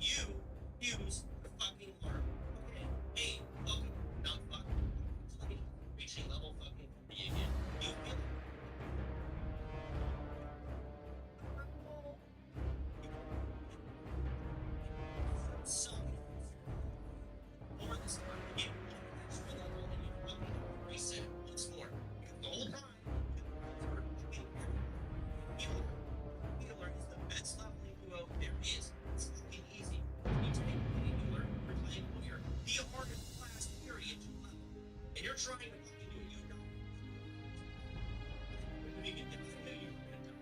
you use the fucking arm. Okay, hey, welcome, not fuck. Reaching level fucking 3 again. You feel so more this time. You get one extra level and you fucking reset once more. Because the whole time, healer is the best leveling duo there is. It's fucking easy. You take a healer, you're playing warrior. The hardest class period to level. And you're trying to fucking do it. You know. When you get the new you can do.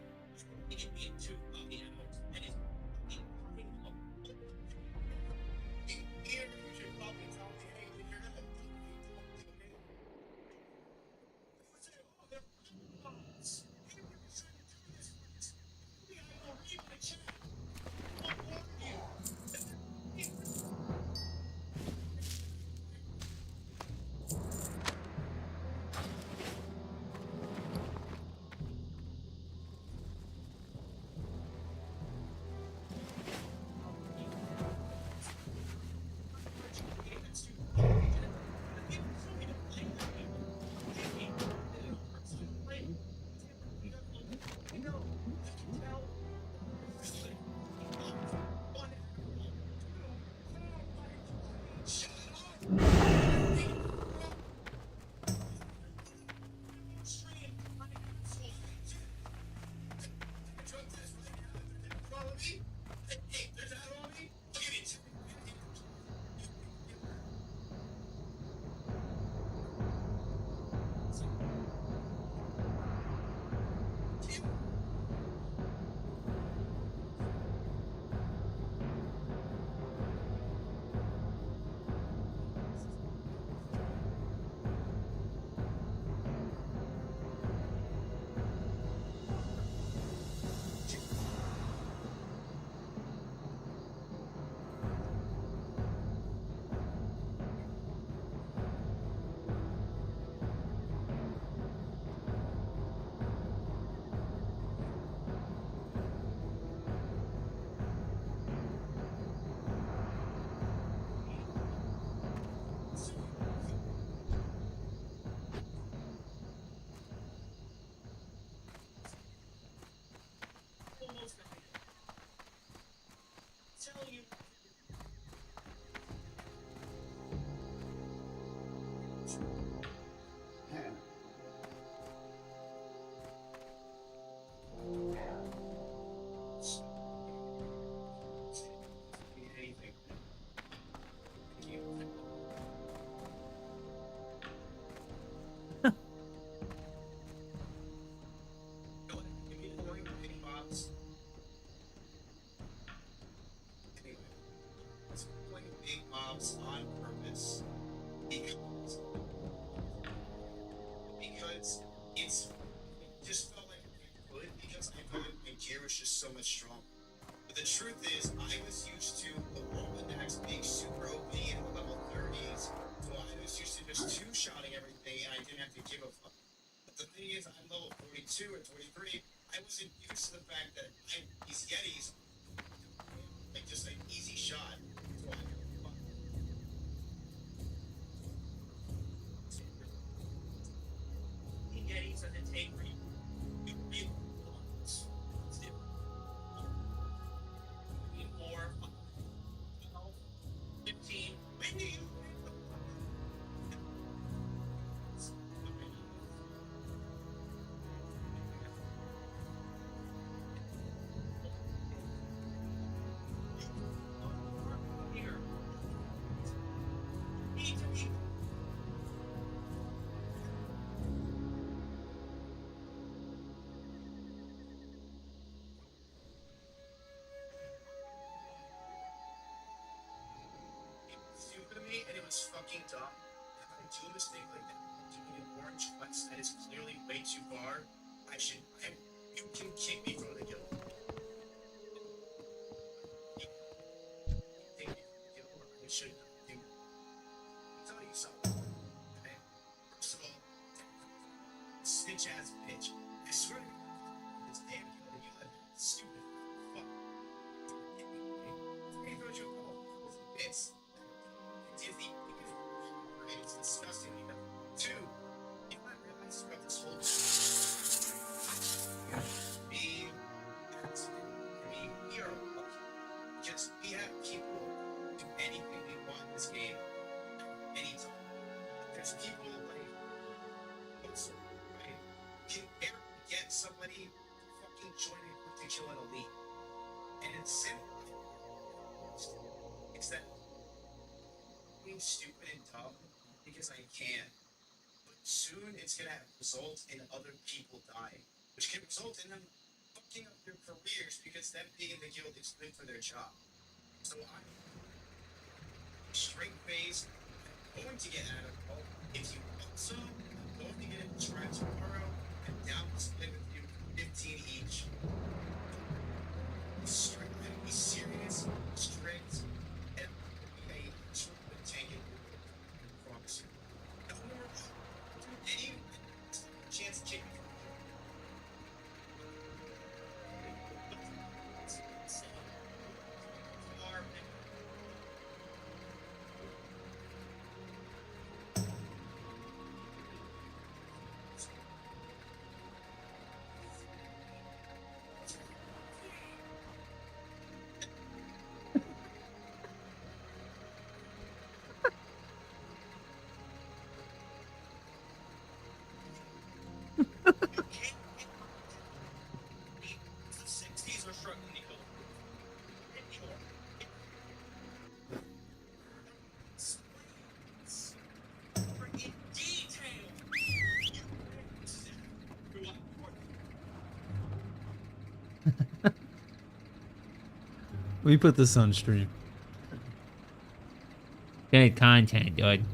You get me in 2 fucking hours. And it's fucking painful. Here, you should probably tell me, hey, when you're gonna okay? What's it? Oh, they're bots. Hey, we're just trying to do this. Maybe I will read my chat. I'll warn you. Tell you. Anything. Thank you. Go ahead. Give me the morning big box. Anyway, it's playing big mobs on purpose because it just felt like I could because I felt like my gear was just so much stronger. But the truth is, I was used to the Romanax being super OP in the level 30s, so I was used to just two-shotting everything and I didn't have to give a fuck. But the thing is, I'm level 42 or 43. I wasn't used to the fact that these Yetis like just an easy shot. So I the Yetis are the take where you really it's different. 4, 5, 12, 15. When do you stupid to me, and it was fucking dumb. If I do a mistake like that, doing an orange flex that is clearly way too far, you can kick me from the guild. Take me from the guild, or I should not do. I'll tell you something. Okay? First of all, snitch ass bitch. I swear to God, this damn guild, you let that stupid fuck. Hey, don't you It's it's disgusting. Two, you know what I realized throughout this whole me, we are lucky. Just we have people do anything we want in this game anytime. There's people like what's right? You can barely get somebody to fucking join a group to kill an elite. And it's simple. It's that being stupid and dumb because I can. But soon it's gonna result in other people dying, which can result in them fucking up their careers because them being in the guild is good for their job. So I'm straight faced, I'm going to get out of it. If you want some, I'm going to get it tried tomorrow. I'm down to split with you 15 each. Straight, be serious, strict, and be a true tanking. I promise you. No more. Any chance to kick me. We put this on stream. Good content, dude.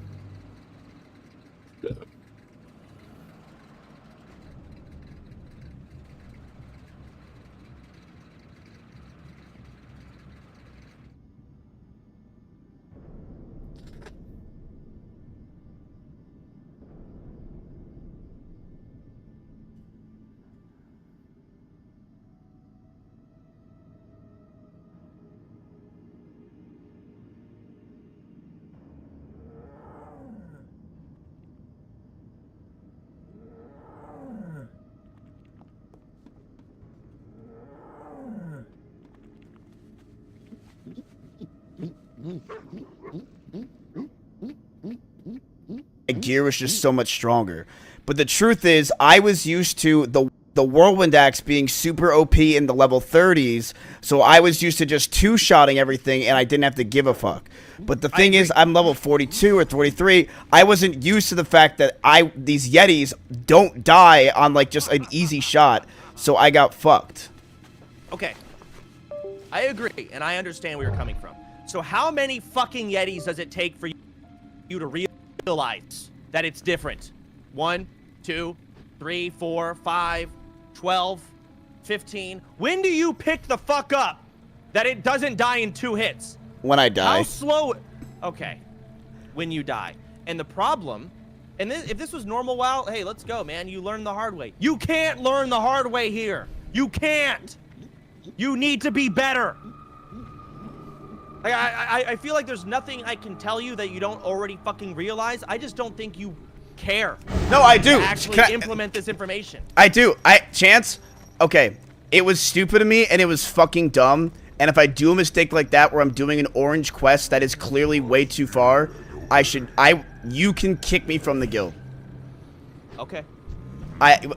Gear was just so much stronger. But the truth is, I was used to the Whirlwind Axe being super OP in the level 30s, so I was used to just two-shotting everything, and I didn't have to give a fuck. But the thing is, I'm level 42 or 43. I wasn't used to the fact that these Yetis don't die on, like, just an easy shot, so I got fucked. Okay. I agree, and I understand where you're coming from. So how many fucking Yetis does it take for you to realize that it's different? 1, 2, 3, 4, 5, 12, 15. When do you pick the fuck up that it doesn't die in 2 hits? When I die. How slow? Okay. When you die. And the problem, and if this was normal WoW, hey, let's go, man. You learn the hard way. You can't learn the hard way here. You can't. You need to be better. Like, I feel like there's nothing I can tell you that you don't already fucking realize. I just don't think you care. No, I do. To actually implement this information. I do. Chance, okay, it was stupid of me and it was fucking dumb. And if I do a mistake like that where I'm doing an orange quest that is clearly way too far, you can kick me from the guild. Okay.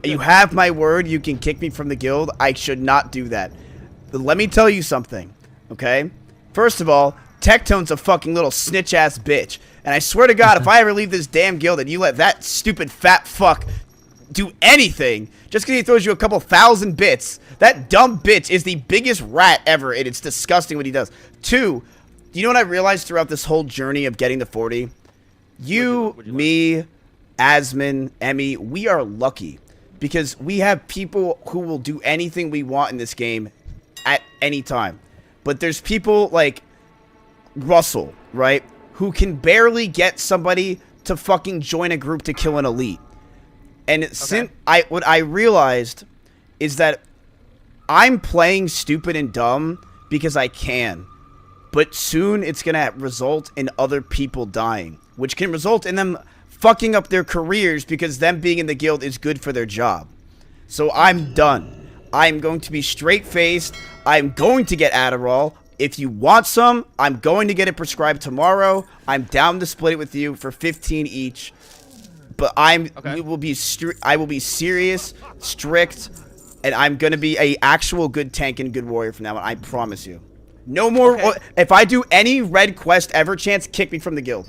You have my word, you can kick me from the guild. I should not do that. But let me tell you something, okay? First of all, Tectone's a fucking little snitch-ass bitch. And I swear to God, if I ever leave this damn guild and you let that stupid fat fuck do anything, just because he throws you a couple thousand bits, that dumb bitch is the biggest rat ever, and it's disgusting what he does. 2, do you know what I realized throughout this whole journey of getting to 40? Me, Asmin, Emmy, we are lucky. Because we have people who will do anything we want in this game at any time. But there's people like Russell, right? Who can barely get somebody to fucking join a group to kill an elite. And what I realized is that I'm playing stupid and dumb because I can. but soon it's going to result in other people dying, which can result in them fucking up their careers because them being in the guild is good for their job. So I'm done. I'm going to be straight-faced. I'm going to get Adderall. If you want some, I'm going to get it prescribed tomorrow. I'm down to split it with you for 15 each. But I will be serious, strict, and I'm going to be a actual good tank and good warrior from now on. I promise you. No more. Okay. If I do any red quest ever, chance, kick me from the guild.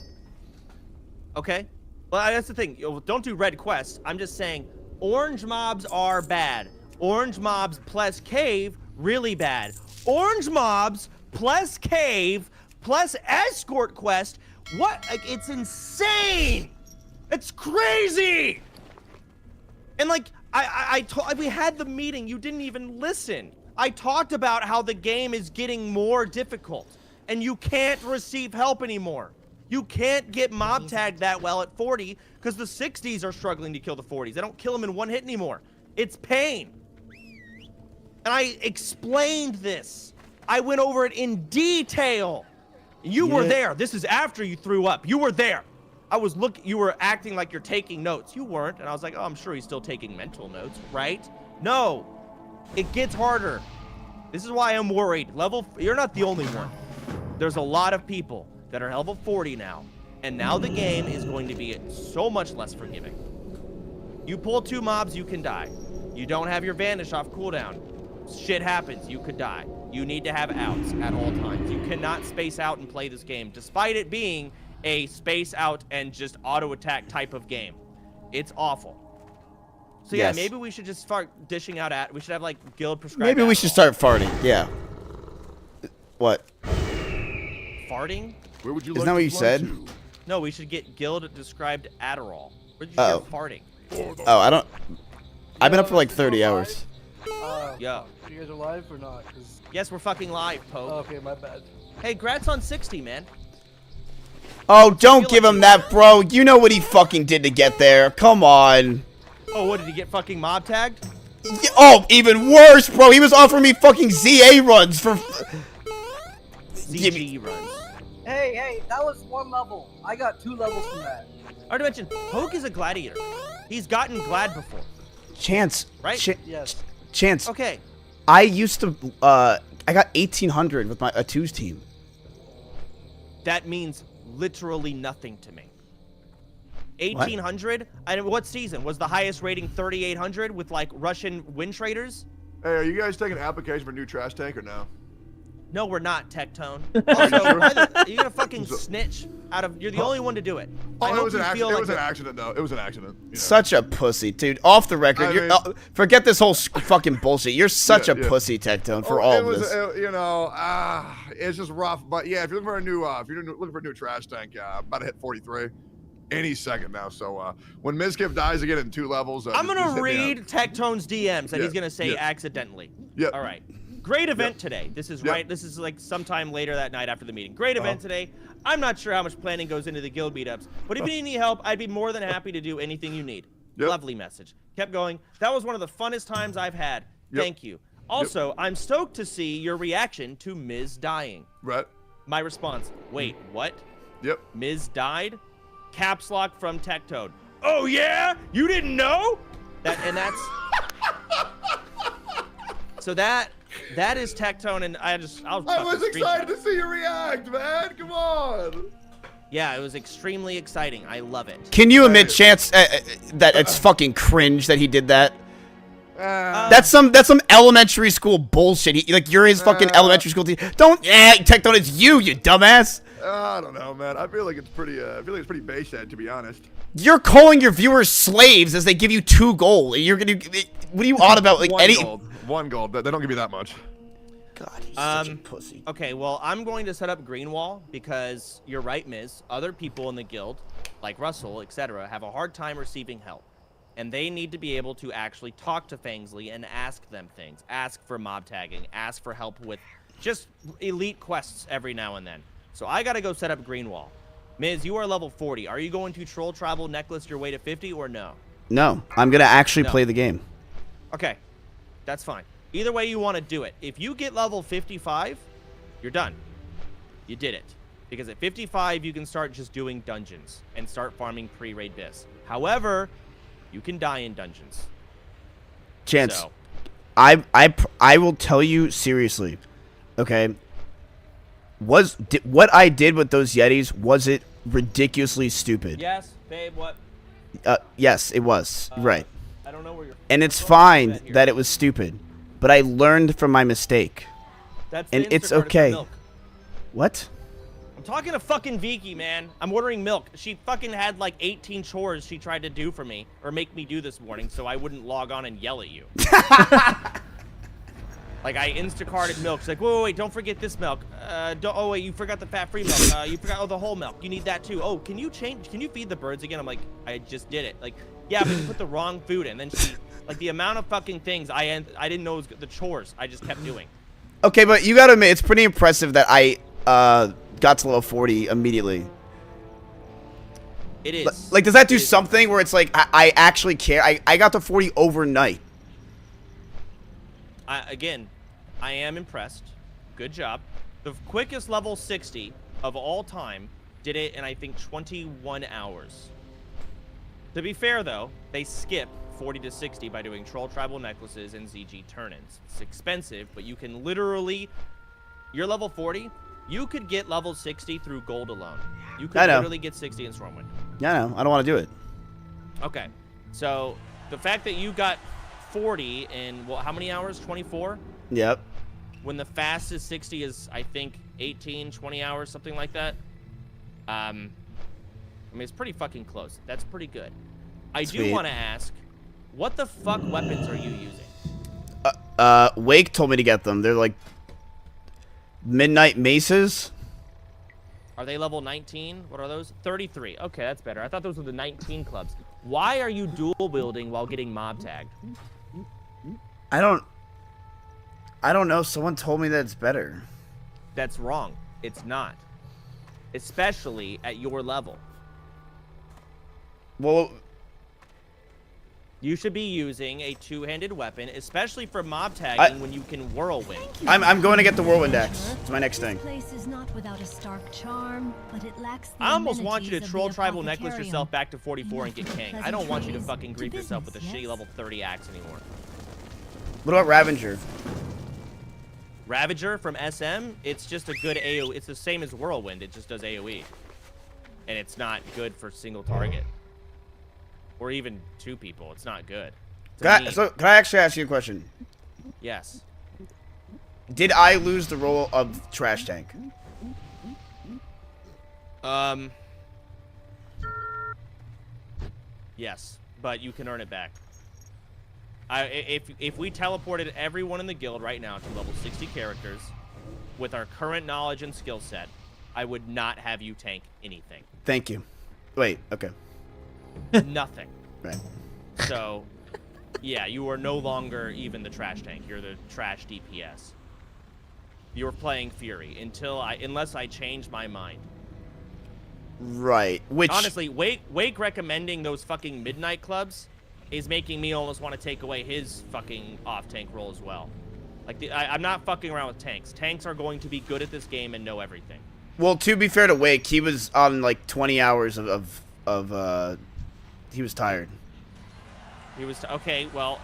Okay. Well, that's the thing. Don't do red quests. I'm just saying orange mobs are bad. Orange mobs plus cave, really bad. Orange mobs plus cave plus escort quest. What? Like, it's insane. It's crazy. And like, we had the meeting. You didn't even listen. I talked about how the game is getting more difficult and you can't receive help anymore. You can't get mob tagged that well at 40 because the 60s are struggling to kill the 40s. They don't kill them in one hit anymore. It's pain. And I explained this. I went over it in detail. You were there. This is after you threw up. You were there. You were acting like you're taking notes. You weren't. And I was like, oh, I'm sure he's still taking mental notes, right? No. It gets harder. This is why I'm worried. You're not the only one. There's a lot of people that are level 40 now. And now the game is going to be so much less forgiving. You pull 2 mobs, you can die. You don't have your vanish off cooldown. Shit happens. You could die. You need to have outs at all times. You cannot space out and play this game, despite it being a space out and just auto attack type of game. It's awful. So yeah, maybe we should just start dishing out we should have like guild prescribed. Maybe we should start farting. Yeah. What? Farting? Where would you Isn't like that what to you fly said? to? No, we should get guild described Adderall. Where did you get farting? Oh, I don't. I've been up for like 30 hours. Yo. You guys are live or not? 'Cause- Yes, we're fucking live, Pope. okay, my bad. Hey, grats on 60, man. Oh, don't give him that, bro. You know what he fucking did to get there. Come on. Oh, what, did he get fucking mob tagged? Oh, even worse, bro. He was offering me fucking ZA runs for... ZG runs. Hey, that was 1 level. I got 2 levels from that. I already mentioned, Poke is a gladiator. He's gotten glad before. Chance. Right? Yes. Chance. Okay. I used to... I got 1,800 with my A2's team. That means literally nothing to me. 1,800? And what season? Was the highest rating 3,800 with like Russian wind traders? Hey, are you guys taking an application for a new trash tank or no? No, we're not, Tectone. Also, are you gonna fucking snitch out of... You're the only one to do it. I Oh, it hope was you an feel accident. It like was an you're- accident, though. It was an accident. You know. Such a pussy, dude. Off the record, I you're, mean- forget this whole fucking bullshit. You're such Yeah, a yeah. pussy, Tectone, for Oh, all it of was, this. you know, it's just rough. But yeah, if you're looking for a new, looking for a new trash tank, I'm about to hit 43 any second now. So when Mizkif dies again in 2 levels, I'm just gonna hit me read up. Tectone's DMs, and Yeah, he's gonna say yeah. accidentally. Yeah. All right. Great event today. This is Yeah. right. This is like sometime later that night after the meeting. Great event today. I'm not sure how much planning goes into the guild meetups, but if you need any help, I'd be more than happy to do anything you need. Yep. Lovely message. Kept going. That was one of the funnest times I've had. Yep. Thank you. Also, I'm stoked to see your reaction to Miz dying. Right. My response, wait, what? Yep. Miz died? Caps lock from Tectone. Oh yeah? You didn't know? That's so that is Tectone, and I was I was fucking excited screenshot. to see you react, man. Come on. Yeah, it was extremely exciting. I love it. Can you admit, Chance, that it's fucking cringe that he did that? Uh, That's some elementary school bullshit. You're his fucking elementary school team. Don't, Tectone, it's you dumbass. I don't know, man. I feel like it's pretty. I feel like it's pretty base to be honest. You're calling your viewers slaves as they give you 2 gold. You're gonna. What are you on about? Like any? One gold. They don't give you that much. God, he's such a pussy. Okay, well, I'm going to set up green wall because you're right, Miz. Other people in the guild, like Russell, etc., have a hard time receiving help. And they need to be able to actually talk to Fangsley and ask them things. Ask for mob tagging. Ask for help with just elite quests every now and then. So I got to go set up green wall. Miz, you are level 40. Are you going to troll travel necklace your way to 50 or no? No, I'm gonna actually No. play the game. Okay, that's fine. Either way you want to do it. If you get level 55, you're done. You did it. Because at 55, you can start just doing dungeons and start farming pre-raid bis. However, you can die in dungeons. Chance, So, I will tell you seriously, okay? What I did with those Yetis, was it ridiculously stupid? yes, babe, what? Yes, it was. Right. I don't know where you're... And it's fine that it was stupid, but I learned from my mistake. That's and the it's Instacart, okay. milk. What? I'm talking to fucking Vicky, man. I'm ordering milk. She fucking had like 18 chores she tried to do for me or make me do this morning so I wouldn't log on and yell at you. Like, I Instacarted milk. She's like, wait, don't forget this milk. Oh, wait, you forgot the fat-free milk. You forgot, the whole milk. You need that, too. Oh, can you feed the birds again? I'm like, I just did it. Like, yeah, but you put the wrong food in. Then she, like, the amount of fucking things I didn't know was the chores I just kept doing. Okay, but you gotta admit, it's pretty impressive that I, got to level 40 immediately. It is. Like, does that do something where it's like, I actually care? I got to 40 overnight. Again, I am impressed. Good job. The quickest level 60 of all time did it in, I think, 21 hours. To be fair, though, they skip 40 to 60 by doing Troll Tribal Necklaces and ZG Turn-ins. It's expensive, but you can literally... You're level 40, you could get level 60 through gold alone. You could literally get 60 in Stormwind. Yeah, I know. I don't want to do it. Okay. So, the fact that you got 40 in, well, how many hours? 24? Yep. When the fastest 60 is, I think, 18, 20 hours, something like that. I mean, it's pretty fucking close. That's pretty good. I do want to ask, what the fuck weapons are you using? Wake told me to get them. They're like midnight maces. Are they level 19? What are those? 33. Okay, that's better. I thought those were the 19 clubs. Why are you dual wielding while getting mob tagged? I don't know. Someone told me that it's better. That's wrong. It's not. Especially at your level. Well, you should be using a two-handed weapon, especially for mob tagging when you can whirlwind. I'm going to get the whirlwind axe. It's my next thing. Place is not without a stark charm, but it lacks the I almost want you to amenities of troll the tribal necklace apothecarium. yourself back to 44 and get king. I don't want you to fucking grief Business, yourself with a yes? shitty level 30 axe anymore. What about Ravager? Ravager from SM, it's just a good AoE. It's the same as Whirlwind. It just does AoE. And it's not good for single target. Or even two people. It's not good. It's Can I actually ask you a question? Yes. Did I lose the role of trash tank? Yes, but you can earn it back. If we teleported everyone in the guild right now to level 60 characters with our current knowledge and skill set, I would not have you tank anything. Thank you. Wait, okay. Nothing. Right. So, yeah, you are no longer even the trash tank. You're the trash DPS. You're playing Fury unless I change my mind. Right. Which honestly, Wake recommending those fucking midnight clubs is making me almost want to take away his fucking off-tank role as well. Like, I'm not fucking around with tanks. Tanks are going to be good at this game and know everything. Well, to be fair to Wake, he was on like 20 hours of he was tired. He was okay. Well,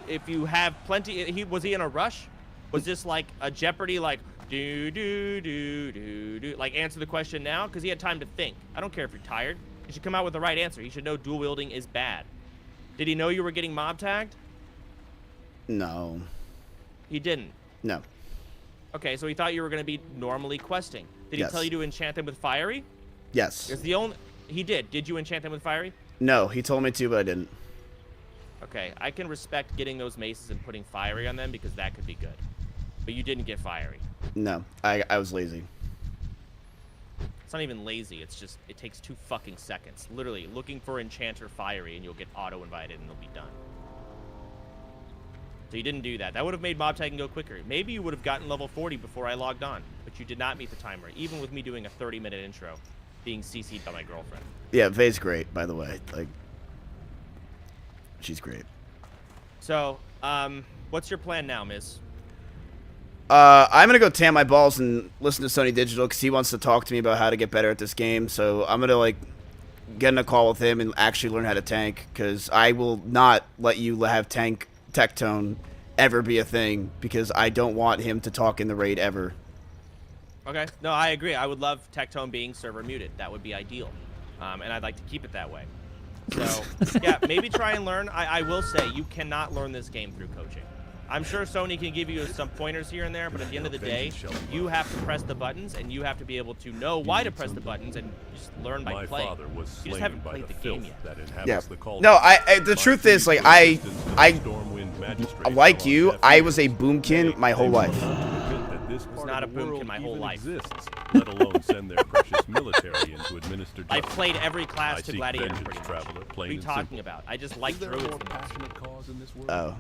if you have plenty, was he in a rush? Was this like a Jeopardy, like do like answer the question now? Because he had time to think. I don't care if you're tired. You should come out with the right answer. He should know dual wielding is bad. Did he know you were getting mob tagged? No. He didn't. No. Okay, so he thought you were going to be normally questing. Did he Yes. tell you to enchant them with fiery? Yes. It's the only. He did. Did you enchant them with fiery? No, he told me to, but I didn't. Okay, I can respect getting those maces and putting fiery on them because that could be good. But you didn't get fiery. No, I was lazy. It's not even lazy. It's just, it takes 2 fucking seconds. Literally, looking for enchanter fiery and you'll get auto-invited and it'll be done. So you didn't do that. That would have made mob tagging go quicker. Maybe you would have gotten level 40 before I logged on. But you did not meet the timer, even with me doing a 30-minute intro, being CC'd by my girlfriend. Yeah, Vay's great, by the way. Like, she's great. So, what's your plan now, Miss? I'm gonna go tan my balls and listen to Sony Digital because he wants to talk to me about how to get better at this game. So I'm gonna like get in a call with him and actually learn how to tank because I will not let you have tank Tectone ever be a thing because I don't want him to talk in the raid ever. Okay. No, I agree. I would love Tectone being server muted. That would be ideal. And I'd like to keep it that way. So, yeah, maybe try and learn. I will say, you cannot learn this game through coaching. I'm sure Sony can give you some pointers here and there, but at the end of the day, you have to press the buttons, and you have to be able to know why to press the buttons and just learn by playing. You just haven't played the game yet. Yeah. No, the truth is, like, I like you, I was a boomkin my whole life. I was not a boomkin my whole life. Let alone send their precious military in to administer justice. I played every class to Gladiator pretty much. Traveler, What are you talking about? I just like druids the most. cause in this world? Oh.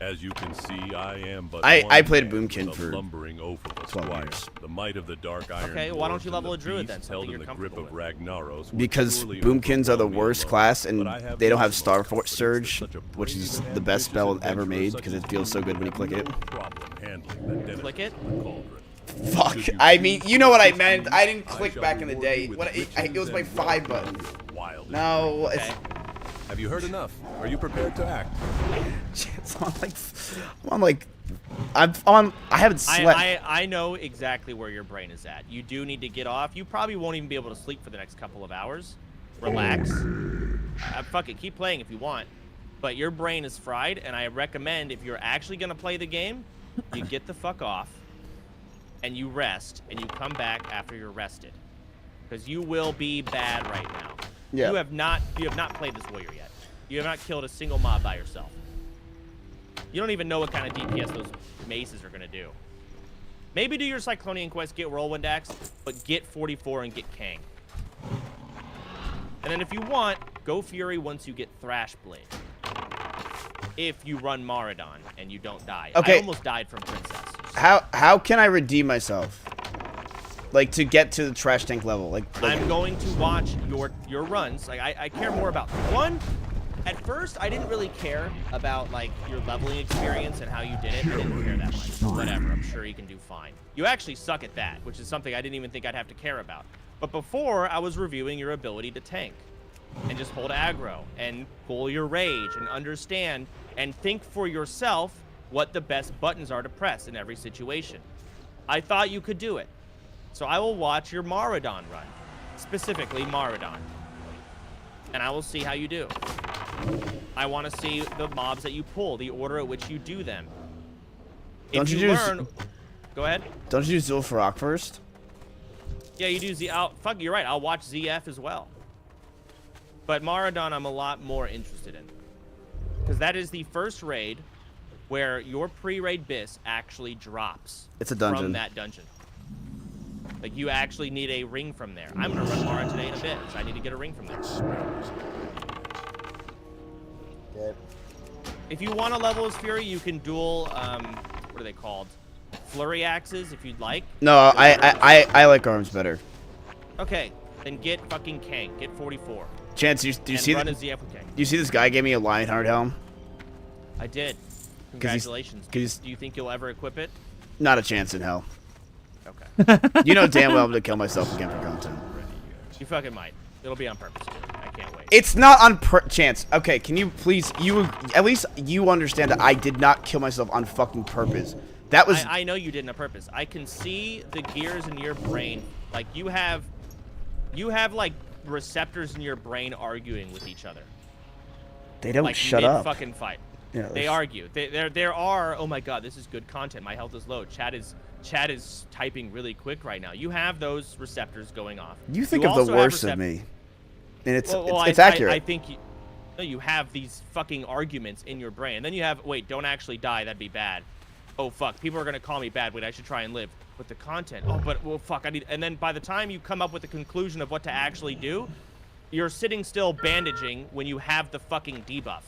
As you can see, I am but I played one Boomkin man for lumbering over the 12 squire. years. The might of the dark iron. Okay, why don't you dwarves level and a the druid then, beasts something held you're in the grip comfortable of Ragnaros were Because surely boomkins are the overthrown me worst alone. class, and But I have they don't the have most Star confidence that Surge, such a which brave is and the best ambitious spell ever adventurer made such because as it feels so good when you click it. no problem handling the Click it? denizens of the cauldron. Fuck. Should you I mean, choose you know what I to meant. succeed, I didn't I click shall back in the reward day. you with What it was my riches 5 and button. wild No, Okay. Have you heard enough? Are you prepared to act? I haven't slept. I know exactly where your brain is at. You do need to get off. You probably won't even be able to sleep for the next couple of hours. Relax. Fuck it, keep playing if you want. But your brain is fried, and I recommend if you're actually going to play the game, you get the fuck off, and you rest, and you come back after you're rested. Because you will be bad right now. Yeah. You have not played this warrior yet. You have not killed a single mob by yourself. You don't even know what kind of DPS those maces are going to do. Maybe do your Cyclonian quest, get Whirlwind Axe, but get 44 and get Kang. And then if you want, go Fury once you get Thrash Blade. If you run Maradon and you don't die. Okay. I almost died from Princess. How can I redeem myself? Like to get to the trash tank level? Like I'm going to watch your runs. Like I care more about one. At first, I didn't really care about like your leveling experience and how you did it. I didn't care that much. Whatever, I'm sure you can do fine. You actually suck at that, which is something I didn't even think I'd have to care about. But before, I was reviewing your ability to tank and just hold aggro and pull your rage and understand and think for yourself what the best buttons are to press in every situation. I thought you could do it. So I will watch your Maradon run, specifically Maradon, and I will see how you do. I want to see the mobs that you pull, the order at which you do them. Don't If you you do learn, go ahead. Don't you do Zul'Farrak first? Yeah, you do Z. Fuck, you're right. I'll watch ZF as well. But Maradon, I'm a lot more interested in, because that is the first raid where your pre-raid bis actually drops. It's a dungeon. From that dungeon. Like, you actually need a ring from there. I'm going to run Mara today in a bit, so I need to get a ring from there. Good. If you want to level as Fury, you can duel, what are they called? Flurry axes, if you'd like. No, I like arms better. Okay, then get fucking Kang. Get 44. Chance, do you see run a ZF with Kang. You see this guy gave me a Lionheart helm? I did. Congratulations. Do you think you'll ever equip it? Not a chance in hell. Okay. You know damn well I'm gonna kill myself again for content. You fucking might. It'll be on purpose, too. I can't wait. It's not on chance. Okay, can you please, at least you understand that I did not kill myself on fucking purpose. That was. I know you didn't on purpose. I can see the gears in your brain. Like, you have like receptors in your brain arguing with each other. They don't like, shut up. Fucking fight. Yeah, they argue. There are. Oh my god, this is good content. My health is low. Chat is typing really quick right now. You have those receptors going off. You think of the worst of me, and it's accurate. I think you have these fucking arguments in your brain. And then you have, wait, don't actually die. That'd be bad. Oh fuck, people are gonna call me bad. Wait, I should try and live. With the content. Oh, but well, fuck. I need. And then by the time you come up with the conclusion of what to actually do, you're sitting still bandaging when you have the fucking debuff.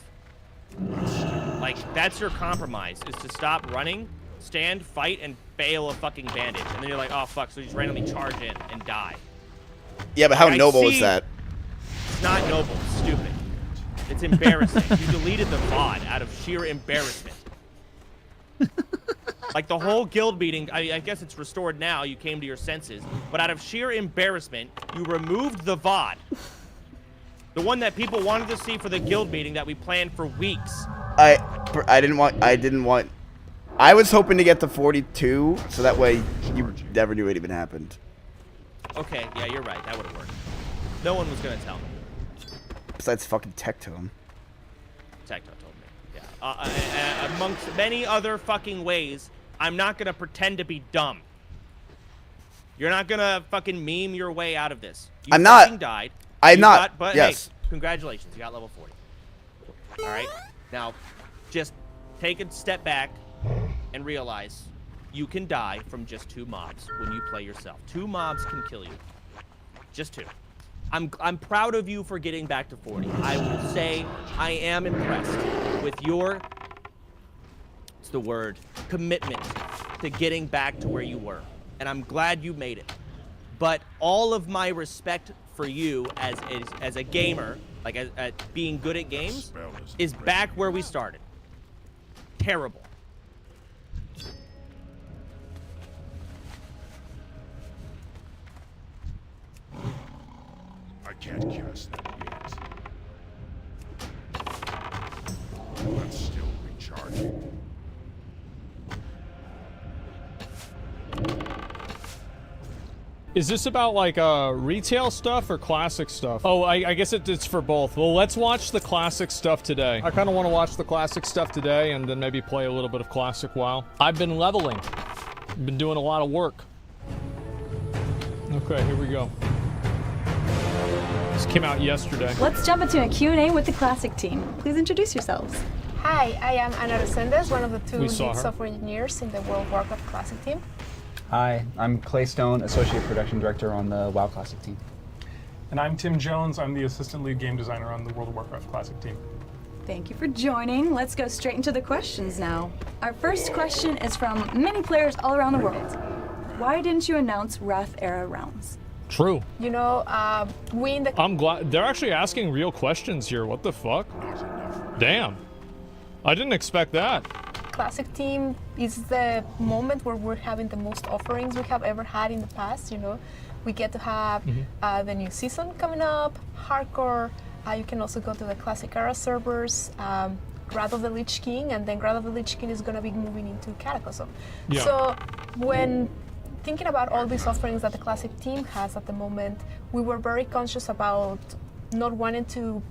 Like, that's your compromise, is to stop running, stand, fight, and bail a fucking bandage. And then you're like, oh, fuck, so you just randomly charge in and die. Yeah, but how noble is that? It's not noble. It's stupid. It's embarrassing. You deleted the VOD out of sheer embarrassment. Like the whole guild meeting, I guess it's restored now. You came to your senses, but out of sheer embarrassment, you removed the VOD, the one that people wanted to see for the guild meeting that we planned for weeks. I didn't want. I was hoping to get to 42, so that way you never knew it even happened. Okay, yeah, you're right. That would have worked. No one was gonna tell me. Besides fucking Tectone. Tecto told me. Yeah. Amongst many other fucking ways, I'm not gonna pretend to be dumb. You're not gonna fucking meme your way out of this. You I'm not. fucking died. I'm You not. But yes. hey, congratulations, you got level 40. All right. Now, just take a step back and realize you can die from just 2 mobs when you play yourself. 2 mobs can kill you. Just 2. I'm proud of you for getting back to 40. I will say I am impressed with your, what's the word, commitment to getting back to where you were. And I'm glad you made it. But all of my respect for you as a gamer, like at being good at games, is back where we started. Terrible. I can't cast that yet. That's still recharging. Is this about like retail stuff or classic stuff? Oh, I guess it's for both. Well, let's watch the classic stuff today. I kind of want to watch the classic stuff today and then maybe play a little bit of classic WoW. I've been leveling. I've been doing a lot of work. Okay, here we go. This came out yesterday. Let's jump into a Q&A with the classic team. Please introduce yourselves. Hi, I am Ana Resendes, one of the 2 lead saw her. software engineers in the World of Warcraft Classic team. Hi, I'm Clay Stone, Associate Production Director on the WoW Classic team. And I'm Tim Jones. I'm the Assistant Lead Game Designer on the World of Warcraft Classic team. Thank you for joining. Let's go straight into the questions now. Our first question is from many players all around the world. Why didn't you announce Wrath Era rounds? True. You know, we in the... I'm glad they're actually asking real questions here. What the fuck? Damn. I didn't expect that. Classic team is the moment where we're having the most offerings we have ever had in the past, you know. We get to have the new season coming up, Hardcore. You can also go to the Classic Era servers, Wrath of the Lich King, and then Wrath of the Lich King is going to be moving into Cataclysm. Yeah. So when thinking about all these offerings that the Classic team has at the moment, we were very conscious about not wanting to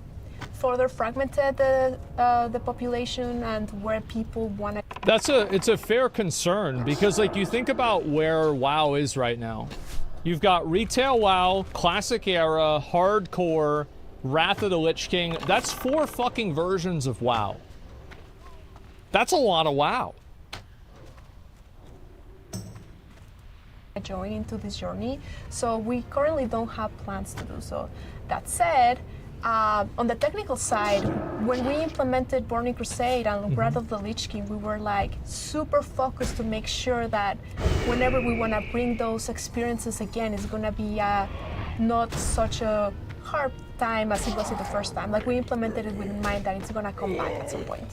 further fragment the population and where people want to... It's a fair concern because like you think about where WoW is right now. You've got retail WoW, Classic Era, Hardcore, Wrath of the Lich King. That's 4 fucking versions of WoW. That's a lot of WoW. Join into this journey, so we currently don't have plans to do so. That said, on the technical side, when we implemented Burning Crusade and Wrath of the Lich King, we were like super focused to make sure that whenever we want to bring those experiences again, it's going to be not such a hard time as it was the first time. Like we implemented it with in mind that it's going to come back at some point.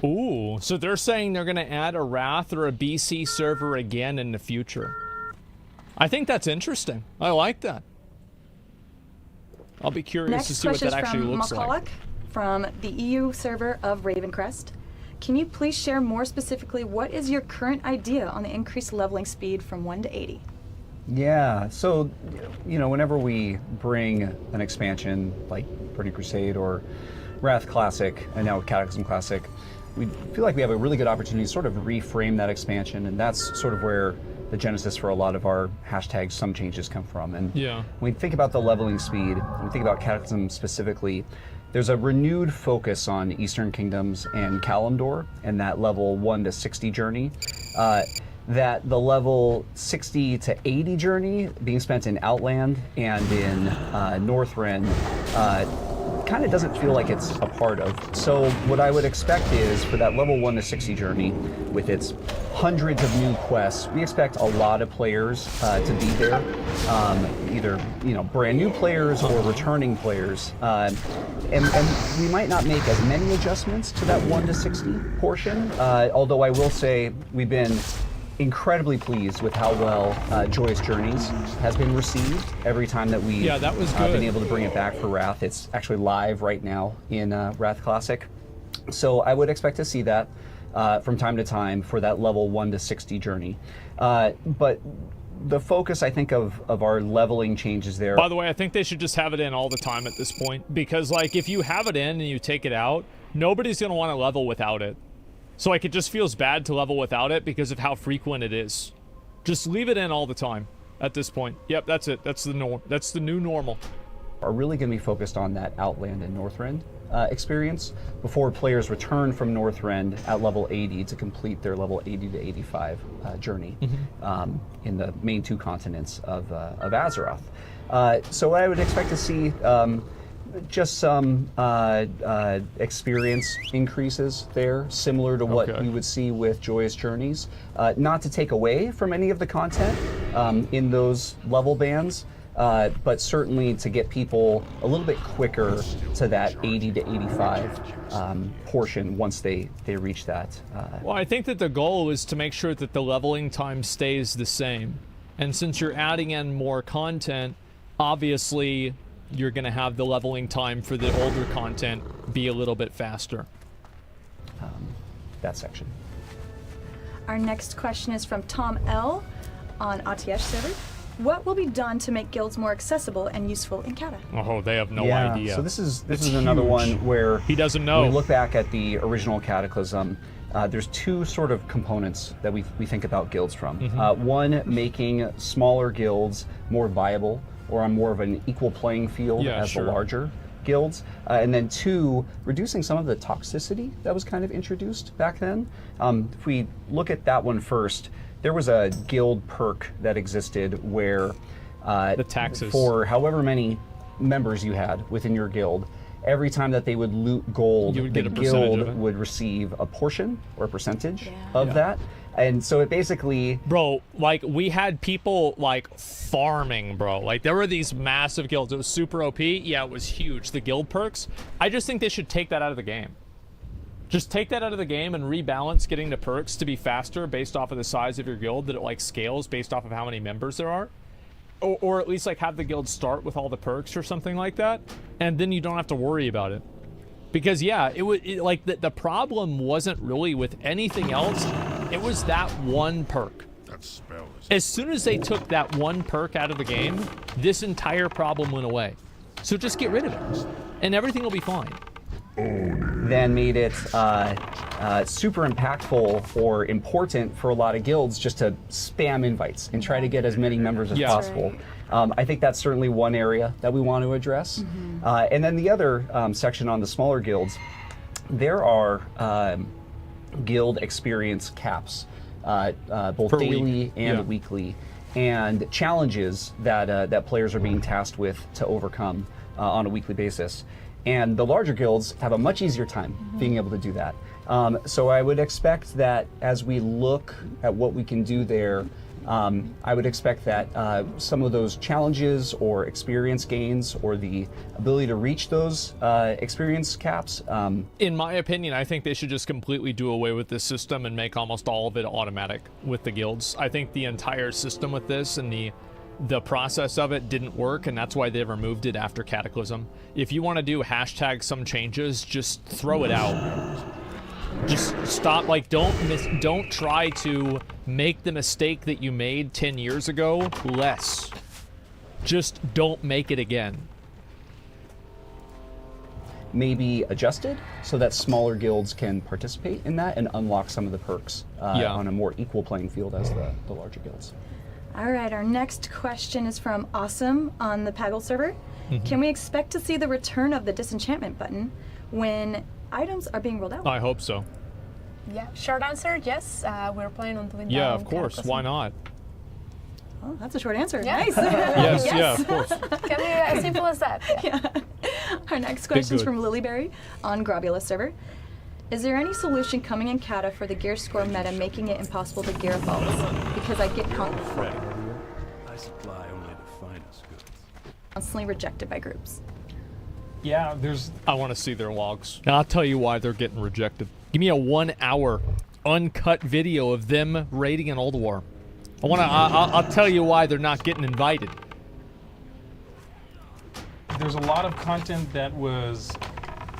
Ooh, so they're saying they're going to add a Wrath or a BC server again in the future. I think that's interesting. I like that. I'll be curious to see what that actually looks like. Next question from McCulloch from the EU server of Ravencrest. Can you please share more specifically what is your current idea on the increased leveling speed from 1 to 80? Yeah, so, you know, whenever we bring an expansion like Burning Crusade or Wrath Classic, and now Cataclysm Classic, we feel like we have a really good opportunity to sort of reframe that expansion, and that's sort of where the genesis for a lot of our hashtags some changes come from. And yeah, when we think about the leveling speed, when we think about Cataclysm specifically, there's a renewed focus on Eastern Kingdoms and Kalimdor and that level 1 to 60 journey. That the level 60 to 80 journey being spent in Outland and in Northrend kind of doesn't feel like it's a part of. So what I would expect is for that level 1 to 60 journey, with its hundreds of new quests, we expect a lot of players to be there, either brand new players or returning players, and we might not make as many adjustments to that 1 to 60 portion. Although I will say we've been incredibly pleased with how well Joyous Journeys has been received every time that we that was good. been able to bring it back for Wrath. It's actually live right now in Wrath Classic. So I would expect to see that from time to time for that level 1 to 60 journey. But the focus, I think, of our leveling changes there. By the way, I think they should just have it in all the time at this point, because like if you have it in and you take it out, nobody's going to want to level without it. So like it just feels bad to level without it because of how frequent it is. Just leave it in all the time at this point. Yep, that's it. That's the norm. That's the new normal. Are really going to be focused on that Outland and Northrend experience before players return from Northrend at level 80 to complete their level 80 to 85 journey in the main 2 continents of Azeroth. So I would expect to see just some experience increases there, similar to what we would see with Joyous Journeys. Not to take away from any of the content in those level bands, but certainly to get people a little bit quicker to that 80 to 85 portion once they reach that. Well, I think that the goal is to make sure that the leveling time stays the same. And since you're adding in more content, obviously you're going to have the leveling time for the older content be a little bit faster. That section. Our next question is from Tom L. on ATS server. What will be done to make guilds more accessible and useful in Cata? Oh, they have no idea. So this is another one where he doesn't know. When we look back at the original Cataclysm, there's 2 sort of components that we think about guilds from. One, making smaller guilds more viable or on more of an equal playing field as the larger guilds. And then 2, reducing some of the toxicity that was kind of introduced back then. If we look at that one first, there was a guild perk that existed where the taxes for however many members you had within your guild, every time that they would loot gold, the guild would receive a portion or a percentage of that. And so it basically... Bro, like, we had people, like, farming, bro. Like, there were these massive guilds. It was super OP. Yeah, it was huge. The guild perks. I just think they should take that out of the game. Just take that out of the game and rebalance getting the perks to be faster based off of the size of your guild, that it, like, scales based off of how many members there are. Or at least, like, have the guild start with all the perks or something like that. And then you don't have to worry about it. Because, yeah, the problem wasn't really with anything else. It was that one perk. That spell is... As soon as they took that one perk out of the game, this entire problem went away. So just get rid of it, and everything will be fine. Then made it super impactful or important for a lot of guilds just to spam invites and try to get as many members as possible. I think that's certainly one area that we want to address. And then the other section on the smaller guilds, there are guild experience caps, both Per daily week. and weekly, and challenges that players are being tasked with to overcome on a weekly basis. And the larger guilds have a much easier time being able to do that. So I would expect that as we look at what we can do there, I would expect that some of those challenges or experience gains or the ability to reach those experience caps. In my opinion, I think they should just completely do away with this system and make almost all of it automatic with the guilds. I think the entire system with this and the process of it didn't work, and that's why they removed it after Cataclysm. If you want to do hashtag some changes, just throw it out. Just stop. Like, don't try to make the mistake that you made 10 years ago less. Just don't make it again. Maybe adjusted so that smaller guilds can participate in that and unlock some of the perks on a more equal playing field as the larger guilds. All right, our next question is from Awesome on the Paggle server. Can we expect to see the return of the disenchantment button when items are being rolled out? I hope so. Yeah, short answer, yes. We're planning on doing that. Yeah, of course. Why not? Oh, that's a short answer. Yeah. Nice. Yes, yeah, of course. Can be as simple as that. Yeah. Our next question is good. from Lilyberry on Grobula server. Is there any solution coming in Kata for the gear score meta making it impossible to gear faults? Because I get I supply only the finest goods. constantly rejected by groups. Yeah, there's. I want to see their logs. And I'll tell you why they're getting rejected. Give me a 1 hour uncut video of them raiding an Old War. I'll tell you why they're not getting invited. There's a lot of content that was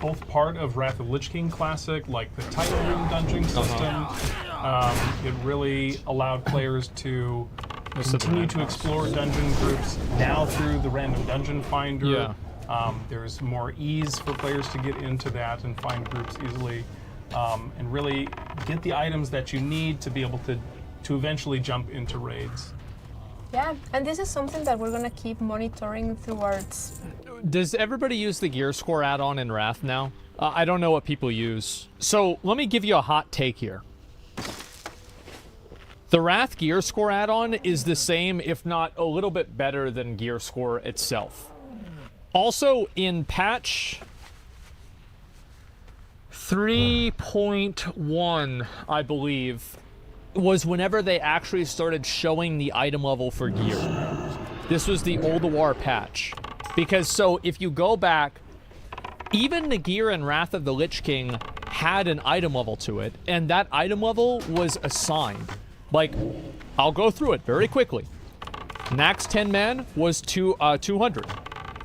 both part of Wrath of Lich King Classic, like the Title Room dungeon system. It really allowed players to continue to explore dungeon groups now through the random dungeon finder. Yeah. There's more ease for players to get into that and find groups easily, and really get the items that you need to be able to eventually jump into raids. Yeah, and this is something that we're gonna keep monitoring towards. Does everybody use the gear score add-on in Wrath now? I don't know what people use. So let me give you a hot take here. The Wrath gear score add-on is the same, if not a little bit better than gear score itself. Also, in patch 3.1, I believe, was whenever they actually started showing the item level for gear. This was the Old War patch. Because, so, if you go back, even the gear in Wrath of the Lich King had an item level to it, and that item level was assigned. Like, I'll go through it very quickly. Nax 10 man was 200.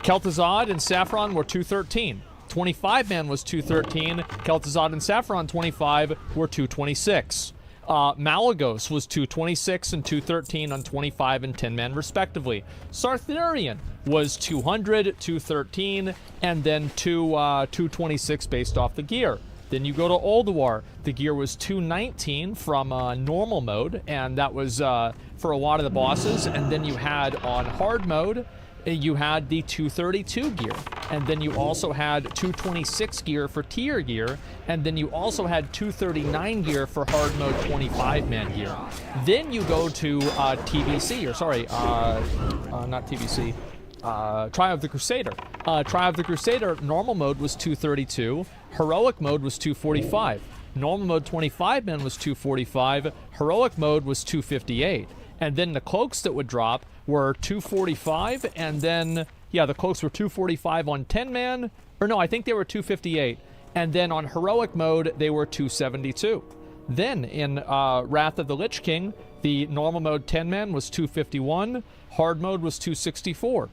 Kel'Thuzad and Saffron were 213. 25 man was 213. Kel'Thuzad and Saffron 25 were 226. Malagos was 226 and 213 on 25 and 10 man respectively. Sartharian was 200, 213, and then 226 based off the gear. Then you go to Old War. The gear was 219 from normal mode, and that was for a lot of the bosses. And then you had on hard mode, you had the 232 gear. And then you also had 226 gear for tier gear. And then you also had 239 gear for hard mode 25-man gear. Then you go to TBC, or sorry, not TBC. Triumph of the Crusader. Triumph of the Crusader, normal mode was 232. Heroic mode was 245. Normal mode 25-man was 245. Heroic mode was 258. And then the cloaks that would drop were 245, and then, yeah, the cloaks were 245 on 10-man, or no, I think they were 258. And then on heroic mode, they were 272. Then in Wrath of the Lich King, the normal mode 10-man was 251, hard mode was 264.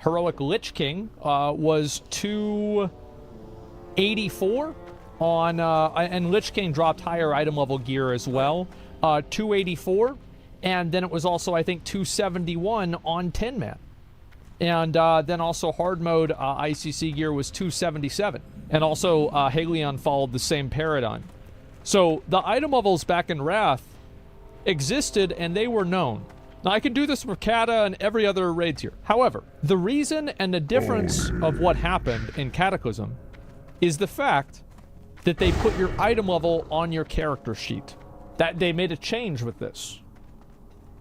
Heroic Lich King was 284 on, and Lich King dropped higher item level gear as well, 284. And then it was also, I think, 271 on 10-man. And then also hard mode ICC gear was 277. And also Halion followed the same paradigm. So the item levels back in Wrath existed and they were known. Now I can do this for Kata and every other raid tier. However, the reason and the difference of what happened in Cataclysm is the fact that they put your item level on your character sheet. That they made a change with this.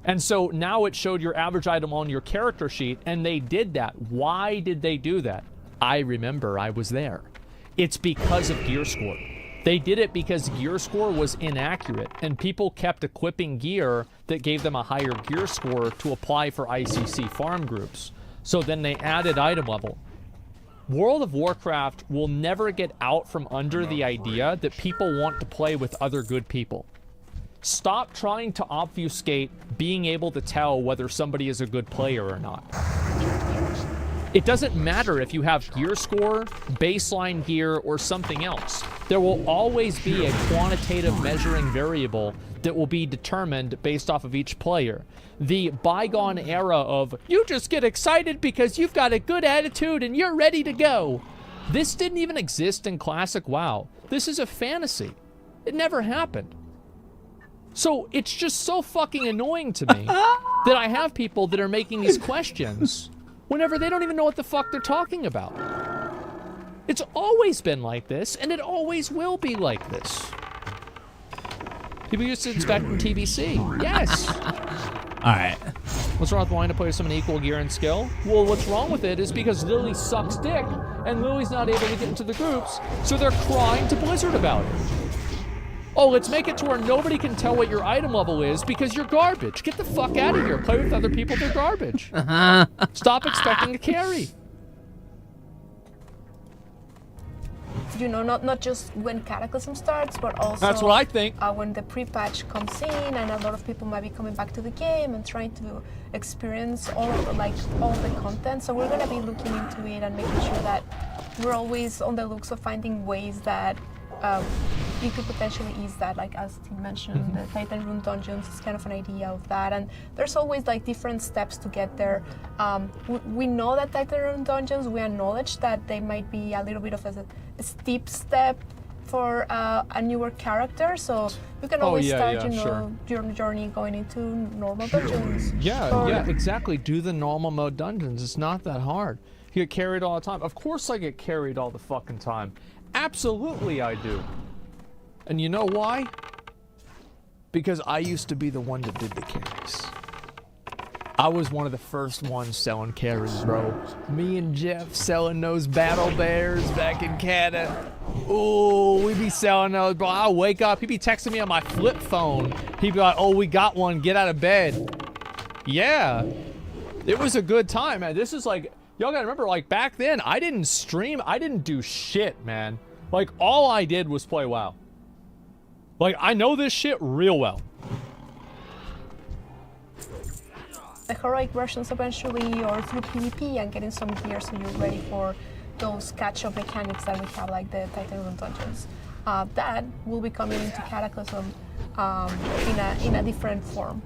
And so now it showed your average item on your character sheet, and they did that. Why did they do that? I remember, I was there. It's because of gear score. They did it because gear score was inaccurate, and people kept equipping gear that gave them a higher gear score to apply for ICC farm groups. So then they added item level. World of Warcraft will never get out from under the idea that people want to play with other good people. Stop trying to obfuscate being able to tell whether somebody is a good player or not. It doesn't matter if you have gear score, baseline gear, or something else. There will always be a quantitative measuring variable that will be determined based off of each player. The bygone era of, you just get excited because you've got a good attitude and you're ready to go. This didn't even exist in Classic WoW. This is a fantasy. It never happened. So it's just so fucking annoying to me that I have people that are making these questions whenever they don't even know what the fuck they're talking about. It's always been like this, and it always will be like this. People used to expect from TBC. Yes. All right. What's wrong with wanting to play with someone equal gear and skill? Well, what's wrong with it is because Lily sucks dick, and Lily's not able to get into the groups, so they're crying to Blizzard about it. Oh, let's make it to where nobody can tell what your item level is because you're garbage. Get the fuck out of here. Play with other people, they're garbage. Stop expecting a carry. You know, not just when Cataclysm starts, but also That's what I think. When the pre-patch comes in, and a lot of people might be coming back to the game and trying to experience all the content. So we're gonna be looking into it and making sure that we're always on the looks of finding ways that you could potentially ease that. Like as Tim mentioned, the Titan Rune dungeons is kind of an idea of that, and there's always like different steps to get there. We know that Titan Rune dungeons, we acknowledge that they might be a little bit of a steep step for a newer character, so you can always start, your journey going into normal dungeons. Yeah, exactly. Do the normal mode dungeons. It's not that hard. You get carried all the time. Of course I get carried all the fucking time. Absolutely I do. And you know why? Because I used to be the one that did the carries. I was one of the first ones selling carries, bro. Me and Jeff selling those battle bears back in Canada. Ooh, we be selling those, bro. I'll wake up, he'd be texting me on my flip phone. He'd be like, oh, we got one, get out of bed. Yeah. It was a good time, man. This is like, y'all gotta remember, like back then, I didn't stream, I didn't do shit, man. Like all I did was play WoW. Like I know this shit real well. The heroic versions eventually, or through PvP and getting some gear so you're ready for those catch-up mechanics that we have, like the Titan Rune dungeons. That will be coming into Cataclysm in a different form.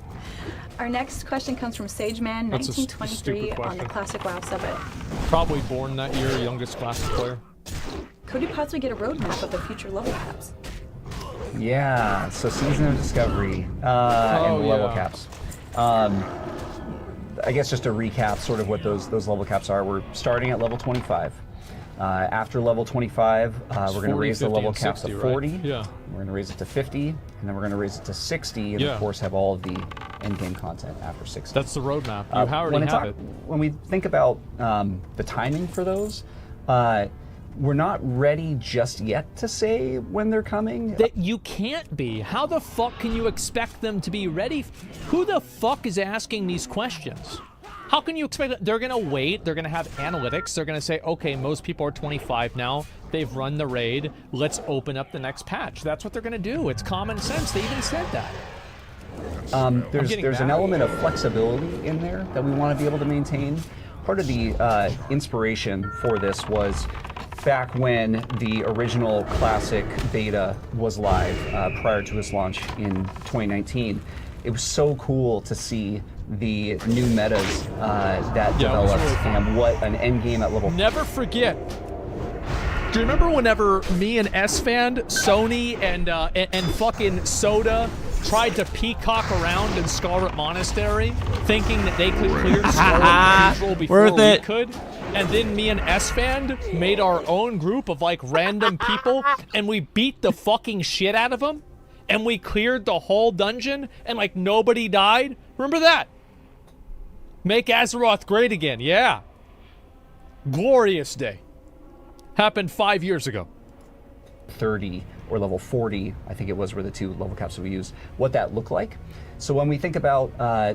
Our next question comes from SageMan, 1923, on the Classic WoW Summit. Probably born that year, youngest Classic player. Could we possibly get a roadmap of the future level caps? Yeah, so Season of Discovery and level caps. I guess just to recap sort of what those level caps are, we're starting at level 25. After level 25, we're going to raise the level caps to 40. Right? Yeah. We're going to raise it to 50, and then we're going to raise it to 60, and of course have all of the end-game content after 60. That's the roadmap. You already have it. When we think about the timing for those, we're not ready just yet to say when they're coming. You can't be. How the fuck can you expect them to be ready? Who the fuck is asking these questions? How can you expect that? They're gonna wait, they're gonna have analytics, they're gonna say, okay, most people are 25 now, they've run the raid, let's open up the next patch. That's what they're gonna do. It's common sense. They even said that. There's an element of flexibility in there that we want to be able to maintain. Part of the inspiration for this was back when the original Classic beta was live prior to its launch in 2019. It was so cool to see the new metas that developed really and what an end game at level. Never forget. Do you remember whenever me and S-Fan, Sony, and fucking Soda tried to peacock around in Scarlet Monastery, thinking that they could clear Scarlet Cathedral before we could? And then me and S-Fan made our own group of like random people, and we beat the fucking shit out of them, and we cleared the whole dungeon, and like nobody died. Remember that? Make Azeroth great again, yeah. Glorious day. Happened 5 years ago. 30 or level 40, I think it was, were the two level caps that we used. What that looked like. So when we think about the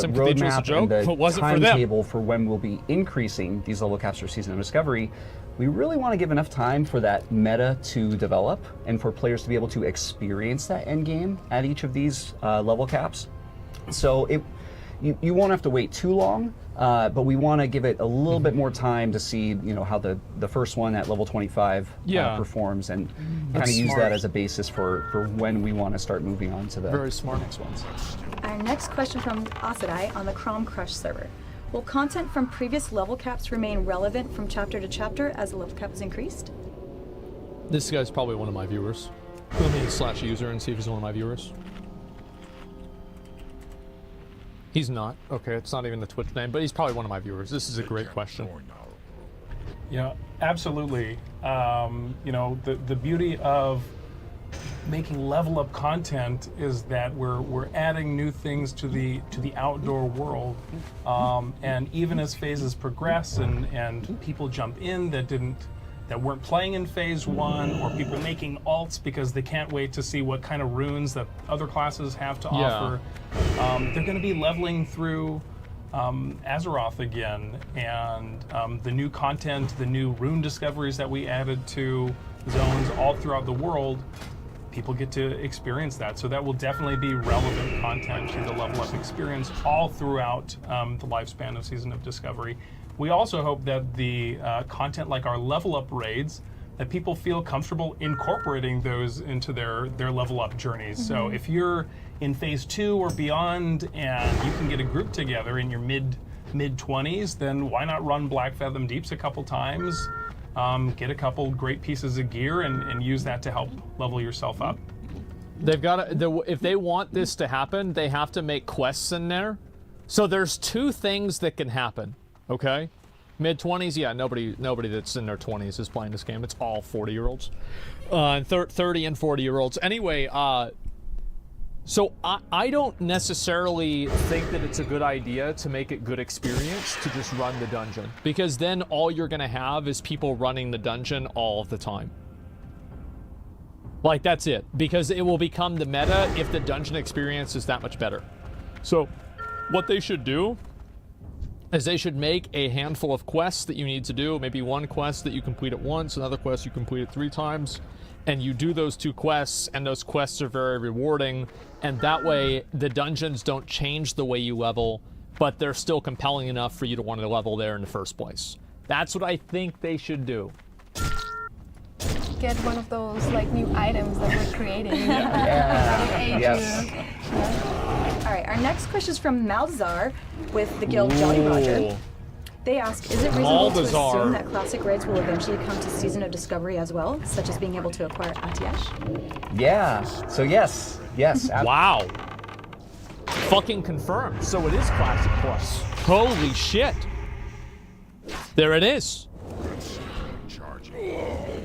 roadmap and the timetable for when we'll be increasing these level caps for Season of Discovery, we really want to give enough time for that meta to develop and for players to be able to experience that end game at each of these level caps. So you won't have to wait too long, but we want to give it a little bit more time to see, how the first one at level 25 performs, and kind of use that as a basis for when we want to start moving on to the next ones. Our next question from Asadai on the Chrome Crush server. Will content from previous level caps remain relevant from chapter to chapter as the level cap is increased? This guy's probably one of my viewers. Let me /user and see if he's one of my viewers. He's not. Okay, it's not even the Twitch name, but he's probably one of my viewers. This is a great question. Yeah, absolutely. The beauty of making level up content is that we're adding new things to the outdoor world, and even as phases progress and people jump in that weren't playing in phase 1, or people making alts because they can't wait to see what kind of runes that other classes have to offer. They're going to be leveling through Azeroth again, and the new content, the new rune discoveries that we added to zones all throughout the world, people get to experience that. So that will definitely be relevant content to the level up experience all throughout the lifespan of Season of Discovery. We also hope that the content like our level up raids, that people feel comfortable incorporating those into their level up journeys. So if you're in phase 2 or beyond and you can get a group together in your mid 20s, then why not run Black Fathom Deeps a couple times, get a couple great pieces of gear and use that to help level yourself up. They've got to, if they want this to happen, they have to make quests in there. So there's 2 things that can happen. Okay, mid-20s, yeah, nobody that's in their 20s is playing this game. It's all 40-year-olds, and 30 and 40-year-olds. Anyway, so I don't necessarily think that it's a good idea to make it good experience to just run the dungeon, because then all you're gonna have is people running the dungeon all of the time. Like, that's it, because it will become the meta if the dungeon experience is that much better. So what they should do is they should make a handful of quests that you need to do, maybe one quest that you complete at once, another quest you complete it 3 times, and you do those 2 quests, and those quests are very rewarding, and that way the dungeons don't change the way you level, but they're still compelling enough for you to want to level there in the first place. That's what I think they should do. Get one of those like new items that we're creating. Yes. All right, our next question is from Malzar with the guild Jolly Roger. They ask, is it reasonable to assume that classic raids will eventually come to Season of Discovery as well, such as being able to acquire Atiyesh? Yeah, so yes. Wow. Fucking confirmed. So it is Classic Plus. Holy shit. There it is.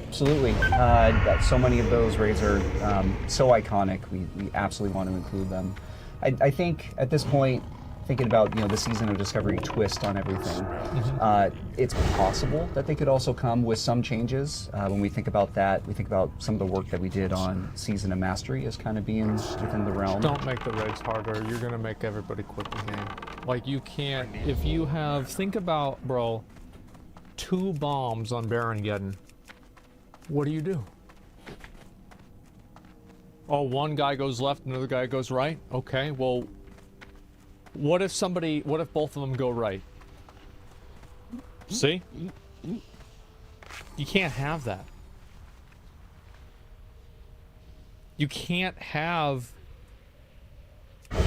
Absolutely. So many of those raids are so iconic. We absolutely want to include them. I think at this point, thinking about the Season of Discovery twist on everything, it's possible that they could also come with some changes. When we think about that, we think about some of the work that we did on Season of Mastery as kind of being within the realm. Don't make the raids harder. You're gonna make everybody quit the game. Like, you can't, if you have, think about, bro, 2 bombs on Baron-Geddon. What do? Oh, one guy goes left, another guy goes right? Okay, well, what if both of them go right? See? You can't have that. You can't have,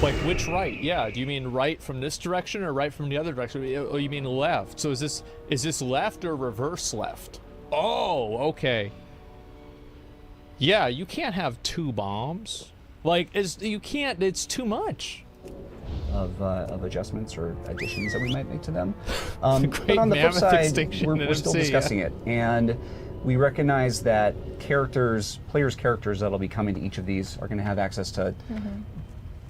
like, which right? Yeah, do you mean right from this direction or right from the other direction? Oh, you mean left. So is this left or reverse left? Oh, okay. Yeah, you can't have 2 bombs. Like, you can't, it's too much. Of adjustments or additions that we might make to them. But on the flip side, we're still discussing it. And we recognize that players' characters that'll be coming to each of these are going to have access to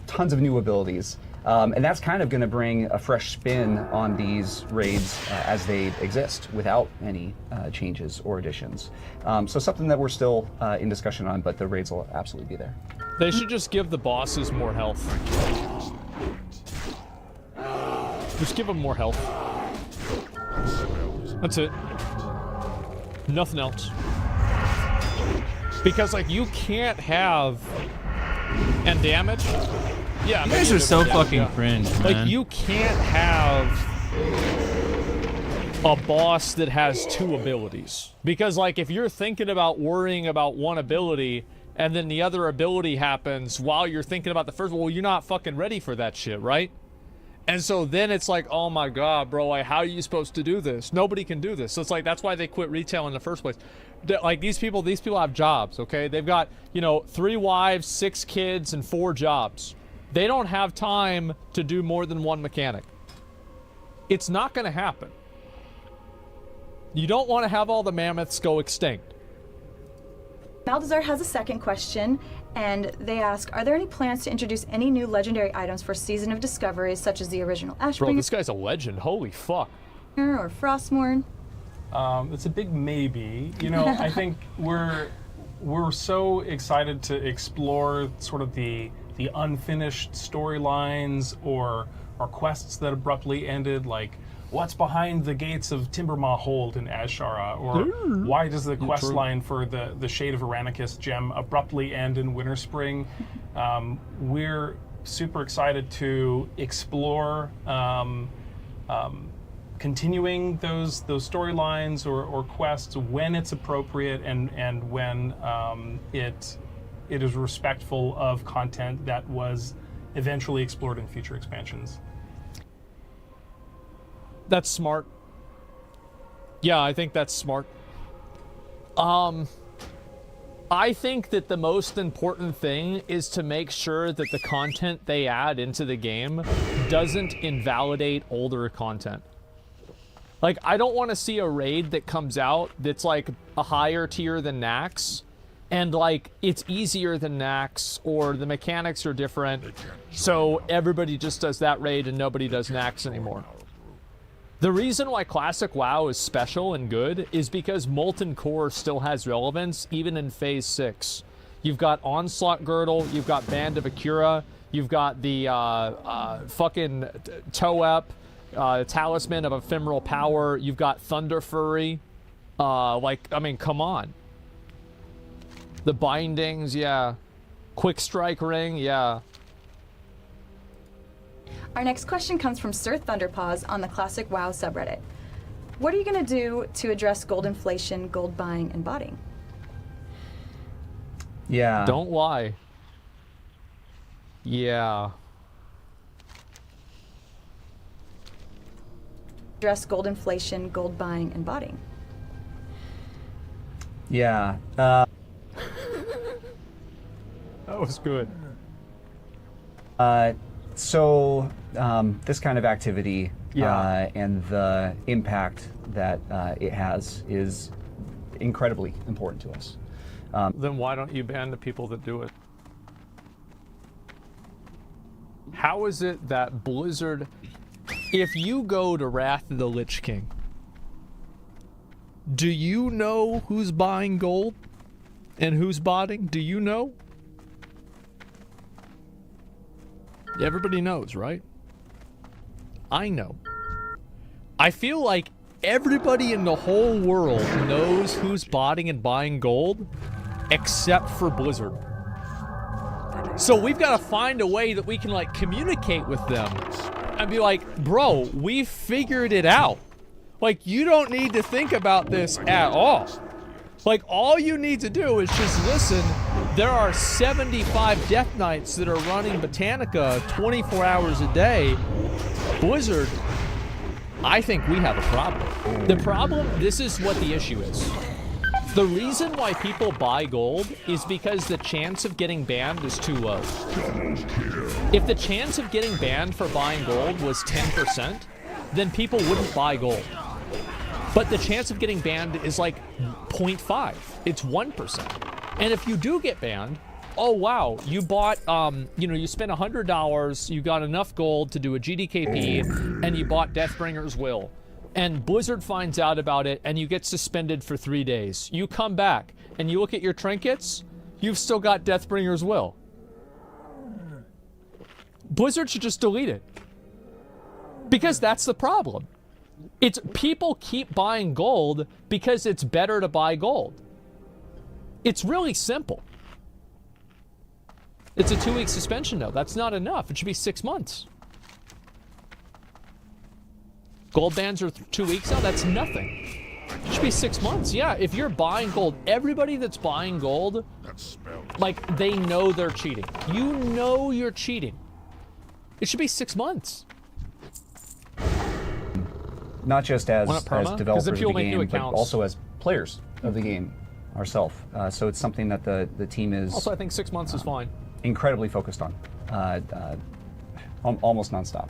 tons of new abilities. And that's kind of going to bring a fresh spin on these raids as they exist without any changes or additions. So something that we're still in discussion on, but the raids will absolutely be there. They should just give the bosses more health. Just give them more health. That's it. Nothing else. Because, like, you can't have... And damage? Yeah, you guys are so fucking cringe, man. Like, you can't have a boss that has 2 abilities. Because, like, if you're thinking about worrying about one ability and then the other ability happens while you're thinking about the first one, well, you're not fucking ready for that shit, right? And so then it's like, oh my god, bro, like, how are you supposed to do this? Nobody can do this. So it's like, that's why they quit retail in the first place. Like, these people have jobs, okay? They've got, 3 wives, 6 kids, and 4 jobs. They don't have time to do more than one mechanic. It's not going to happen. You don't want to have all the mammoths go extinct. Maldazar has a second question, and they ask, are there any plans to introduce any new legendary items for Season of Discoveries, such as the original Ashbringer? Bro, this guy's a legend. Holy fuck. Or Frostmourne? It's a big maybe. You know, I think we're so excited to explore sort of the unfinished storylines or quests that abruptly ended, like what's behind the gates of Timbermaw Hold in Azshara, or why does the quest line for the Shade of Aranicus gem abruptly end in Winterspring? We're super excited to explore continuing those storylines or quests when it's appropriate and when it is respectful of content that was eventually explored in future expansions. That's smart. Yeah, I think that's smart. I think that the most important thing is to make sure that the content they add into the game doesn't invalidate older content. Like, I don't want to see a raid that comes out that's like a higher tier than Nax, and like it's easier than Nax, or the mechanics are different, so everybody just does that raid and nobody does Nax anymore. The reason why Classic WoW is special and good is because Molten Core still has relevance even in Phase 6. You've got Onslaught Girdle, you've got Band of Akira, you've got the fucking Toep, Talisman of Ephemeral Power, you've got Thunder Fury. Like, I mean, come on. The Bindings, yeah. Quick Strike Ring, yeah. Our next question comes from Sir Thunderpaws on the Classic WoW subreddit. What are you going to do to address gold inflation, gold buying, and botting? Yeah. Don't lie. Yeah. Address gold inflation, gold buying, and botting. Yeah. That was good. So this kind of activity and the impact that it has is incredibly important to us. Then why don't you ban the people that do it? How is it that Blizzard, if you go to Wrath of the Lich King, do you know who's buying gold and who's botting? Do you know? Everybody knows, right? I know. I feel like everybody in the whole world knows who's botting and buying gold, except for Blizzard. So we've got to find a way that we can, like, communicate with them and be like, bro, we figured it out. Like, you don't need to think about this at all. Like, all you need to do is just listen. There are 75 Death Knights that are running Botanica 24 hours a day. Blizzard, I think we have a problem. The problem, this is what the issue is. The reason why people buy gold is because the chance of getting banned is too low. If the chance of getting banned for buying gold was 10%, then people wouldn't buy gold. But the chance of getting banned is like 0.5. It's 1%. And if you do get banned, oh wow, you bought, you spent $100, you got enough gold to do a GDKP, and you bought Deathbringer's Will. And Blizzard finds out about it, and you get suspended for 3 days. You come back, and you look at your trinkets, you've still got Deathbringer's Will. Blizzard should just delete it. Because that's the problem. It's people keep buying gold because it's better to buy gold. It's really simple. It's a 2-week suspension, though. That's not enough. It should be 6 months. Gold bans are 2 weeks now. That's nothing. It should be 6 months. Yeah, if you're buying gold, everybody that's buying gold, like, they know they're cheating. You know you're cheating. It should be 6 months. Not just as developers of the game, but accounts. also as players of the game ourselves. So it's something that the team is... Also, I think 6 months is fine. Incredibly focused on. Almost nonstop.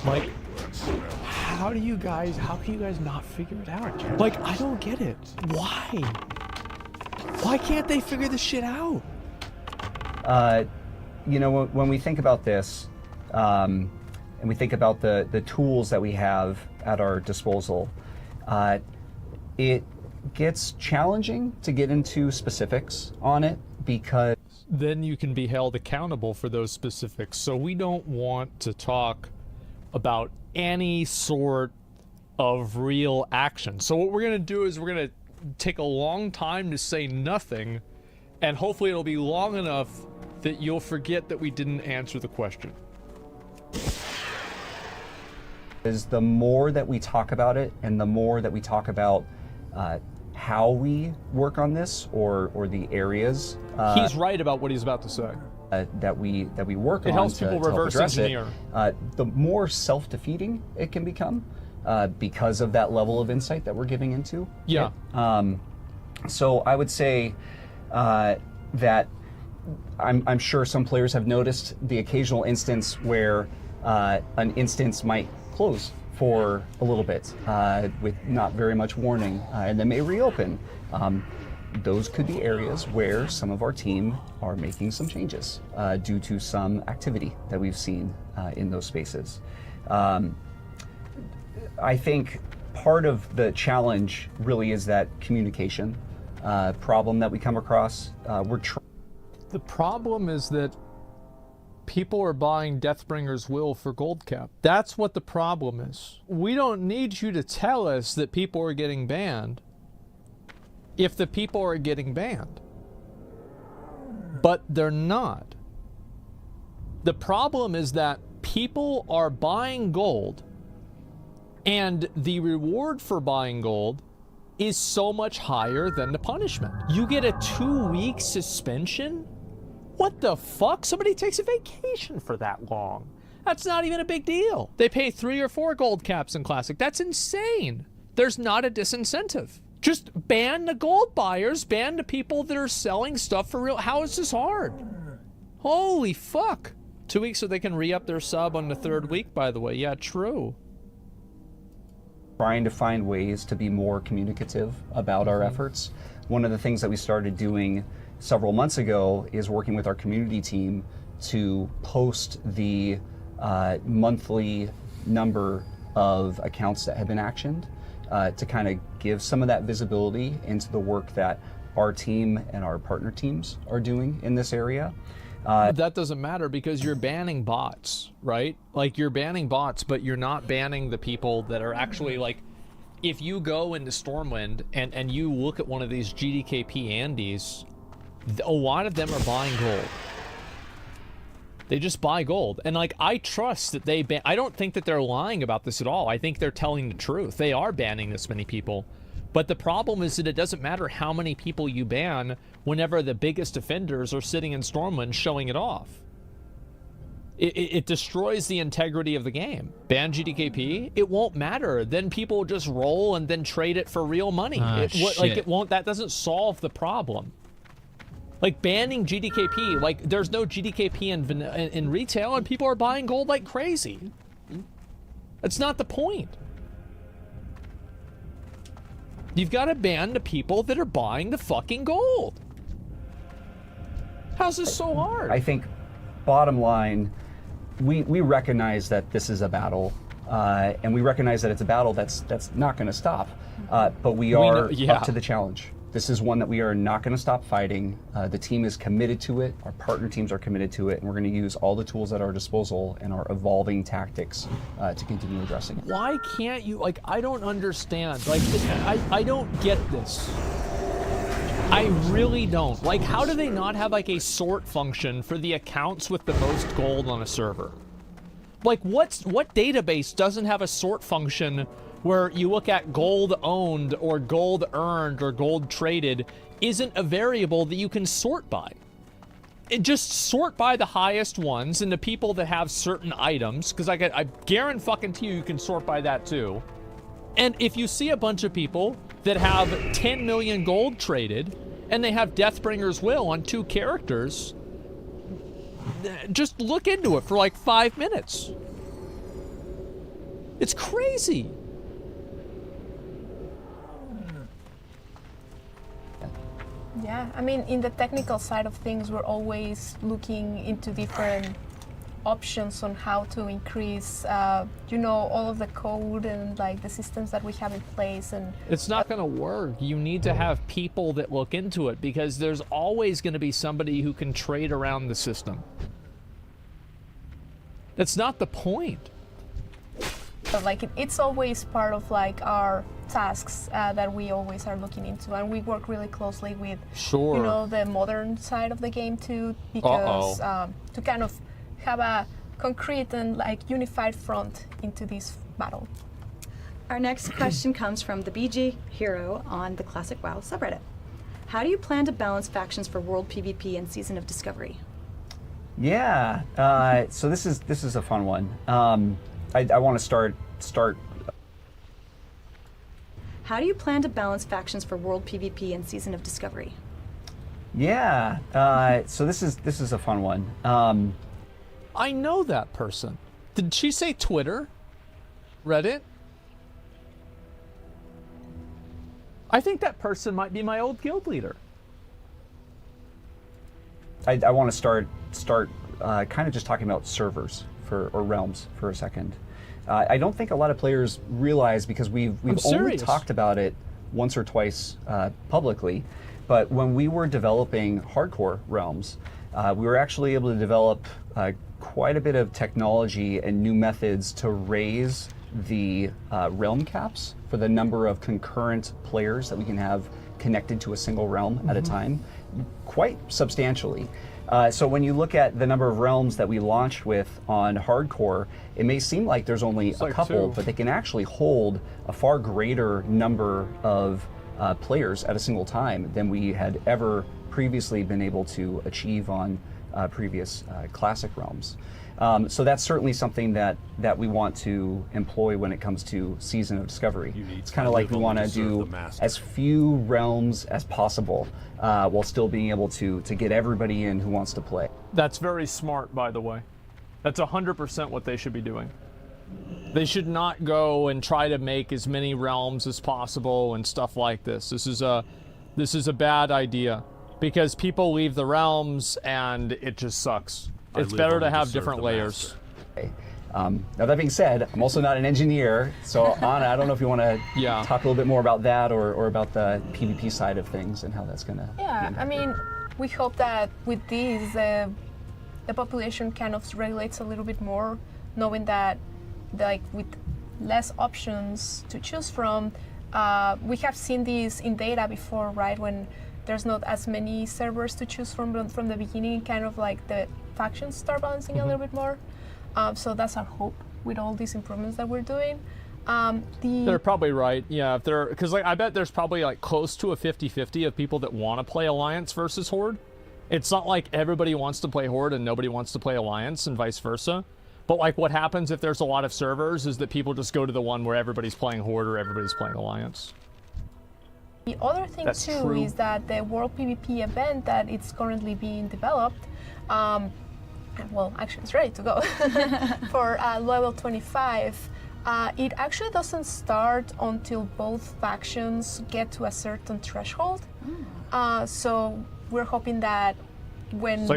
Like, how can you guys not figure it out? Like, I don't get it. Why? Why can't they figure this shit out? You know, when we think about this, and we think about the tools that we have at our disposal, it gets challenging to get into specifics on it because then you can be held accountable for those specifics. So we don't want to talk about any sort of real action. So what we're going to do is we're going to take a long time to say nothing, and hopefully it'll be long enough that you'll forget that we didn't answer the question. is the more that we talk about it and the more that we talk about how we work on this or the areas. He's right about what he's about to say. That we work on. It helps people reverse engineer. The more self-defeating it can become because of that level of insight that we're giving into. Yeah. So I would say that I'm sure some players have noticed the occasional instance where an instance might close for a little bit with not very much warning and then may reopen. Those could be areas where some of our team are making some changes due to some activity that we've seen in those spaces. I think part of the challenge really is that communication problem that we come across. The problem is that people are buying Deathbringer's Will for gold cap. That's what the problem is. We don't need you to tell us that people are getting banned if the people are getting banned. But they're not. The problem is that people are buying gold, and the reward for buying gold is so much higher than the punishment. You get a 2-week suspension? What the fuck? Somebody takes a vacation for that long. That's not even a big deal. They pay 3 or 4 gold caps in Classic. That's insane. There's not a disincentive. Just ban the gold buyers, ban the people that are selling stuff for real. How is this hard? Holy fuck. 2 weeks so they can re-up their sub on the 3rd week, by the way. Yeah, true. Trying to find ways to be more communicative about our efforts. One of the things that we started doing several months ago is working with our community team to post the monthly number of accounts that have been actioned to kind of give some of that visibility into the work that our team and our partner teams are doing in this area. That doesn't matter because you're banning bots, right? Like, you're banning bots, but you're not banning the people that are actually, like, if you go into Stormwind and you look at one of these GDKP Andes, a lot of them are buying gold. They just buy gold. And, like, I trust that they ban. I don't think that they're lying about this at all. I think they're telling the truth. They are banning this many people. But the problem is that it doesn't matter how many people you ban whenever the biggest offenders are sitting in Stormwind showing it off. It destroys the integrity of the game. Ban GDKP, it won't matter. Then people just roll and then trade it for real money. That doesn't solve the problem. Like, banning GDKP, like, there's no GDKP in retail and people are buying gold like crazy. That's not the point. You've got to ban the people that are buying the fucking gold. How's this so hard? I think, bottom line, we recognize that this is a battle, and we recognize that it's a battle that's not going to stop. But we are up to the challenge. This is one that we are not going to stop fighting. The team is committed to it. Our partner teams are committed to it, and we're going to use all the tools at our disposal and our evolving tactics to continue addressing it. Why can't you, like, I don't understand. Like, I don't get this. I really don't. Like, how do they not have, like, a sort function for the accounts with the most gold on a server? Like, what database doesn't have a sort function where you look at gold owned or gold earned or gold traded isn't a variable that you can sort by? It just sort by the highest ones and the people that have certain items, because I guarantee you can sort by that too. And if you see a bunch of people that have 10 million gold traded and they have Deathbringer's Will on 2 characters, just look into it for like 5 minutes. It's crazy. Yeah, I mean, in the technical side of things, we're always looking into different options on how to increase, you know, all of the code and like the systems that we have in place. And it's not going to work. You need to have people that look into it, because there's always going to be somebody who can trade around the system. That's not the point. But like it's always part of like our tasks that we always are looking into, and we work really closely with, you know, the modern side of the game too, because to kind of have a concrete and like unified front into this battle. Our next question comes from the BG Hero on the Classic WoW subreddit. How do you plan to balance factions for World PvP and Season of Discovery? Yeah, so this is a fun one. I want to start. How do you plan to balance factions for World PvP and Season of Discovery? Yeah, so this is a fun one. I know that person. Did she say Twitter? Reddit? I think that person might be my old guild leader. I want to start kind of just talking about servers or realms for a second. I don't think a lot of players realize, because we've only talked about it once or twice publicly, but when we were developing hardcore realms, we were actually able to develop quite a bit of technology and new methods to raise the realm caps for the number of concurrent players that we can have connected to a single realm at a time, quite substantially. So when you look at the number of realms that we launched with on hardcore, it may seem like there's only a couple, but they can actually hold a far greater number of players at a single time than we had ever previously been able to achieve on previous classic realms. So that's certainly something that we want to employ when it comes to Season of Discovery. It's kind of like we want to do as few realms as possible while still being able to get everybody in who wants to play. That's very smart, by the way. That's 100% what they should be doing. They should not go and try to make as many realms as possible and stuff like this. This is a bad idea, because people leave the realms and it just sucks. It's better to have different layers. Now that being said, I'm also not an engineer, so Anna, I don't know if you want to talk a little bit more about that or about the PvP side of things and how that's going to. Yeah, I mean, we hope that with these, the population kind of regulates a little bit more, knowing that, like, with less options to choose from, we have seen these in data before, right? When there's not as many servers to choose from the beginning, kind of like the factions start balancing a little bit more. So that's our hope with all these improvements that we're doing. They're probably right, yeah. Because like I bet there's probably like close to a 50-50 of people that want to play Alliance versus Horde. It's not like everybody wants to play Horde and nobody wants to play Alliance and vice versa. But like what happens if there's a lot of servers is that people just go to the one where everybody's playing Horde or everybody's playing Alliance. The other thing too is that the World PvP event that it's currently being developed, well, actually it's ready to go for level 25. It actually doesn't start until both factions get to a certain threshold. So we're hoping that when the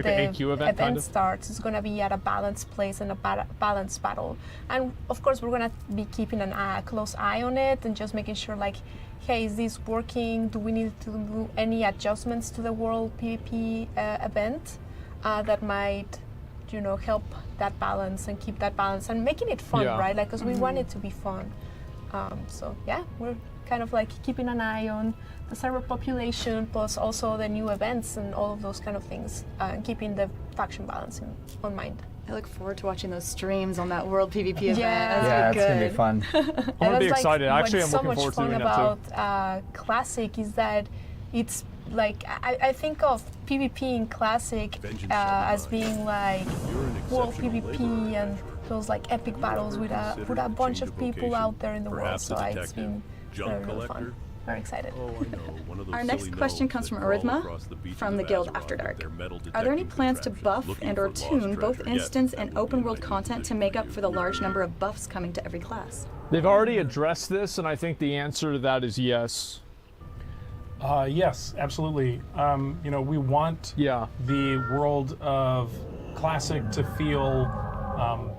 event starts, it's going to be at a balanced place and a balanced battle. And of course, we're going to be keeping a close eye on it and just making sure, like, hey, is this working? Do we need to do any adjustments to the World PvP event that might, you know, help that balance and keep that balance and making it fun, right? Like, because we want it to be fun. So yeah, we're kind of like keeping an eye on the server population, plus also the new events and all of those kind of things, and keeping the faction balance on mind. I look forward to watching those streams on that World PvP event. Yeah, it's gonna be fun. I'm gonna be excited. Actually, I'm looking forward to doing that too. What's so much fun about Classic is that it's like I think of PvP in Classic as being like World PvP and those like epic battles with a bunch of people out there in the world. So it's been really fun. Very excited. Oh, I know. One of those Our next silly question gnomes comes that from crawl Arithma across the beach from of the Guild Azeroth After with Dark. their metal Are there any detecting plans to contraptions buff looking and or for lost tune both treasure? Yes, instance that and would be open an world ideal content to position make for up you. for the large number of buffs coming to every class? They've already addressed this, and I think the answer to that is yes. Yes, absolutely. You know, we want the world of Classic to feel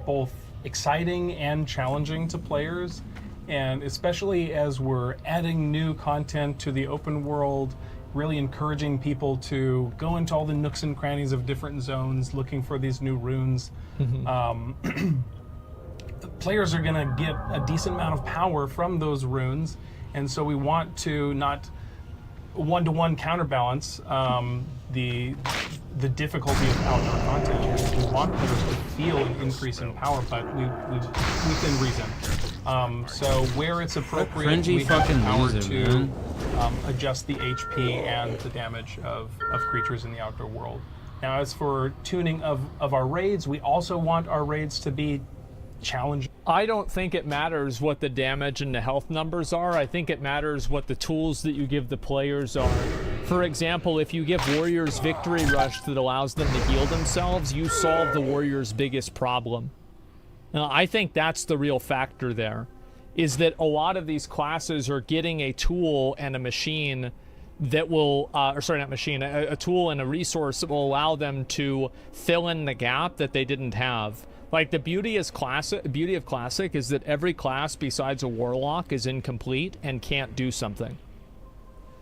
both exciting and challenging to players, and especially as we're adding new content to the open world, really encouraging people to go into all the nooks and crannies of different zones looking for these new runes. The players are going to get a decent amount of power from those runes, and so we want to not one-to-one counterbalance the difficulty of outdoor content. We want players to feel an increase in power, but within reason. So where it's appropriate, Cringy we have the fucking power loser, to man. adjust the HP and the damage of creatures in the outdoor world. Now, as for tuning of our raids, we also want our raids to be challenging. I don't think it matters what the damage and the health numbers are. I think it matters what the tools that you give the players are. For example, if you give warriors Victory Rush that allows them to heal themselves, you solve the warrior's biggest problem. Now, I think that's the real factor there, is that a lot of these classes are getting a tool and a machine that will, or sorry, not machine, a tool and a resource that will allow them to fill in the gap that they didn't have. Like, the beauty of Classic is that every class besides a Warlock is incomplete and can't do something.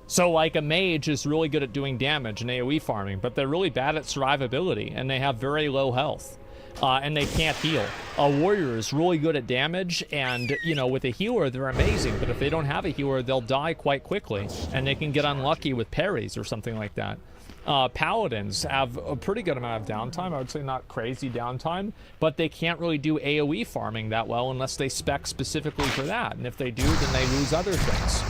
So, like, a Mage is really good at doing damage and AoE farming, but they're really bad at survivability, and they have very low health, and they can't heal. A Warrior is really good at damage, and, you know, with a healer, they're amazing, but if they don't have a healer, they'll die quite quickly, and they can get unlucky with parries or something like that. Paladins have a pretty good amount of downtime. I would say not crazy downtime, but they can't really do AoE farming that well unless they spec specifically for that. And if they do, then they lose other things.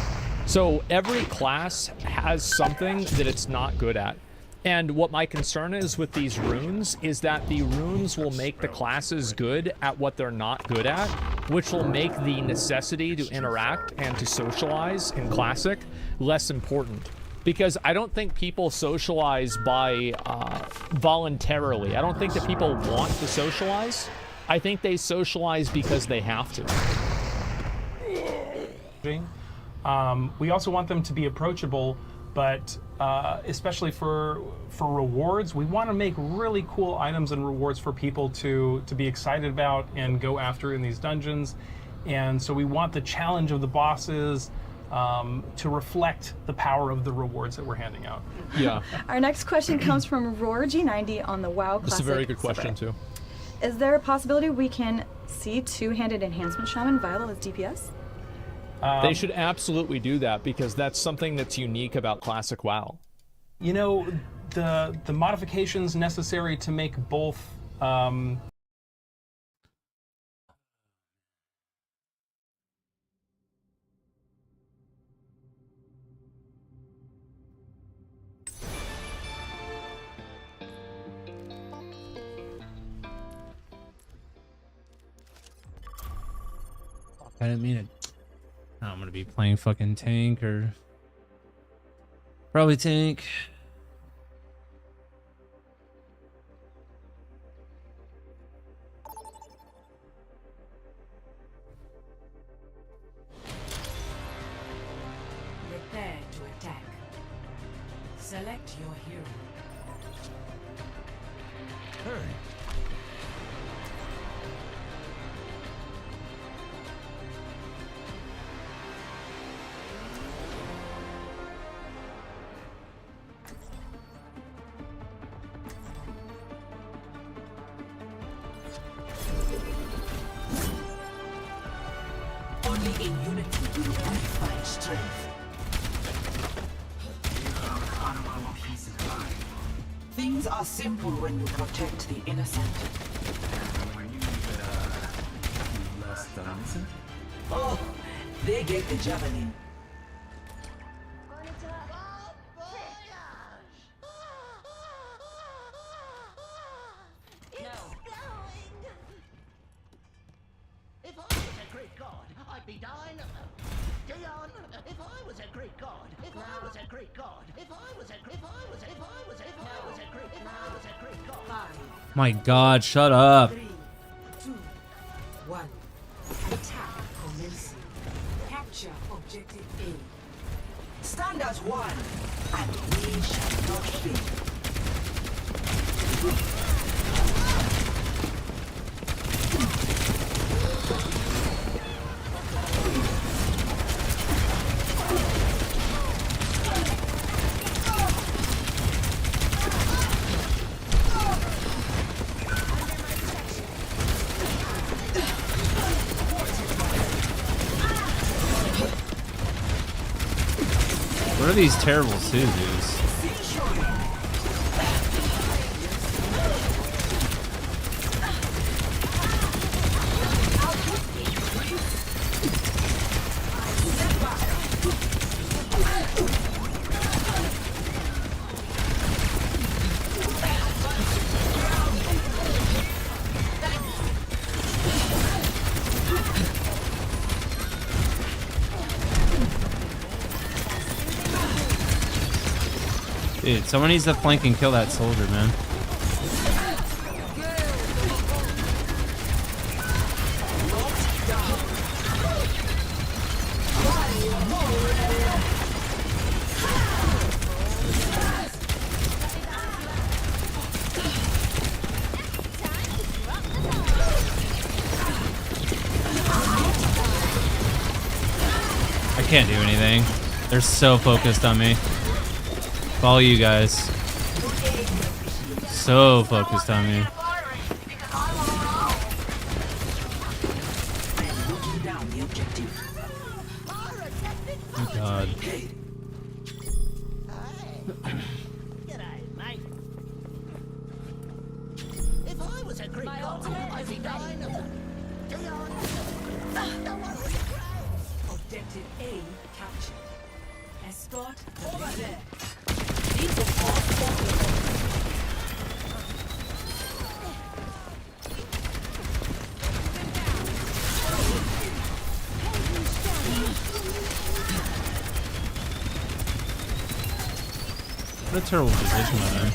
So every class has something that it's not good at. And what my concern is with these runes is that the runes will make the classes good at what they're not good at, which will make the necessity to interact and to socialize in Classic less important. Because I don't think people socialize by voluntarily. I don't think that people want to socialize. I think they socialize because they have to. We also want them to be approachable, but especially for rewards, we want to make really cool items and rewards for people to be excited about and go after in these dungeons. And so we want the challenge of the bosses to reflect the power of the rewards that we're handing out. Yeah. Our next question comes from RoarG90 on the WoW Classic. This is a very good question, subreddit. too. Is there a possibility we can see two-handed enhancement shaman vital as DPS? They should absolutely do that, because that's something that's unique about Classic WoW. You know, the modifications necessary to make both I didn't mean it. I'm gonna be playing fucking tank or probably tank. Prepare to attack. Select your hero. Hey. Only in unity do we find strength. Things are simple when you protect the innocent. Oh, they get the javelin. If I was a Greek god, I'd be dying of Dion, if I was was a Greek god, if I was a Greek god, if I was a Greek god. My God, shut up. 3, 2, 1. Attack commencing. Capture objective A. Stand as one, and we shall not fear. What are these terrible Suzus? Dude, someone needs to flank and kill that soldier, man. I can't do anything. They're so focused on me. Follow you guys. So focused on me. Oh God. If I was a Greek god, I'd be dying of them. Objective A captured. Escort over there. What a terrible position I'm in.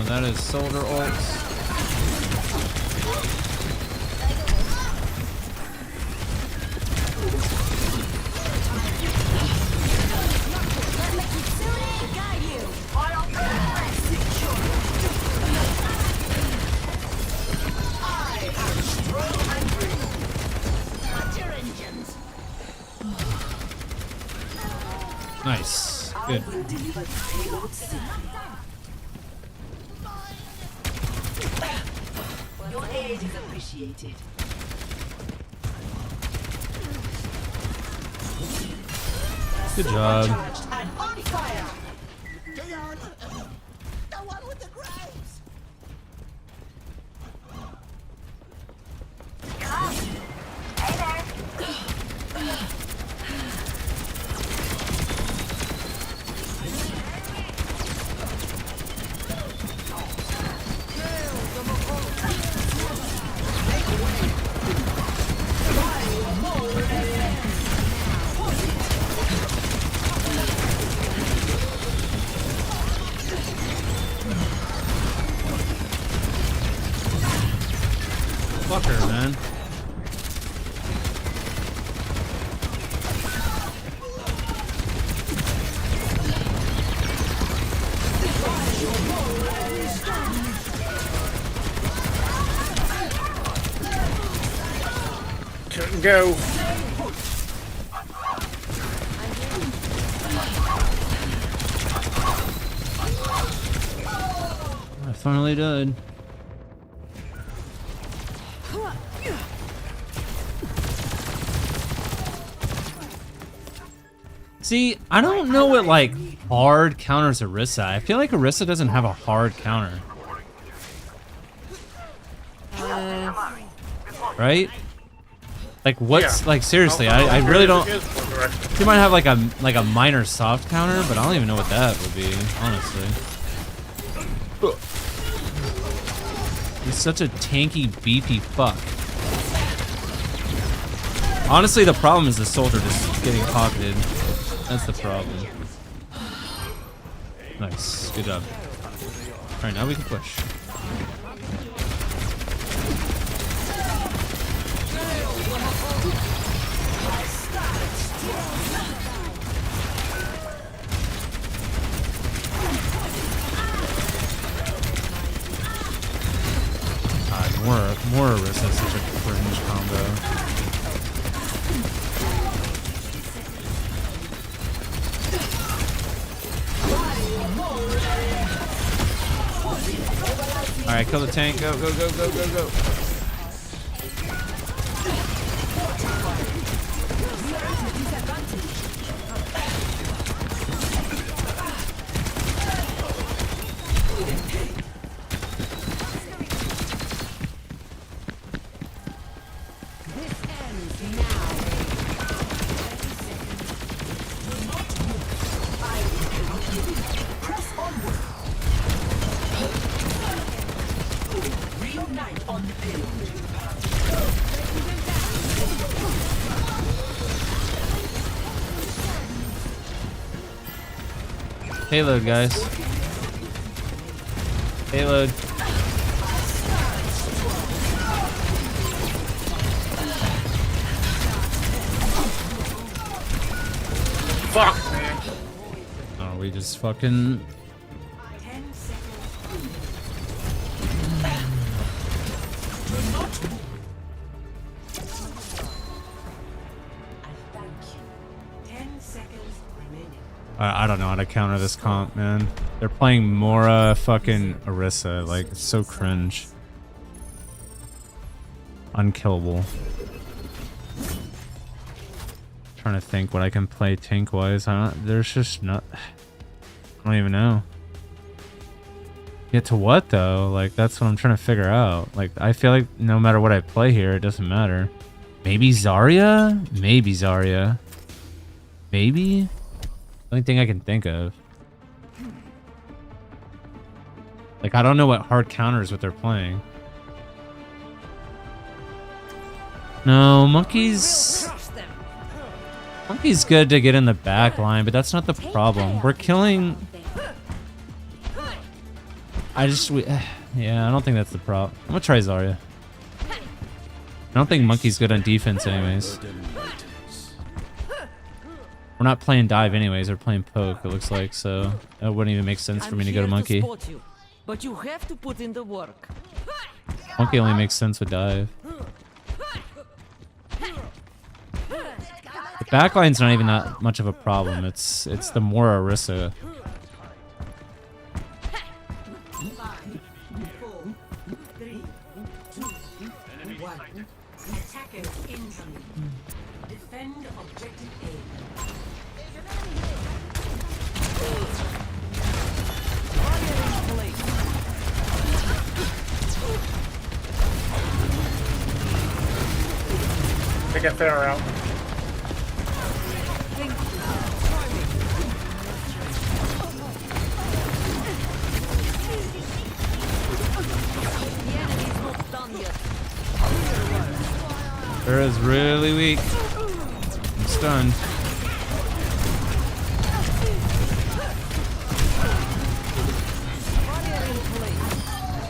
That is soldier ults. Nice. Good. Your aid is appreciated. Good job. And on fire! Dion! The one with the graves! Hey there! Fucker, man. Couldn't go. I finally did. See, I don't know what like hard counters Orisa. I feel like Orisa doesn't have a hard counter. Right? Like what's like seriously, I really don't He might have like a minor soft counter, but I don't even know what that would be, honestly. He's such a tanky, beefy fuck. Honestly, the problem is the soldier just getting pocketed. That's the problem. Nice, good job. All right, now we can push. More Arisa is such a cringe combo. Alright, kill the tank. Go, go, go, go, go, go. Payload, guys. Payload. Fuck, man. Oh, we just fucking. I don't know how to counter this comp, man. They're playing Mora fucking Orisa. Like, it's so cringe. Unkillable. Trying to think what I can play tank-wise. There's just not... I don't even know. Get to what, though? Like, that's what I'm trying to figure out. Like, I feel like no matter what I play here, it doesn't matter. Maybe Zarya? Maybe Zarya. Maybe? Only thing I can think of. Like, I don't know what hard counters what they're playing. No, Monkey's good to get in the back line, but that's not the problem. We're killing... yeah, I don't think that's the problem. I'm gonna try Zarya. I don't think Monkey's good on defense anyways. We're not playing dive anyways, we're playing poke, it looks like, so that wouldn't even make sense for me to go to Monkey. But you have to put in the work. Monkey only makes sense with dive. The backline's not even that much of a problem, it's the Mora Orisa. They get Pharah out. Pharah's really weak. I'm stunned.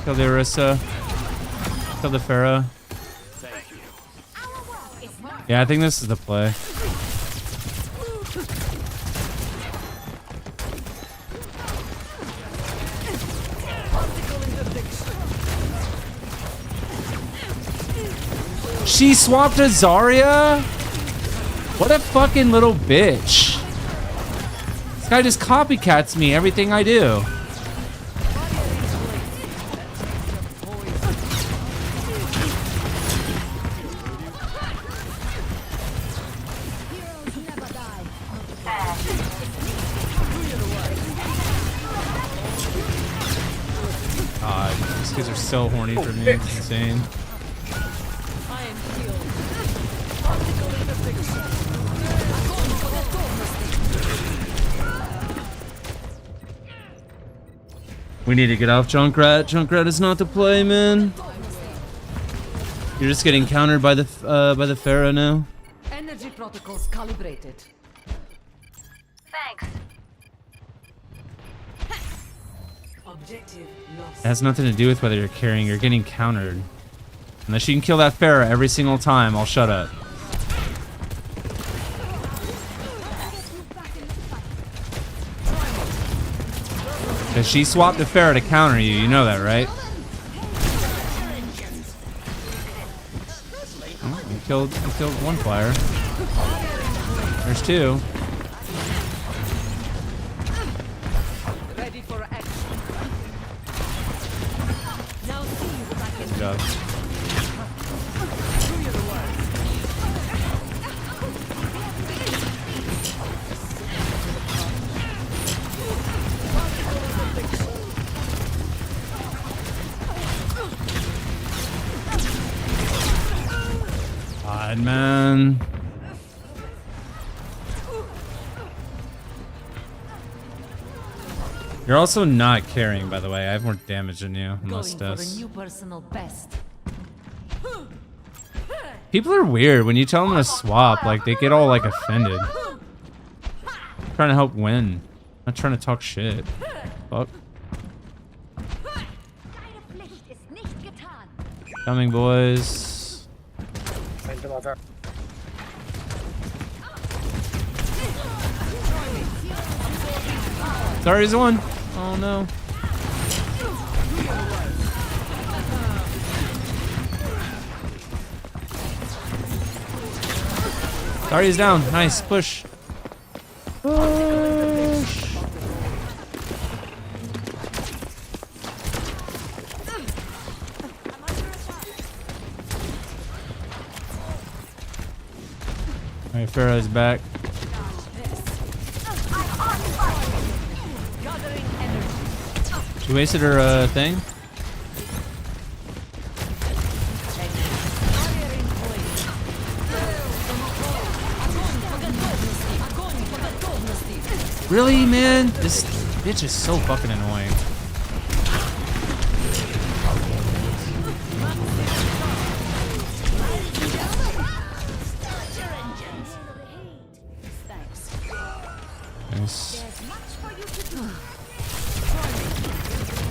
Kill the Orisa. Kill the Pharah. Yeah, I think this is the play. She swapped to Zarya? What a fucking little bitch. This guy just copycats me everything I do. These kids are so horny for me. It's insane. We need to get off Junkrat. Junkrat is not the play, man. You're just getting countered by the Pharah now. Energy protocols calibrated. Thanks. Objective lost. It has nothing to do with whether you're carrying. You're getting countered. Unless you can kill that Pharah every single time, I'll shut up. Because she swapped a Pharah to counter you. You know that, right? Oh, you killed one flyer. There's two. Ready for action. Now see what I can Good job. God, man. You're also not carrying, by the way. I have more damage than you, unless Going for a deaths. new personal best. People are weird. When you tell them to swap, like, they get all, like, offended. I'm trying to help win. Not trying to talk shit. Fuck. Coming, boys. Sorry, one. Oh no. Sorry, he's down. Nice push. Push. Alright, Pharah is back. She wasted her thing. Really, man? This bitch is so fucking annoying. Nice.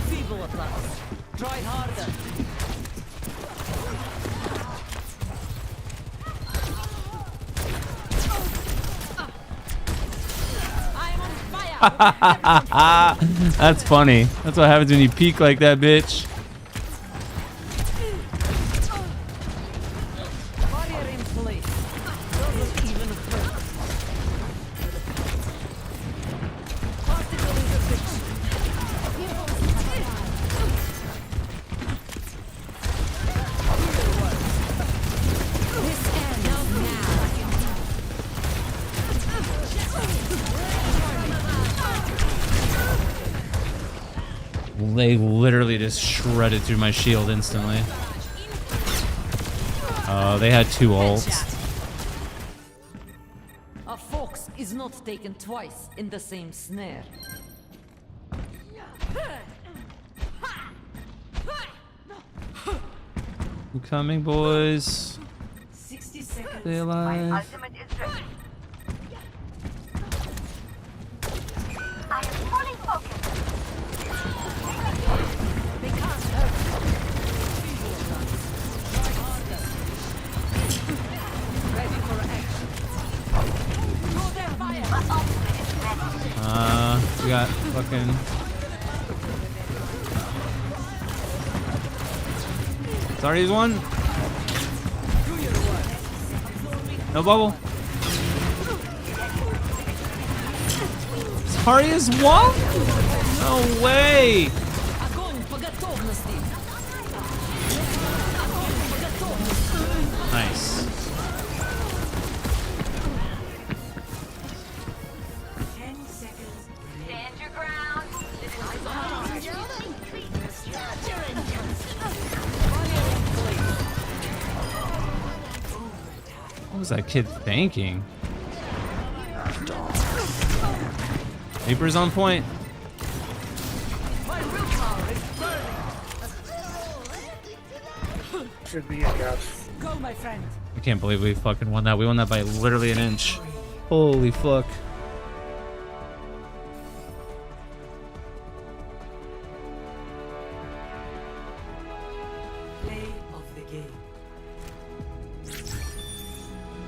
Feeble applause. Try harder. That's funny. That's what happens when you peek like that, bitch. Barrier in place. Doesn't even hurt. Particle is a bitch. This ends now. They literally just shredded through my shield instantly. Oh, they had two ults. A fox is not taken twice in the same snare. I'm coming, boys. 60 seconds. Stay alive. We got fucking. Sorry, he's one. No bubble. Sorry, is one? No way. Nice. What was that kid thinking? Reaper's on point. Should be a guess. Go, my friend. I can't believe we fucking won that. We won that by literally an inch. Holy fuck. Play of the game.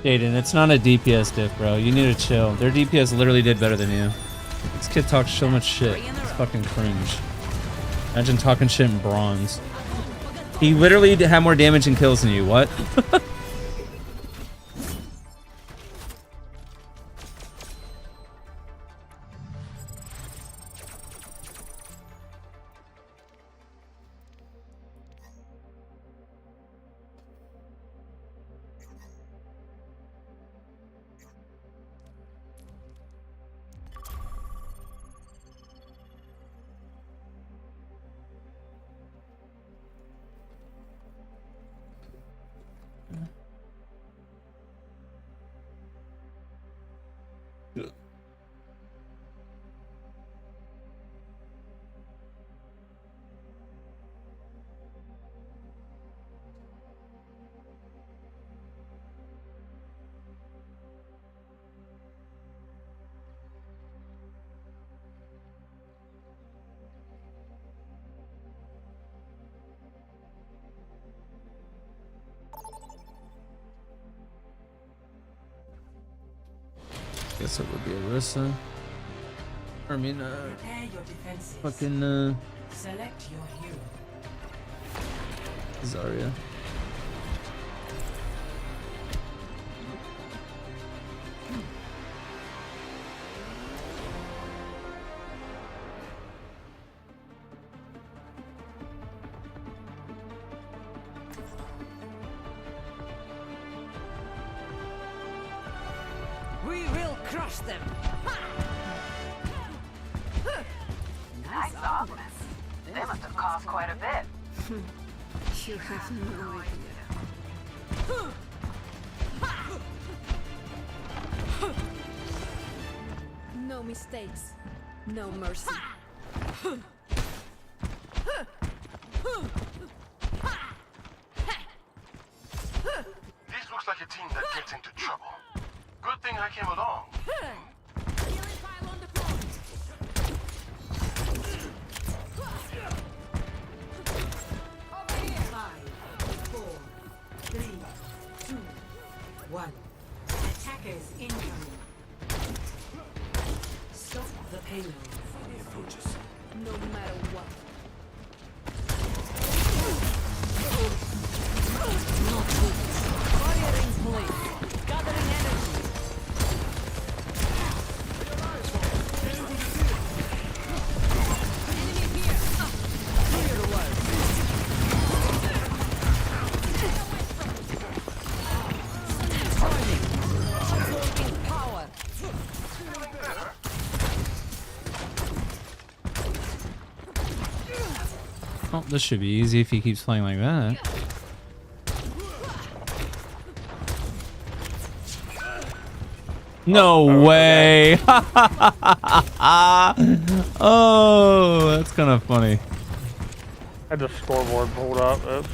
Jaden, it's not a DPS diff, bro. You need to chill. Their DPS literally did better than you. This kid talks so much shit. It's fucking cringe. Imagine talking shit in bronze. He literally had more damage and kills than you. What? Guess it would be Arissa. I mean, Prepare your defenses. fucking, Select your hero. Zarya. We will crush them. Nice offense. They must have cost quite a bit. You have no idea. No mistakes, no mercy. This looks like a team that gets into trouble. Good thing I came along. Attackers incoming. Stop the payload. No matter what. Fire in place. Gathering energy. Enemy here. Clear the way. Absorbing power. Oh, this should be easy if he keeps playing like that. No way! Oh, that's kind of funny. I had the scoreboard pulled up. Oops.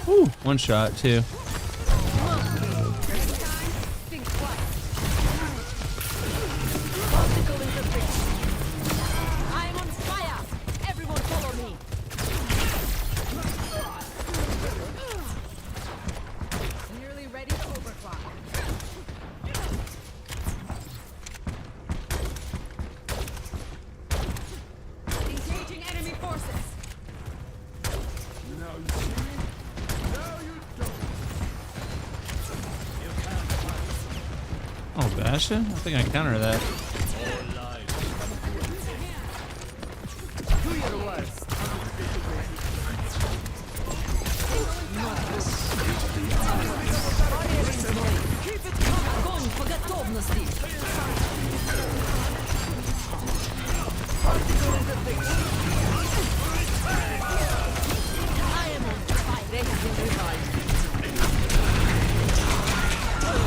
Ooh, one shot too. I'm on fire. Everyone follow me. Nearly ready to overclock. Engaging enemy forces. Now you see me? Now you don't. Oh, Bastion? I think I counter that.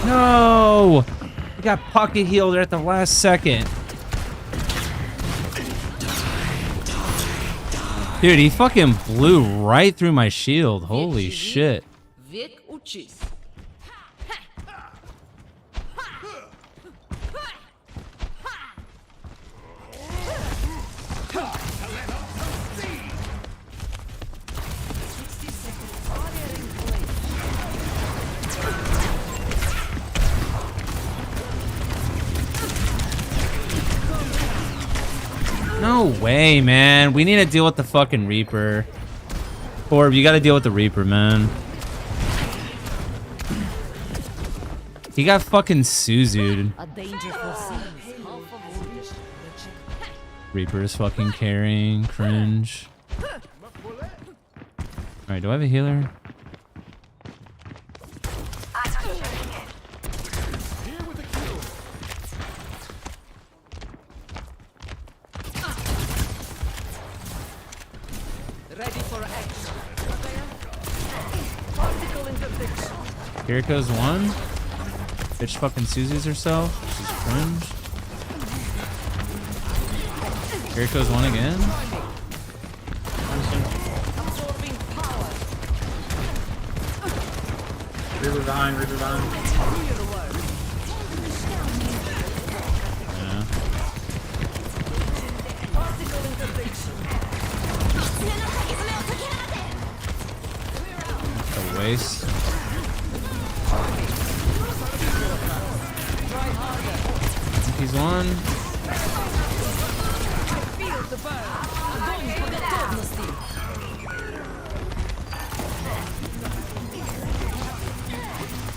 No! He got pocket healed at the last second. Dude, he fucking blew right through my shield. Holy shit. No way, man. We need to deal with the fucking Reaper. Orb, you gotta deal with the Reaper, man. He got fucking Suzu'd. Reaper is fucking carrying. Cringe. Alright, do I have a healer? Kiriko's one. Bitch fucking Susie's herself. She's cringe. Kiriko's one again. Reaper behind, Reaper behind. Yeah. A waste. He's one.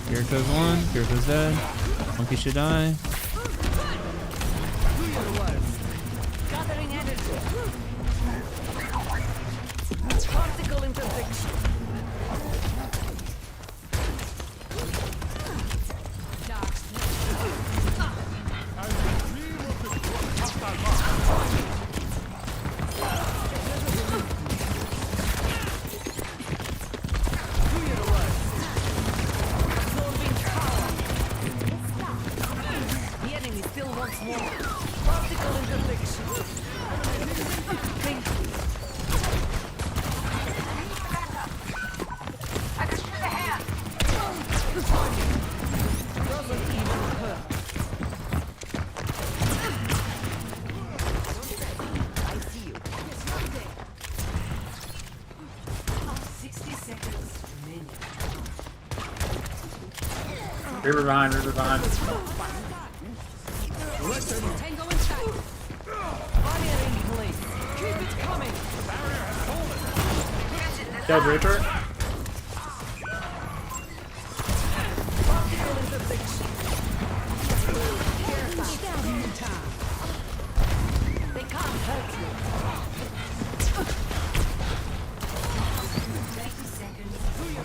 Kiriko's one. Kiriko's dead. Monkey should die. Reaper behind, Reaper behind. Dead Reaper.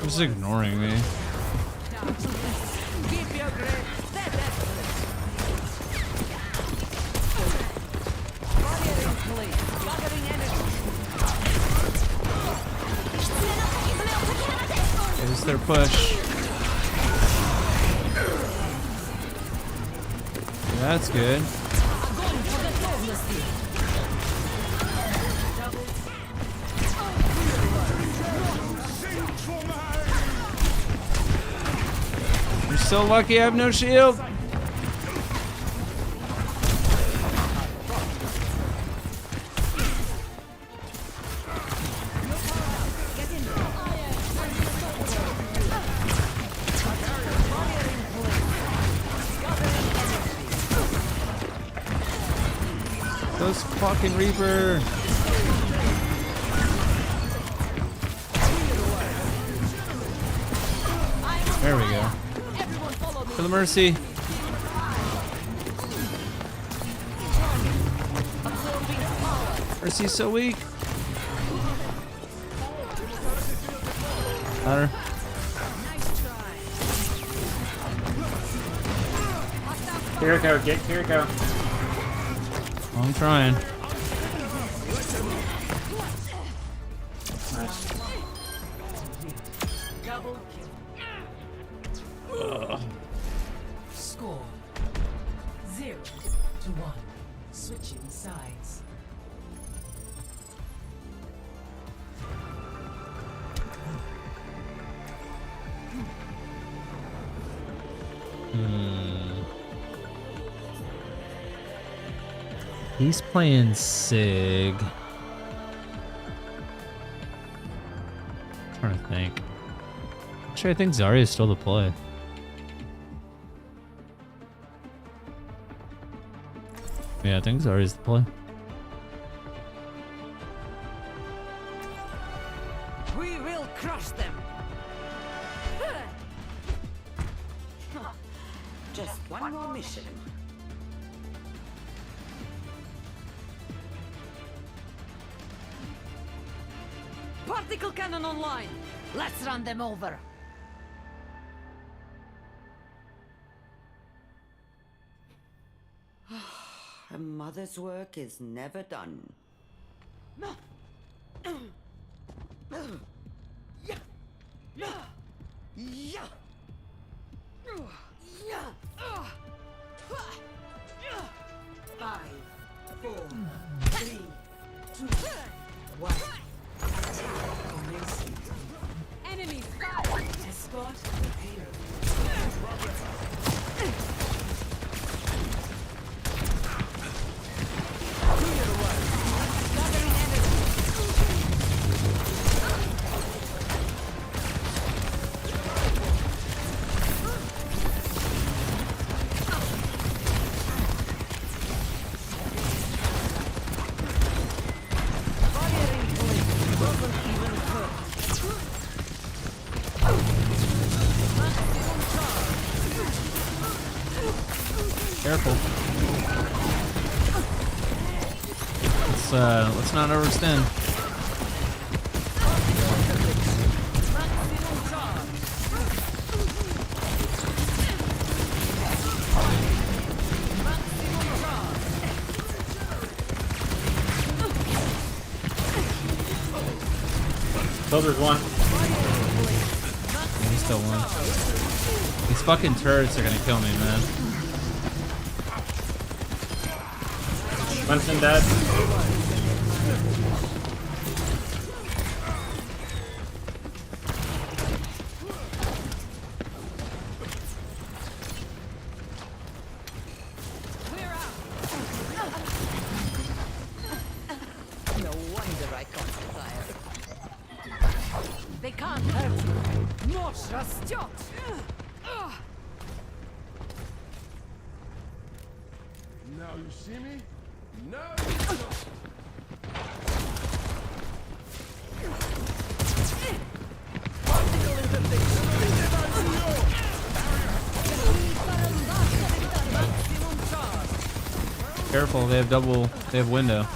Just ignoring me. Is their push? That's good. You're so lucky I have no shield. Those fucking Reaper. There we go. For the mercy. Mercy's so weak. Got her. Kiriko, get Kiriko. I'm trying. Nice. Double kill. Score 0-1. Switching sides. He's playing Sig. Trying to think. Actually, I think Zarya is still the play. Yeah, I think Zarya is the play. We will crush them. Just one more mission. Particle cannon online. Let's run them over. A mother's work is never done. Five, 4, 3, 2, 1. Enemy spotted. Escort Careful. Let's not overextend. Soldier's one. He's still one. These fucking turrets are gonna kill me, man. Winston dead. No wonder I caught fire. They can't hurt you. Not just yet. Now you see me? No! Careful, they have window.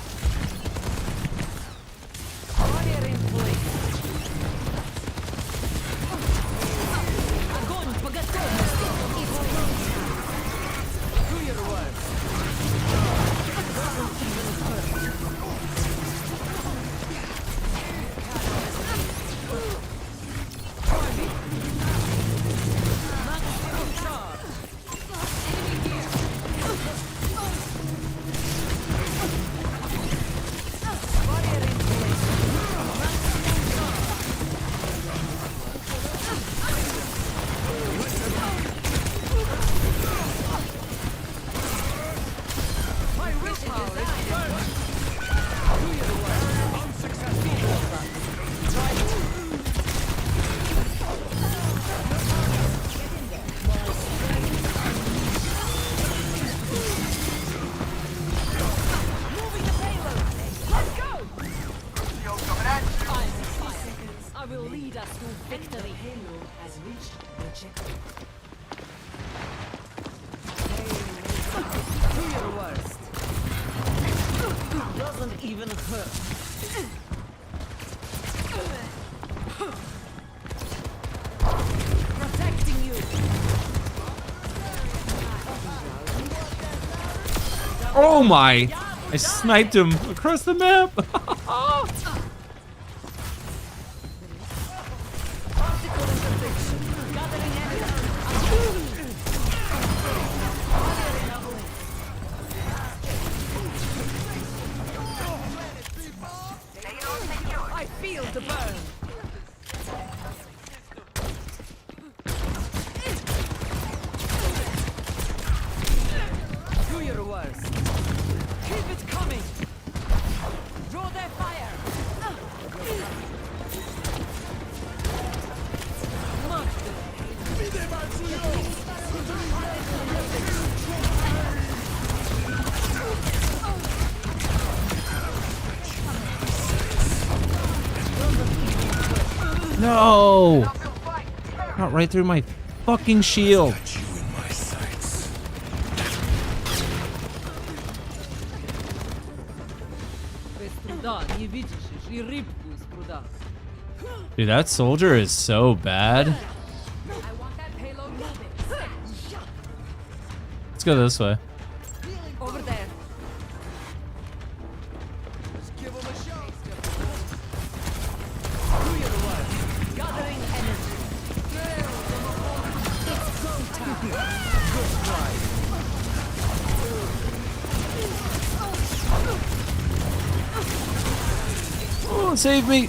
Oh my! I sniped him across the map. I feel the burn. Do your worst. Keep it coming. Draw their fire. No! Got right through my fucking shield. Dude, that soldier is so bad. Let's go this way. Over there. Do your worst. Gathering energy. It's go time. Good try. Oh, save me!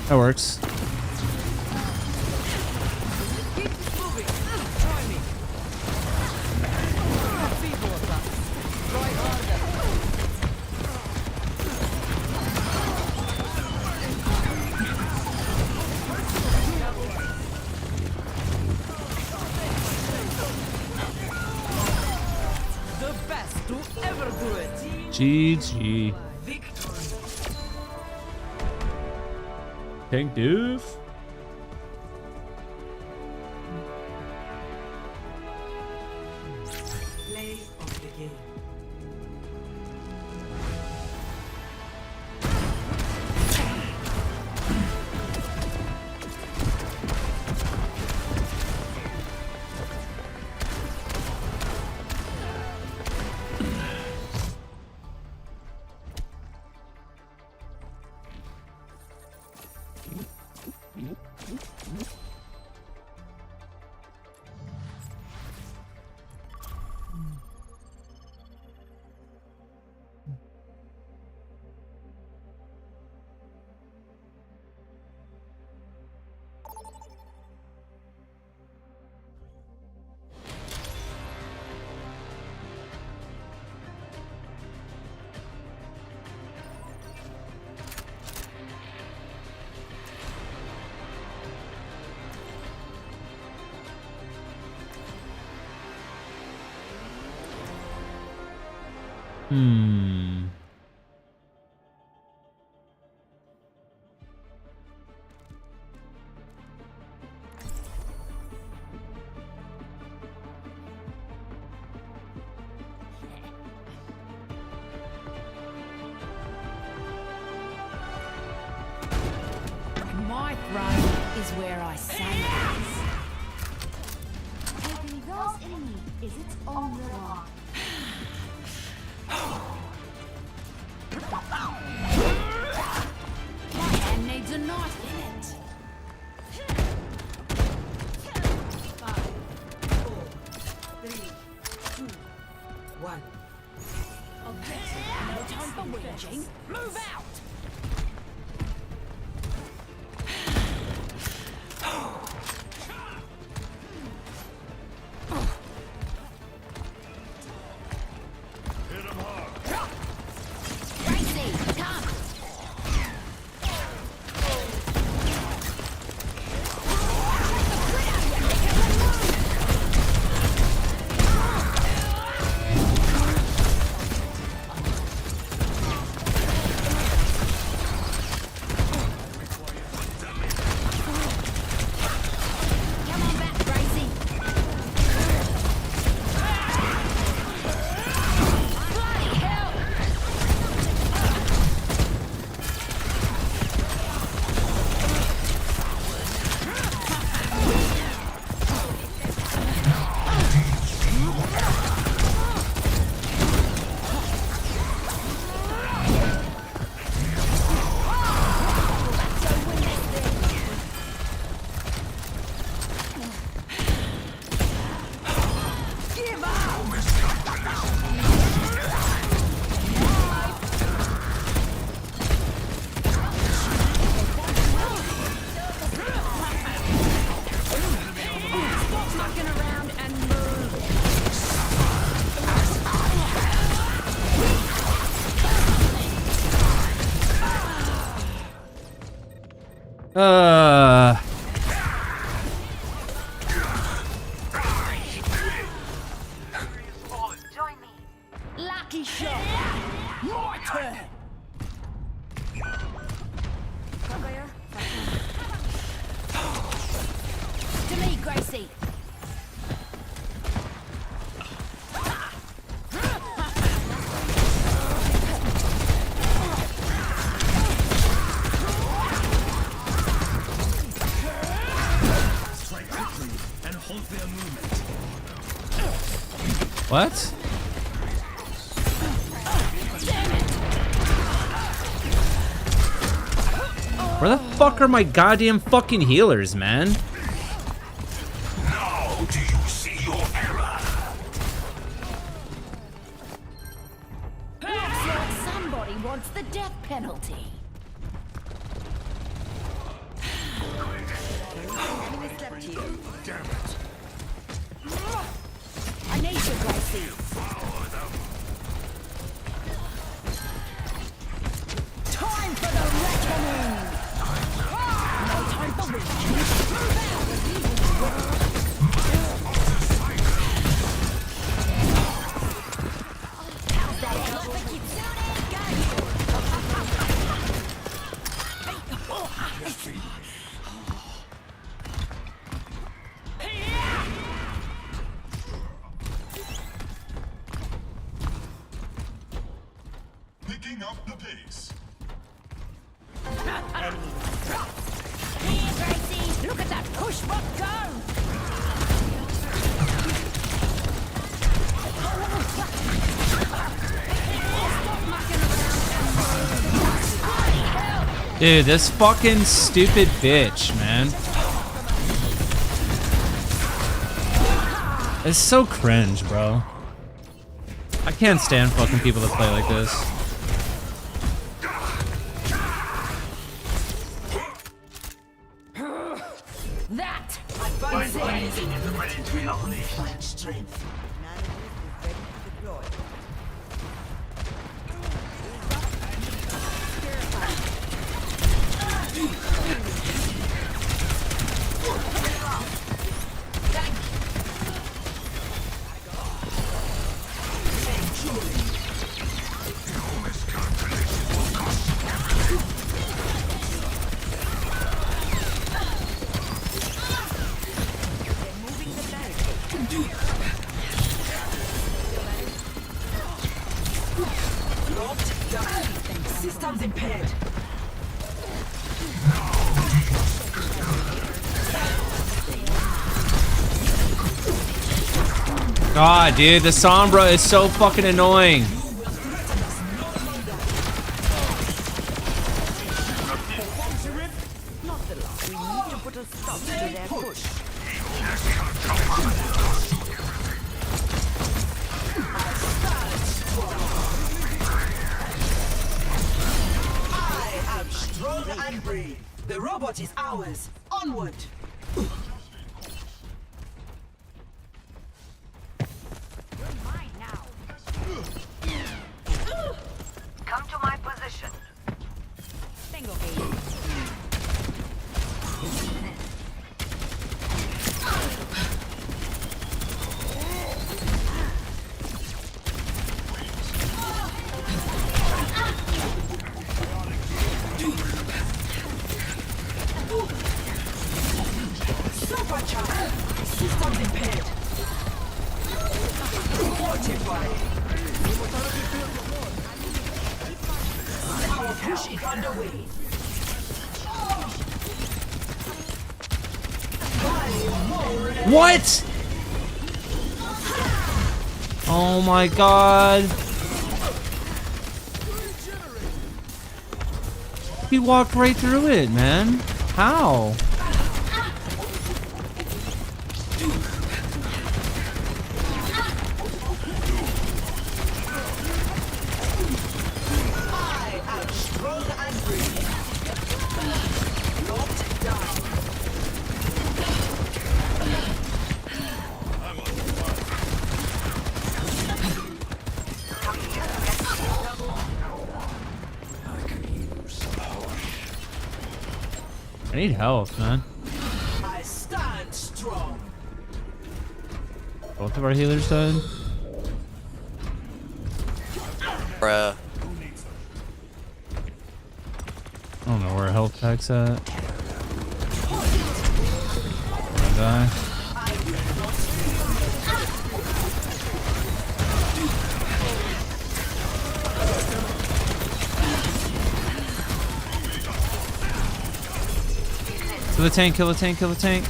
That works. Keep moving. Try me. Feeble of that. Try harder. The best to ever do it. GG. Tank doof. Play of the game. My throne is where I say it is. A diverse enemy is its own reward. My hand needs a knife in it. 5, 4, 3, 2, 1. No time for whinging. Move out! Join me. Lucky shot. Your turn. To me, Gracie. Strike quickly and hold their movement. What? Where the fuck are my goddamn fucking healers, man? Now do you see your error? Looks like somebody wants the death penalty. Damn it. I need you, Gracie. Time for the reckoning. No time for Picking up the pace. Here, Gracie. Look at that push buck go. Dude, this fucking stupid bitch, man. It's so cringe, bro. I can't stand fucking people that play like this. That Whitemane is ready to unleash my strength. Systems impaired. God, dude, the Sombra is so fucking annoying. I am strong and brave. The robot is ours. Onward. Come to my position. Single game. Supercharge. Systems impaired. Fortified. Our push is underway. What? Oh my god. He walked right through it, man. How? I am strong and brave. Locked down. I need health, man. I stand strong. Both of our healers died. Bruh. I don't know where health pack's at. I'm gonna die. Kill the tank, kill the tank, kill the tank.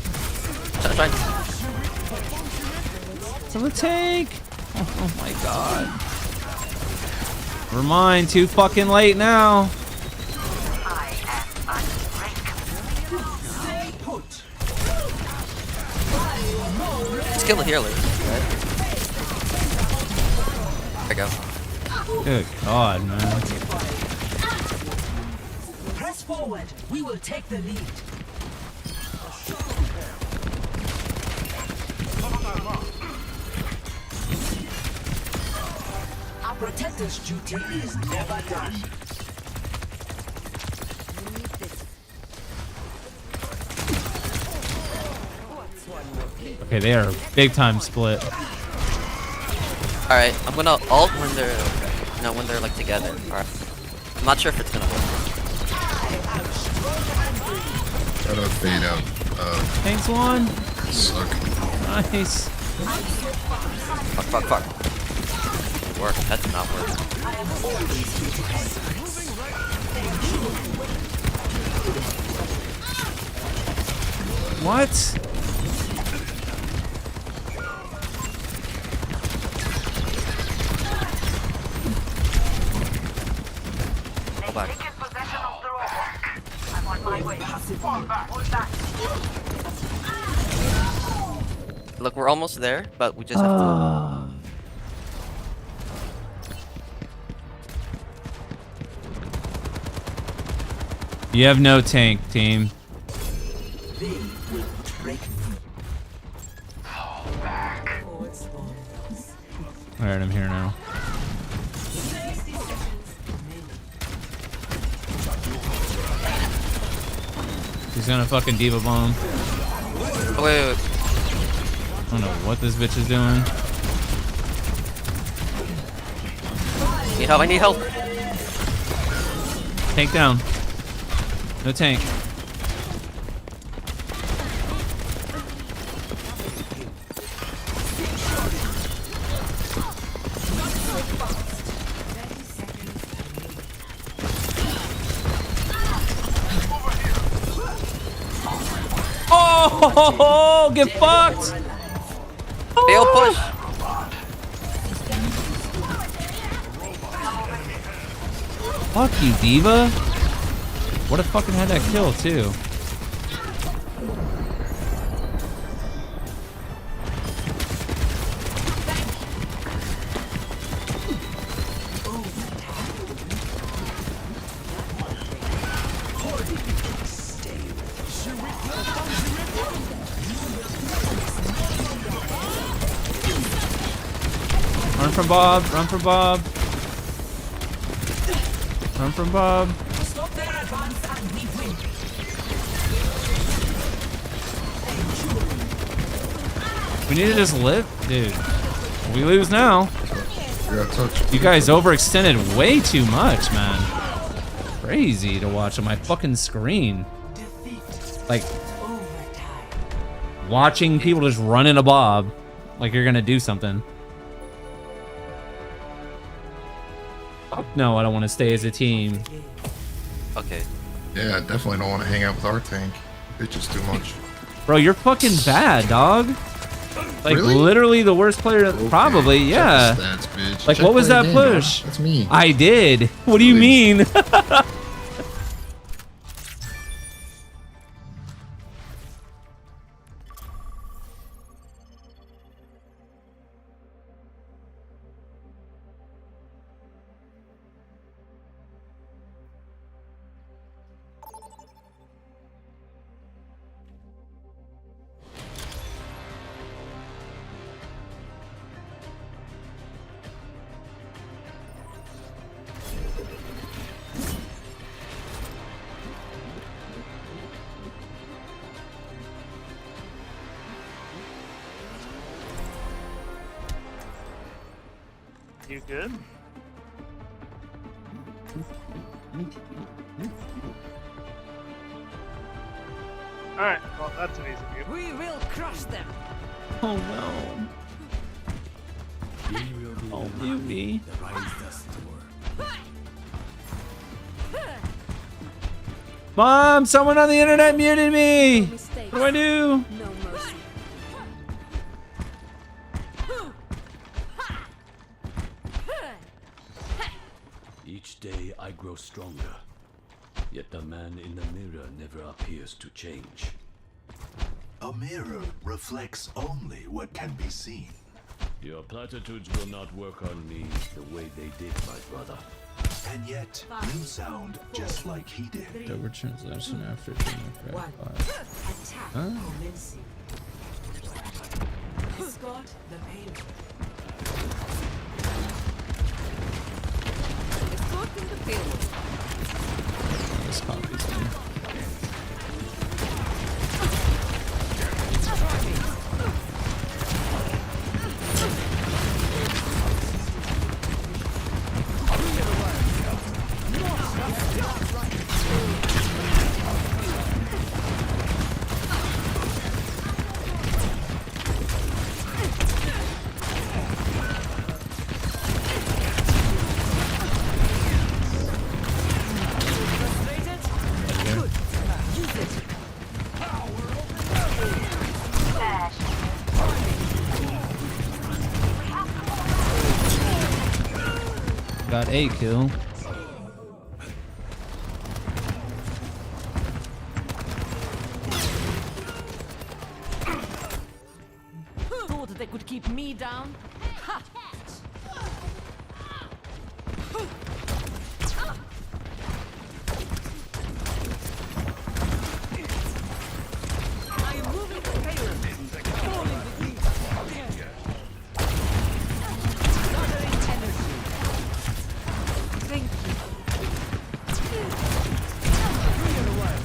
Kill the tank! Oh my god. Never mind, too fucking late now. Let's kill the healer. There we go. Good god, man. Press forward. We will take the lead. Our protector's duty is never done. Okay, they are big time split. Alright, I'm gonna ult when they're when they're like together. Alright. I'm not sure if it's gonna work. Try to fade out. Thanks, one. Suck. Nice. Fuck. Work. That did not work. What? Go back. Look, we're almost there, but we just have to. You have no tank, team. Alright, I'm here now. He's gonna fucking diva bomb. Oh, wait. I don't know what this bitch is doing. I need help. Tank down. No tank. Oh, get fucked! Fail push. Fuck you, diva. What if fucking had that kill too? Run from Bob, run from Bob. Run from Bob. Stop their advance and we win. We need to just live, dude. We lose now. Touch. You guys overextended way too much, man. Crazy to watch on my fucking screen. Like, watching people just run in a Bob like you're gonna do something. No, I don't want to stay as a team. Okay. Yeah, I definitely don't want to hang out with our tank. It's just too much. Bro, you're fucking bad, dog. Like, Really? literally the worst player, probably, Check yeah. the stats, bitch. Like, Check what was play that again, push? dog. That's me. I did. What do you mean? You good? Alright, well, that's an easy view. We will crush them. Oh no. Oh, beauty. Mom, someone on the internet muted me. What do I do? No mercy. Each day I grow stronger, yet the man in the mirror never appears to change. A mirror reflects only what can be seen. Your platitudes will not work on me the way they did my brother. And yet, you sound just like he did. Double translation after Attack huh? Escort the payload. Escorting the payload. This copies me. Got a kill. Thought they could keep me down? Ha! I am moving the payload. Falling with me. Gathering energy. Thank you. Clear away.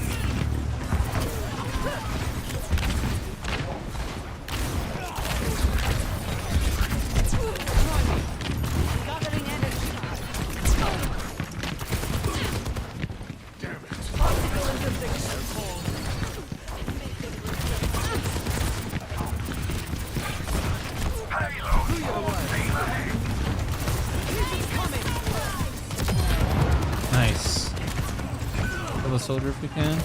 Gathering energy. Damn it. Particle interdiction. Nice. Kill a soldier if we can.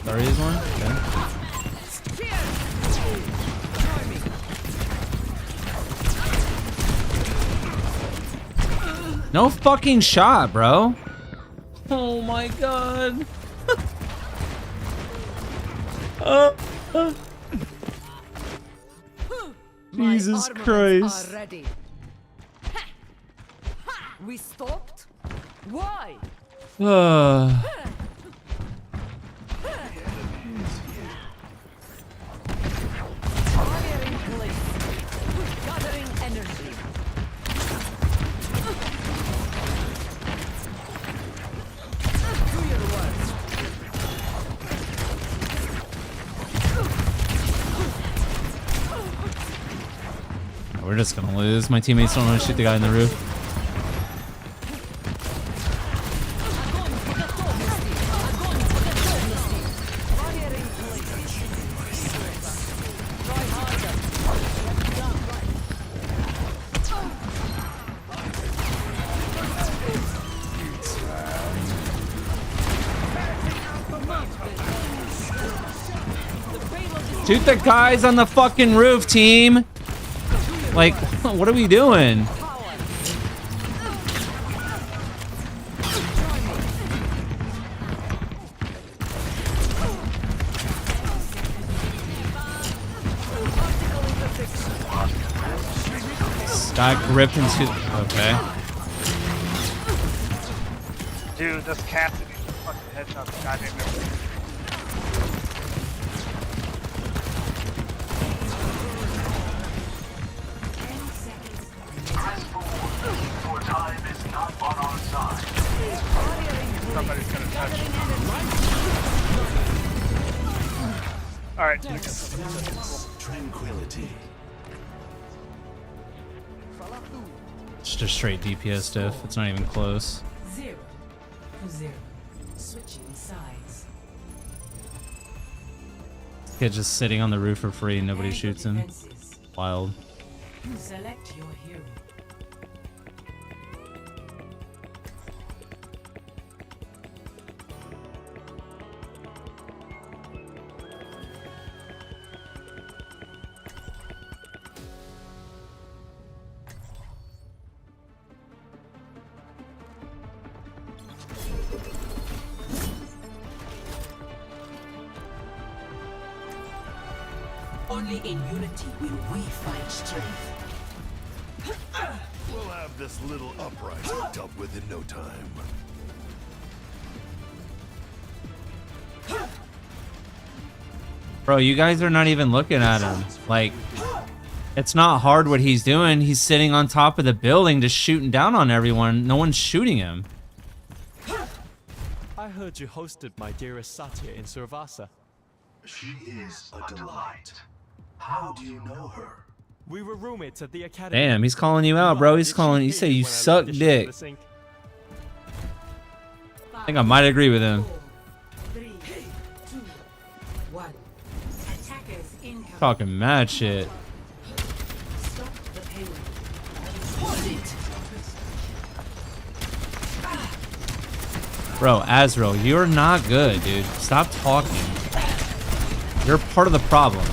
There is one. Okay. No fucking shot, bro. Oh my god. Jesus Christ. Are ready. We stopped? Why? Fire in place. Gathering energy. Do your work. We're just gonna lose. My teammates don't want to shoot the guy in the roof. Shoot the guys on the fucking roof, team. Like, what are we doing? Got ripped into. Okay. Dude, this cat needs to fucking headshot the goddamn everything. For time is not on our side. Somebody's gonna touch. Alright, Tranquility. It's just straight DPS stuff. It's not even close. 0-0. Switching sides. Kid just sitting on the roof for free and nobody shoots him. Wild. Select your hero. Only in unity will we find strength. We'll have this little uprising dealt with in no time. Bro, you guys are not even looking at him. Like, it's not hard what he's doing. He's sitting on top of the building just shooting down on everyone. No one's shooting him. I heard you hosted my dearest Satya in Survasa. She is a delight. How do you know her? We were roommates at the academy. Damn, he's calling you out, bro. He's calling you. Say you suck dick. I think I might agree with him. 3, 2, 1. Attackers incoming. Talking mad shit. Stop the payload. Hold it. Bro, Azrael, you're not good, dude. Stop talking. You're part of the problem.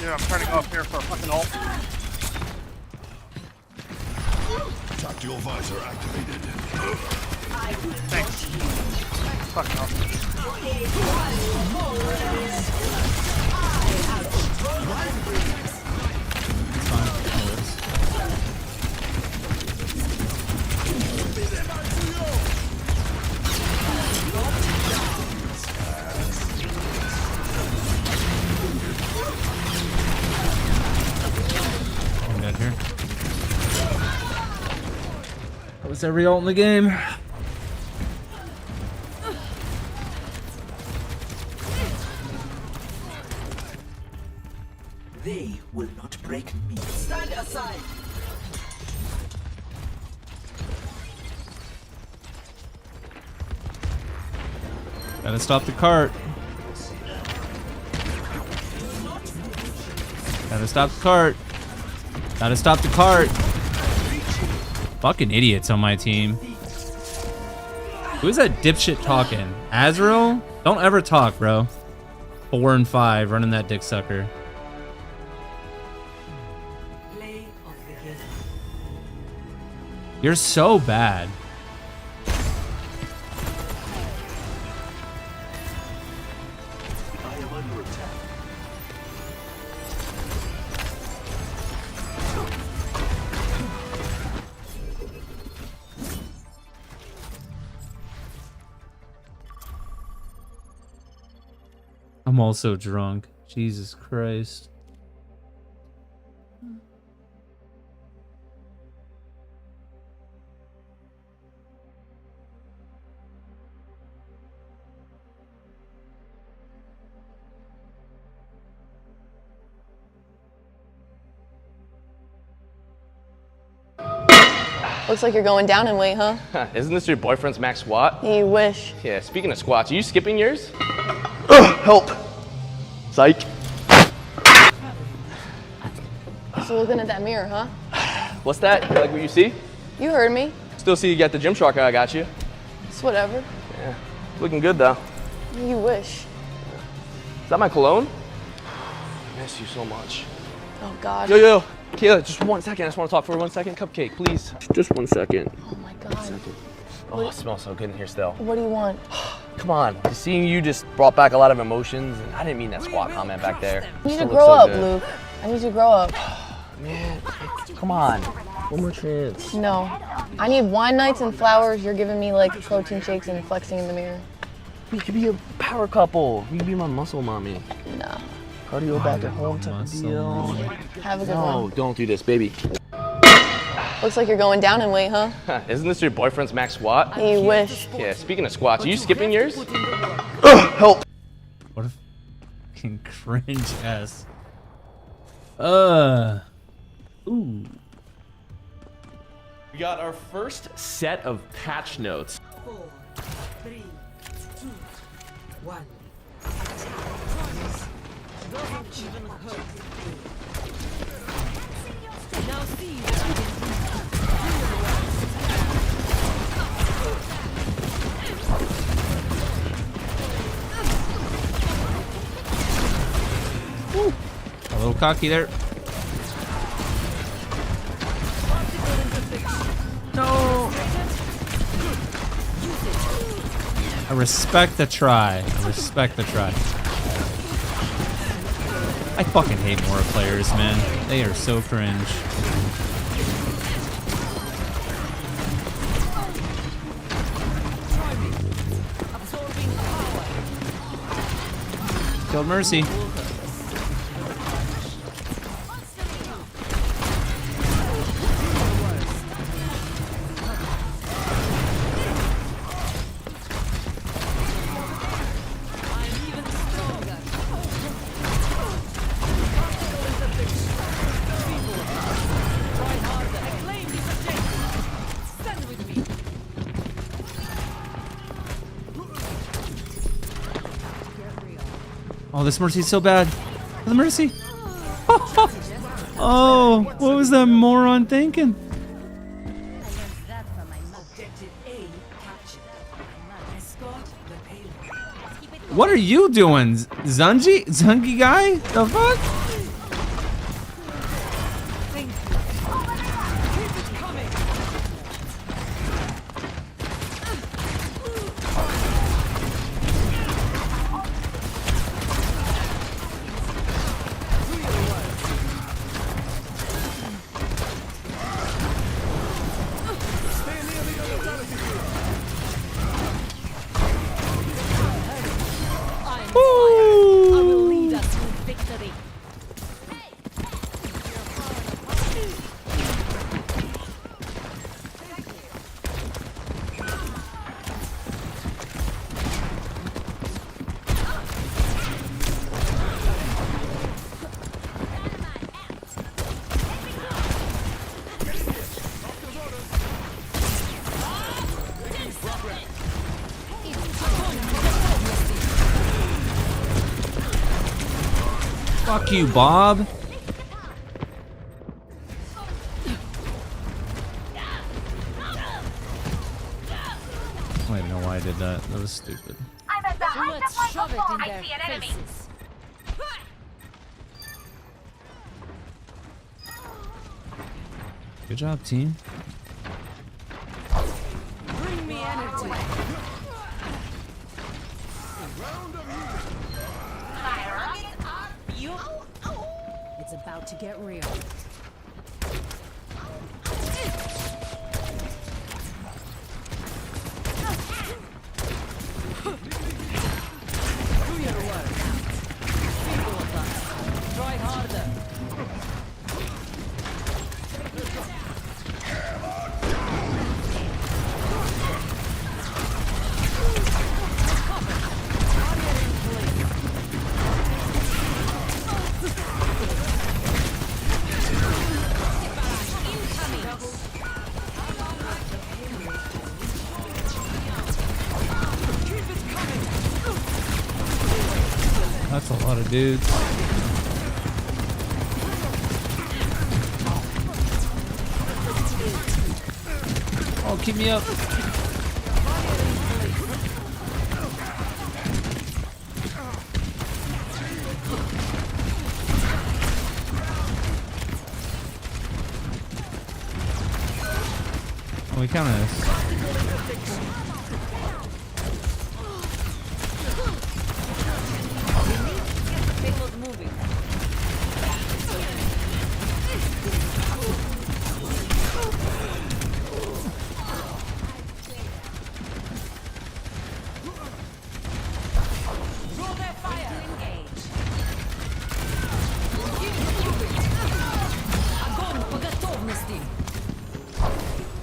I'm trying to go up here for a fucking ult. Tactical visor activated. Thanks. Fucking Here. That was every ult in the game. They will not break me. Stand aside. Gotta stop the cart. Gotta stop the cart. Gotta stop the cart. Fucking idiots on my team. Who's that dipshit talking? Azrael? Don't ever talk, bro. 4 and 5 running that dick sucker. You're so bad. I am under attack. I'm also drunk. Jesus Christ. Looks like you're going down in weight, huh? Isn't this your boyfriend's max squat? You wish. Yeah, speaking of squats, are you skipping yours? Help! Psych. So looking at that mirror, huh? What's that? You like what you see? You heard me. Still see you got the Gymshark I got you. It's whatever. Yeah, looking good though. You wish. Is that my cologne? I miss you so much. Oh, God. Yo, Kayla, just 1 second. I just want to talk for 1 second. Cupcake, please. Just 1 second. Oh, my God. Oh, it smells so good in here still. What do you want? Come on, seeing you just brought back a lot of emotions, and I didn't mean that squat comment back there. I need to grow up, Luke. I need you to grow up. Man, come on. One more chance. No. I need wine nights and flowers. You're giving me, like, protein shakes and flexing in the mirror. We could be a power couple. You could be my muscle mommy. No. Cardio back at home type of deal. Have a good one. No, don't do this, baby. Looks like you're going down in weight, huh? Isn't this your boyfriend's max squat? You wish. Yeah, speaking of squats, are you skipping yours? Help! What a fucking cringe ass. Ooh. We got our first set of patch notes. 4, 3, 2, 1. Doesn't even hurt. Now see what you Ooh. A little cocky there. No. I respect the try. I respect the try. I fucking hate Mora players, man. They are so cringe. Killed Mercy. Oh, this Mercy's so bad. The Mercy. Oh, what was that moron thinking? What are you doing, Zungi? Zungi guy? The fuck? I will lead us to victory. Fuck you, Bob. I don't even know why I did that. That was stupid. I'm at the height of my shove it in their faces. Good job, team. Bring me energy. It's about to get real. Do your work. People of us. Try harder. That's a lot of dudes. Oh, keep me up. Oh, we counted this.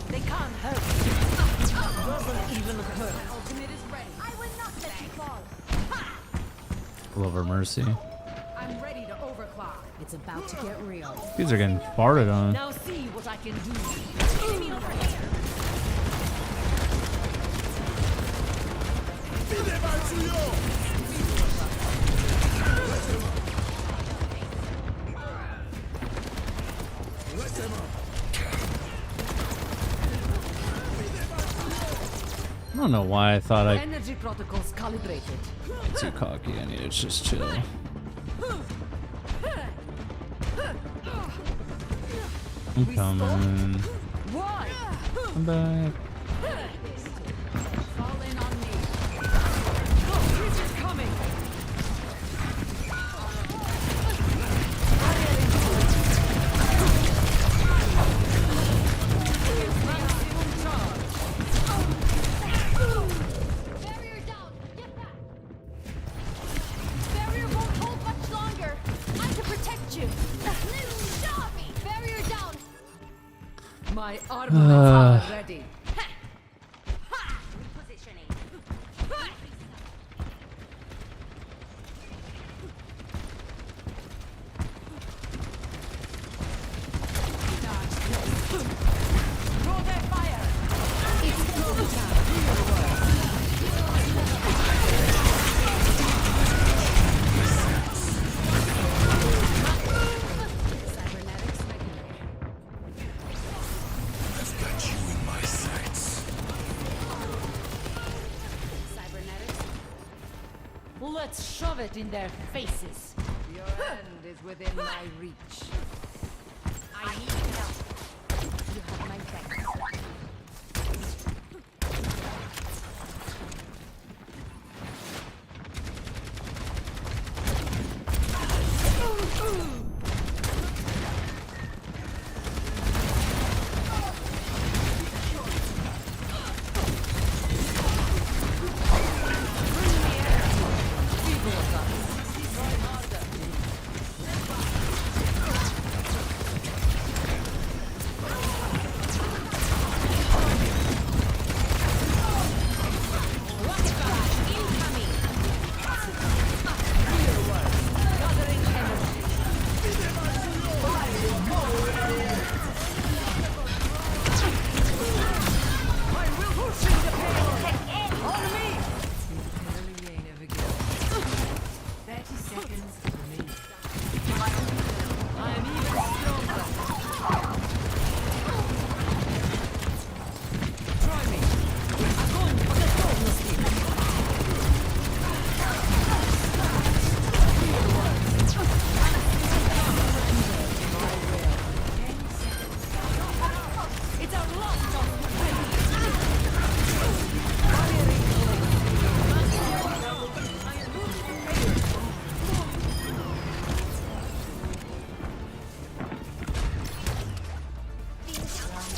They can't hurt me. Doesn't even hurt. My ultimate is ready. I will not let you fall. Lover Mercy. I'm ready to overclock. It's about to get real. These are getting farted on. Now see what I can do. Enemy over here. I don't know why I thought I Energy protocols calibrated. too cocky. I need to just chill. I'm coming. Why? I'm back. Fall in on me. Go, creature's coming. Maximum charge. Barrier down. Get back. Barrier won't hold much longer. I can protect you. Stop me. Barrier down. My armaments are ready. Positioning. Throw their fire. It's go time. Cybernetics regulated. I've got you in my sights. Cybernetics. Let's shove it in their faces. Your end is within my reach. I need help. You have my thanks.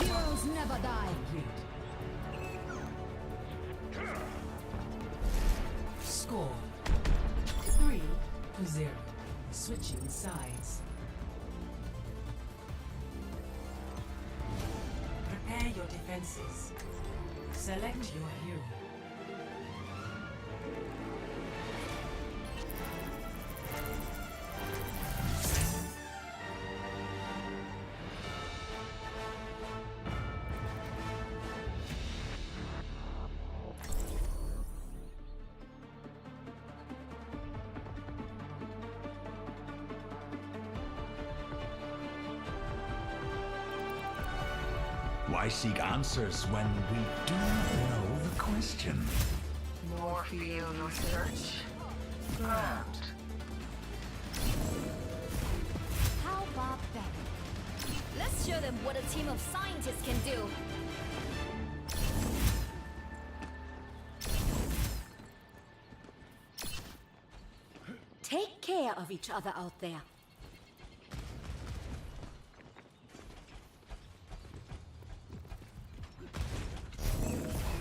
Heroes never die. Score 3-0. Switching sides. Prepare your defenses. Select your hero. Why seek answers when we do know the question? More fuel your search. Grand. How about that? Let's show them what a team of scientists can do. Take care of each other out there.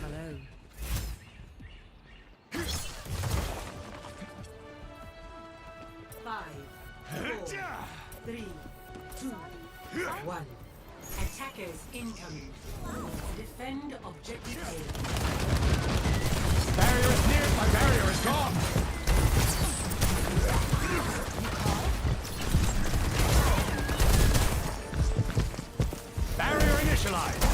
Hello. Five, 4, 3, 2, 1. Attackers incoming. Defend objective A. Barrier is near. My barrier is gone. Barrier initialized.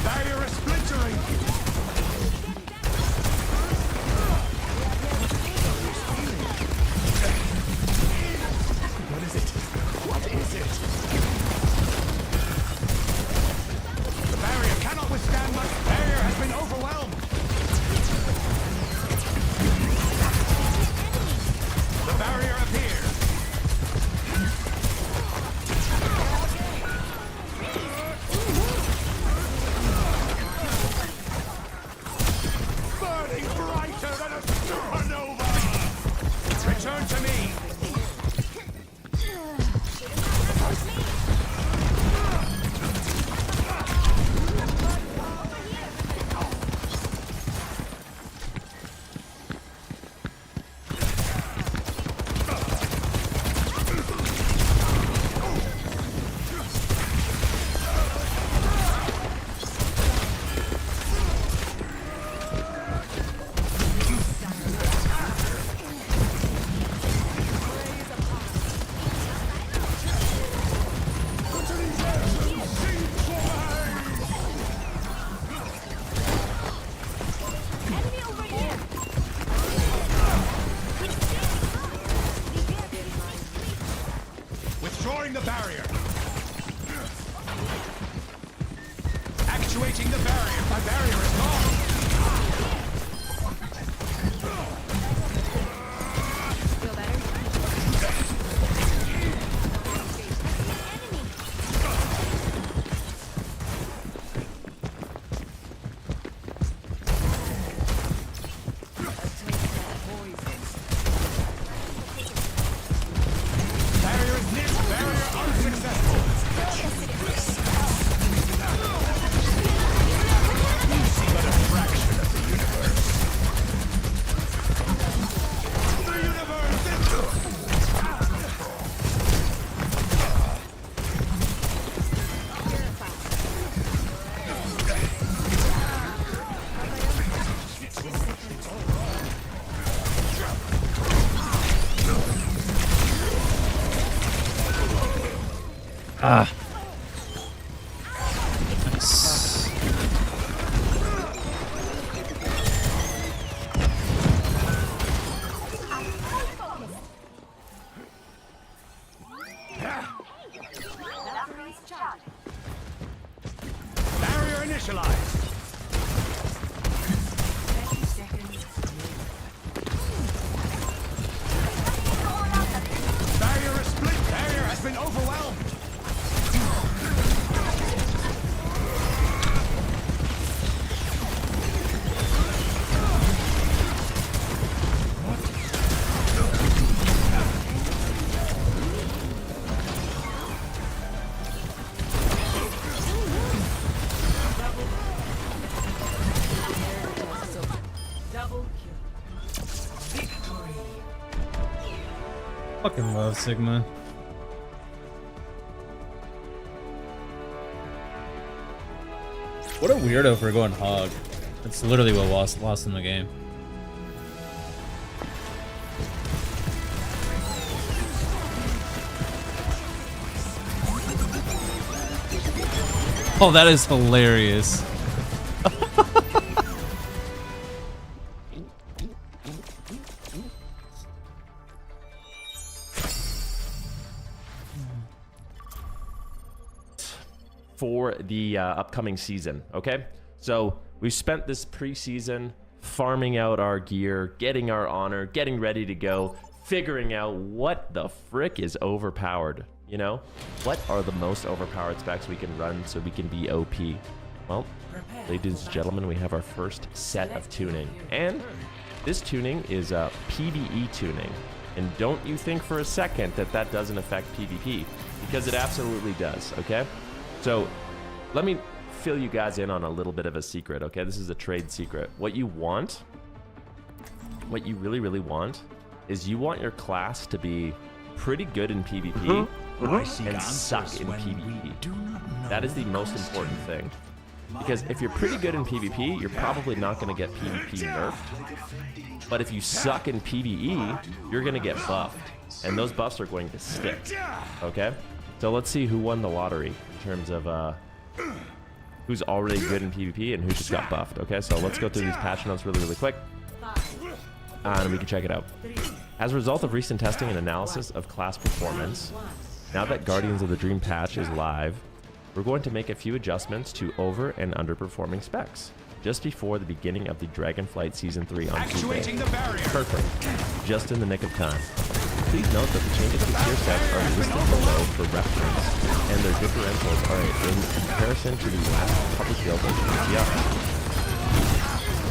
Barrier is splintering. What is it? What is it? The barrier cannot withstand much. Barrier has been overwhelmed. The barrier appears. Burning brighter than a supernova! Return to me! Withdrawing the barrier. Actuating the barrier. My barrier is gone. Barrier is near. Barrier unsuccessful. You see but a fraction of the universe. The universe Ah. Nice. Barrier initialized. Barrier is split. Barrier has been overwhelmed. Fucking love Sigma. What a weirdo for going hog. That's literally what lost him the game. Oh, that is hilarious. For the upcoming season, okay? So we spent this preseason farming out our gear, getting our honor, getting ready to go, figuring out what the frick is overpowered, you know? What are the most overpowered specs we can run so we can be OP? Well, ladies and gentlemen, we have our first set of tuning. And this tuning is a PvE tuning. And don't you think for a second that that doesn't affect PvP, because it absolutely does, okay? So let me fill you guys in on a little bit of a secret, okay? This is a trade secret. What you want, what you really, really want, is you want your class to be pretty good in PvP and suck in PvP. That is the most important thing. Because if you're pretty good in PvP, you're probably not going to get PvP nerfed. But if you suck in PvE, you're going to get buffed. And those buffs are going to stick, okay? So let's see who won the lottery in terms of who's already good in PvP and who just got buffed. Okay, so let's go through these patch notes really, really quick. And we can check it out. As a result of recent testing and analysis of class performance, now that Guardians of the Dream patch is live, we're going to make a few adjustments to over and underperforming specs just before the beginning of the Dragonflight Season 3 on Tuesday. Perfect. Just in the nick of time. Please note that the changes to tier sets are listed below for reference, and their differentials are in comparison to the last public build of GTR.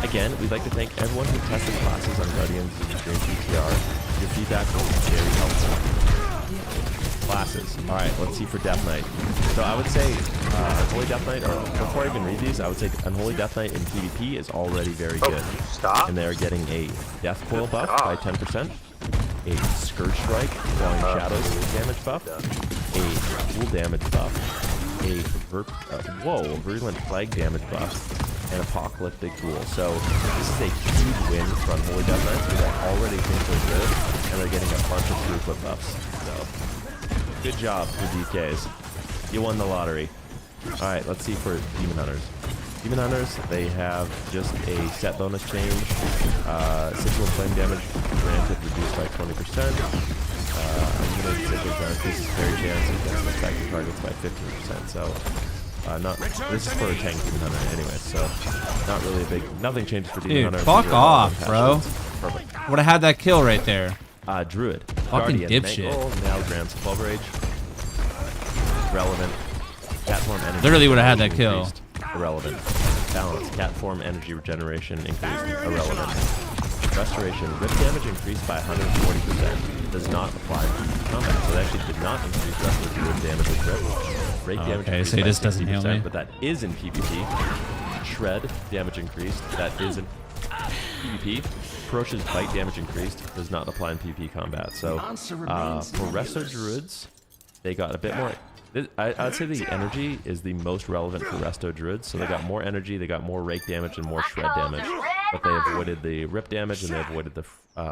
Again, we'd like to thank everyone who tested classes on Guardians of the Dream GTR. Your feedback will be very helpful. Classes. Alright, let's see for Death Knight. So I would say Unholy Death Knight, or before I even read these, I would say Unholy Death Knight in PvP is already very good. And they are getting a Death Coil buff by 10%. A Scourge Strike, Drawing Shadows damage buff, a Cool damage buff, a Virulent Plague damage buff, and Apocalyptic Ghoul. So this is a huge win from Holy Death Knights because I already think they're good, and they're getting a bunch of throughput buffs. So good job for DKs. You won the lottery. Alright, let's see for Demon Hunters. Demon Hunters, they have just a set bonus change. Sigil flame damage granted reduced by 20%. Unlimited sigil increases parry chance against respective targets by 15%. So, this is for a tank Demon Hunter anyway, so not really a big, nothing changes for Demon Hunter. Fuck off, bro. Perfect. Would have had that kill right there. Druid. Fucking Guardian, dipshit. Mangle, now grants 12 rage. Relevant. Cat form energy. Literally would have had that kill. Irrelevant. Balance. Cat form energy regeneration increased. Irrelevant. Restoration. Rip damage increased by 140%. Does not apply to combat. So it actually did not increase rip damage with rip. Rate damage increased so he by just doesn't heal me. but that is in PvP. Shred damage increased. That is in PvP. Ferocious bite damage increased. Does not apply in PvP combat. So for Resto Druids, they got a bit more. I'd say the energy is the most relevant for Resto Druids. So they got more energy, they got more rake damage, and more shred damage. But they avoided the rip damage, and they avoided the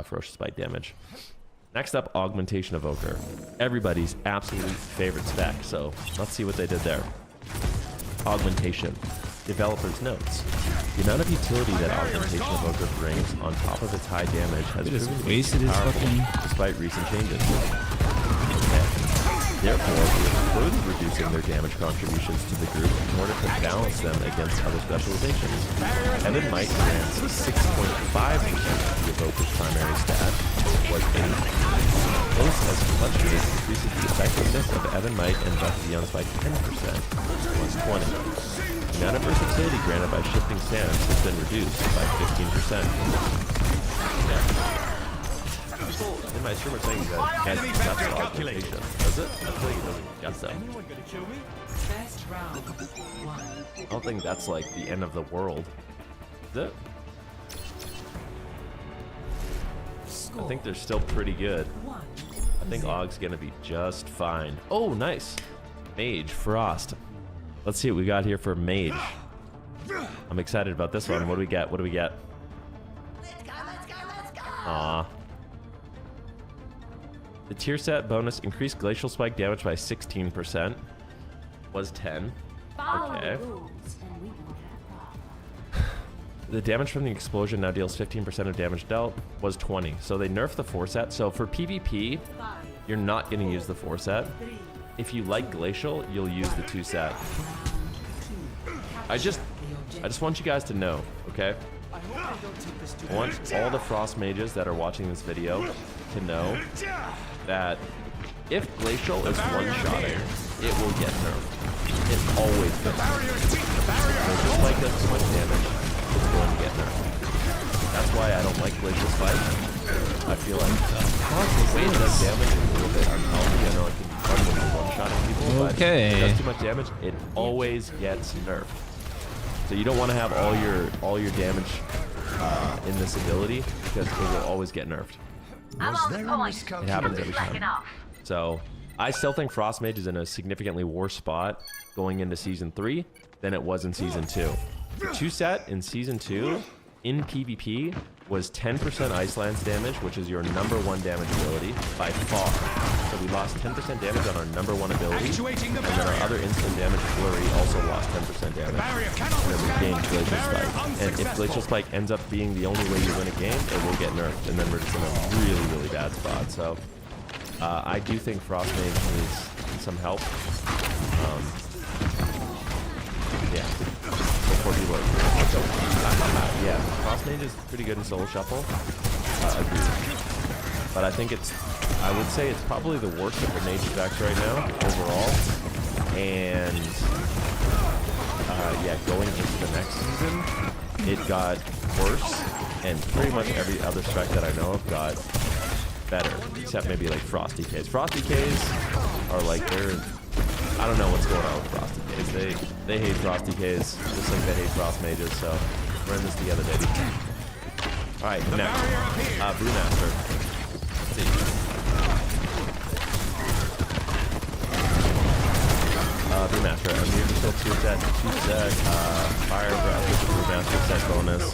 ferocious bite damage. Next up, Augmentation Evoker. Everybody's absolute favorite spec. So let's see what they did there. Augmentation. Developer's notes. The amount of utility that Augmentation Evoker brings on top of its high damage has proven to be powerful despite recent changes. Therefore, we have further reducing their damage contributions to the group in order to balance them against other specializations. Evan Might grants 6.5% of the Evoker's primary stat, was 8. This, as fluctuates, increases the effectiveness of Evan Might and Buff Beyonds by 10%, was 20. The amount of versatility granted by shifting stance has been reduced by 15%. People in my stream are saying that that's augmentation. Does it? I feel like it doesn't get that. I don't think that's like the end of the world. Is it? I think they're still pretty good. I think Aug's gonna be just fine. Oh, nice. Mage, Frost. Let's see what we got here for Mage. I'm excited about this one. What do we get? What do we get? Aww. The tier set bonus increased glacial spike damage by 16%. Was 10. Okay. The damage from the explosion now deals 15% of damage dealt, was 20. So they nerfed the 4-set. So for PvP, you're not going to use the 4-set. If you like Glacial, you'll use the 2-set. I just want you guys to know, okay? I want all the Frost mages that are watching this video to know that if Glacial is one-shotting, it will get nerfed. It always gets nerfed. Glacial Spike does too much damage, it's going to get nerfed. That's why I don't like Glacial Spike. I feel like the way it does damage is a little bit unhealthy. I know it can be fun when you're one-shotting people, but if it does too much damage, it always gets nerfed. So you don't want to have all your damage in this ability because it will always get nerfed. It happens every time. So I still think Frost Mage is in a significantly worse spot going into Season 3 than it was in Season 2. The 2-set in Season 2 in PvP was 10% Ice Lance damage, which is your #1 damage ability by far. So we lost 10% damage on our #1 ability, and then our other instant damage flurry also lost 10% damage. And then we gained Glacial Spike. And if Glacial Spike ends up being the only way you win a game, it will get nerfed, and then we're just in a really, really bad spot. So I do think Frost Mage needs some help. Yeah. Before people are yeah, Frost Mage is pretty good in Solo Shuffle. Agreed. But I think I would say it's probably the worst of the mage specs right now overall. And yeah, going into the next season, it got worse, and pretty much every other spec that I know of got better, except maybe like Frosty K's. Frosty K's are like I don't know what's going on with Frosty K's. They hate Frosty K's just like they hate Frost Mages, so we're in this together, baby. Alright, next. Brewmaster. Let's see. Brewmaster. Immune to 2-set, 2-set, Fire Breath with the Brewmaster set bonus.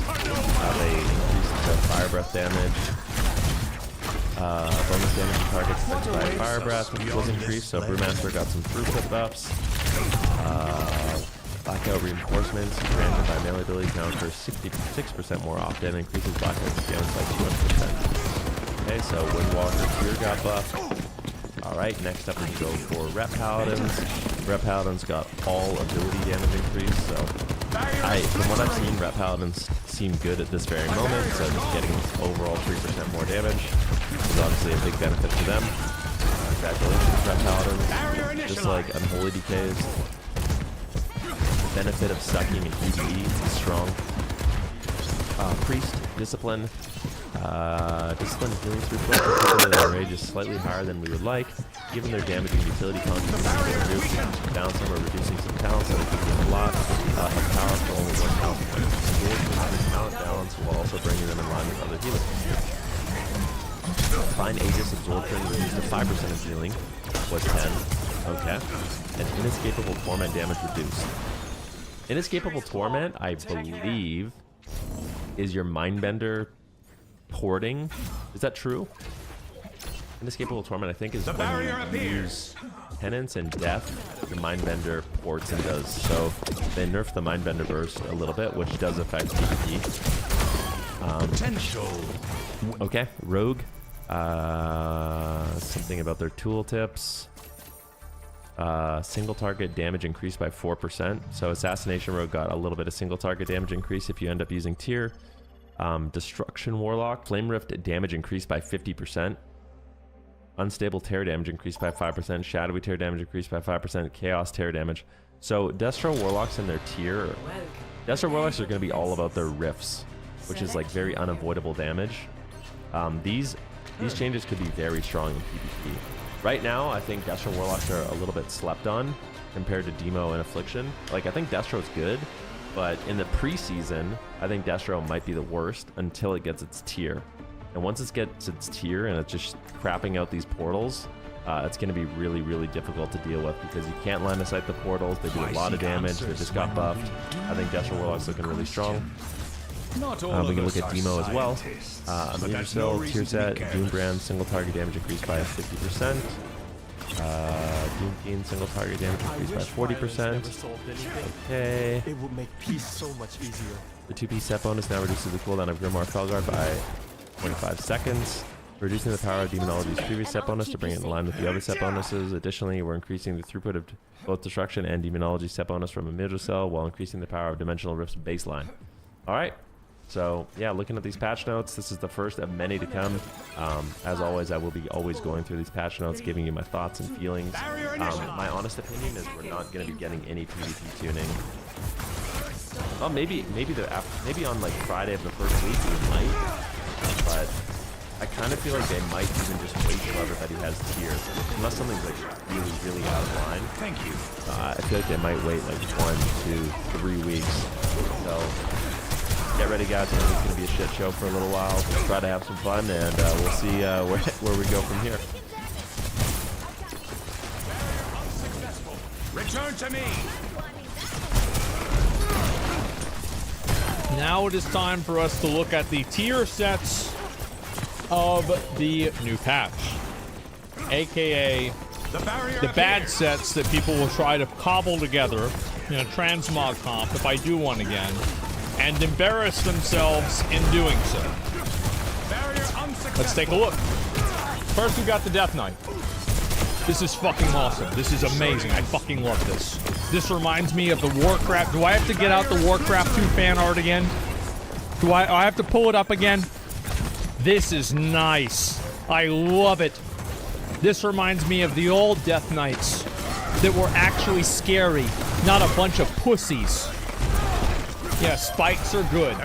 They increased the Fire Breath damage. Bonus damage to targets affected by Fire Breath was increased, so Brewmaster got some throughput buffs. Blackout reinforcements granted by melee ability count for 66% more often, increases blackout damage by 200%. Okay, so Windwalker Tear got buffed. Alright, next up we go for Rep Paladins. Rep Paladins got all ability damage increase, so from what I've seen, Rep Paladins seem good at this very moment, so just getting overall 3% more damage is obviously a big benefit to them. Congratulations, Rep Paladins. Just like Unholy Decays, the benefit of sucking in PvE is strong. Priest, Discipline. Discipline healing throughput for people that are rage is slightly higher than we would like. Given their damage and utility contributions, down some or reducing some talents, so it gives a lot of power for only 1 talent point. Talent balance while also bringing them in line with other healers. Fine Aegis Absorption reduced to 5% of healing, was 10. Okay. And Inescapable Torment damage reduced. Inescapable Torment, I believe, is your Mindbender porting. Is that true? Inescapable Torment, I think, is when you use Penance and Death, the Mindbender ports and does. So they nerfed the Mindbender burst a little bit, which does affect PvP. Okay, Rogue. Something about their tooltips. Single target damage increased by 4%. So Assassination Rogue got a little bit of single target damage increase if you end up using Tier. Destruction Warlock. Flame Rift damage increased by 50%. Unstable Tear damage increased by 5%. Shadowy Tear damage increased by 5%. Chaos Tear damage. So Destro Warlocks in their Tier. Destro Warlocks are going to be all about their Rifts, which is like very unavoidable damage. These changes could be very strong in PvP. Right now, I think Destro Warlocks are a little bit slept on compared to Demo and Affliction. Like, I think Destro's good, but in the preseason, I think Destro might be the worst until it gets its Tier. And once it gets its Tier and it's just crapping out these portals, it's going to be really, really difficult to deal with because you can't line of sight the portals. They do a lot of damage. They just got buffed. I think Destro Warlock's looking really strong. We can look at Demo as well. Immune Cell, Tier set, Doombrand, single target damage increased by 50%. Doom Fiend single target damage increased by 40%. Okay. It would make peace so much easier. The 2-piece set bonus now reduces the cooldown of Grimoire Felguard by 25 seconds, reducing the power of Demonology's previous set bonus to bring it in line with the other set bonuses. Additionally, we're increasing the throughput of both Destruction and Demonology set bonus from a Midrocell while increasing the power of Dimensional Rift's baseline. Alright, so yeah, looking at these patch notes, this is the first of many to come. As always, I will be always going through these patch notes, giving you my thoughts and feelings. My honest opinion is we're not going to be getting any PvP tuning. Oh, maybe on like Friday of the first week we might, but I kind of feel like they might even just wait till everybody has tiers, unless something's like really out of line. Thank you. I feel like they might wait like 1, 2, 3 weeks. So get ready, guys. I think it's gonna be a shit show for a little while. We'll try to have some fun, and we'll see where we go from here. Return to me. Now it is time for us to look at the tier sets of the new patch, aka the bad sets that people will try to cobble together in a transmog comp, if I do one again, and embarrass themselves in doing so. Let's take a look. First, we got the Death Knight. This is fucking awesome. This is amazing. I fucking love this. This reminds me of the Warcraft. Do I have to get out the Warcraft 2 fan art again? Do I have to pull it up again? This is nice. I love it. This reminds me of the old Death Knights that were actually scary, not a bunch of pussies. Yeah, spikes are good.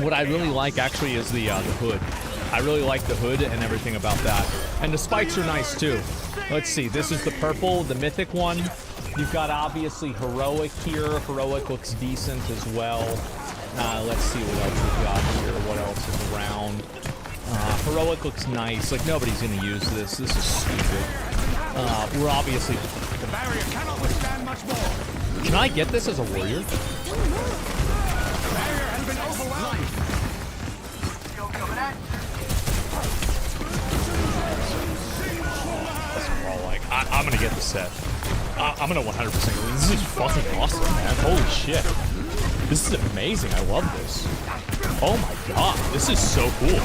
What I really like actually is the hood. I really like the hood and everything about that. And the spikes are nice too. Let's see, this is the purple, the mythic one. You've got obviously heroic here. Heroic looks decent as well. Let's see what else we've got here. What else is around? Heroic looks nice. Like nobody's gonna use this. This is stupid. We're obviously. The barrier cannot withstand much more. Can I get this as a warrior? The barrier has been overwhelmed. I'm gonna get the set. I'm gonna 100% this is fucking awesome, man. Holy shit. This is amazing. I love this. Oh my god. This is so cool.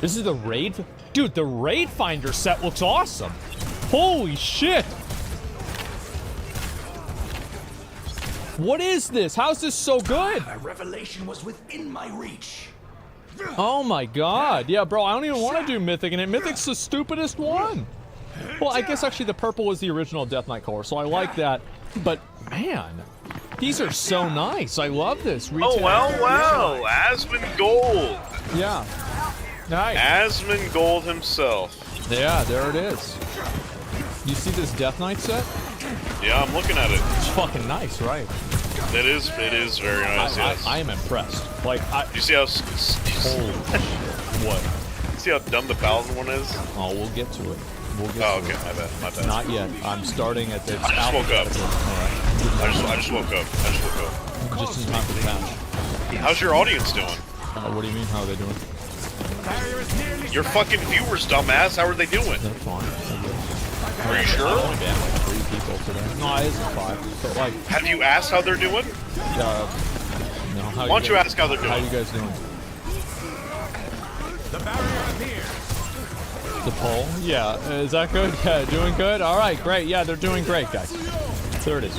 This is the raid. Dude, the raid finder set looks awesome. Holy shit. What is this? How's this so good? A revelation was within my reach. Oh my god. Yeah, bro, I don't even want to do Mythic, and Mythic's the stupidest one. Well, I guess actually the purple was the original Death Knight color, so I like that. But, man, these are so nice. I love this. Oh, wow. Asmongold. Yeah. Nice. Asmongold himself. Yeah, there it is. You see this Death Knight set? Yeah, I'm looking at it. It's fucking nice, right? It is very nice, yes. I am impressed. Like, you see how... Holy shit. What? See how dumb the Paladin one is? Oh, we'll get to it. We'll get to it. Okay, my bad. Not yet. I'm starting at the... I just woke up. Alright. I just woke up. Just in time for the patch. How's your audience doing? What do you mean, how are they doing? Your fucking viewers, dumbass. How are they doing? They're fine. Are you sure? I only banned like 3 people today. No, it isn't 5. But like... Have you asked how they're doing? No. Why don't you ask how they're doing? How you guys doing? The barrier appears. The poll? Yeah. Is that good? Yeah, doing good? Alright, great. Yeah, they're doing great, guys. There it is.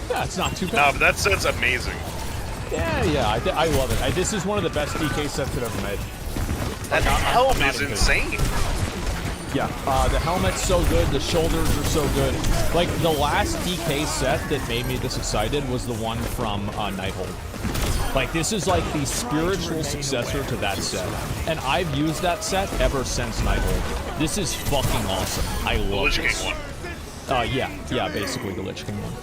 Yeah, it's not too bad. No, but that set's amazing. Yeah, I love it. This is one of the best DK sets I've ever made. That helm is insane. Yeah, the helmet's so good, the shoulders are so good. Like, the last DK set that made me this excited was the one from Nighthold. Like, this is like the spiritual successor to that set. And I've used that set ever since Nighthold. This is fucking awesome. I love the Lich this. King one. Yeah, basically the Lich King one.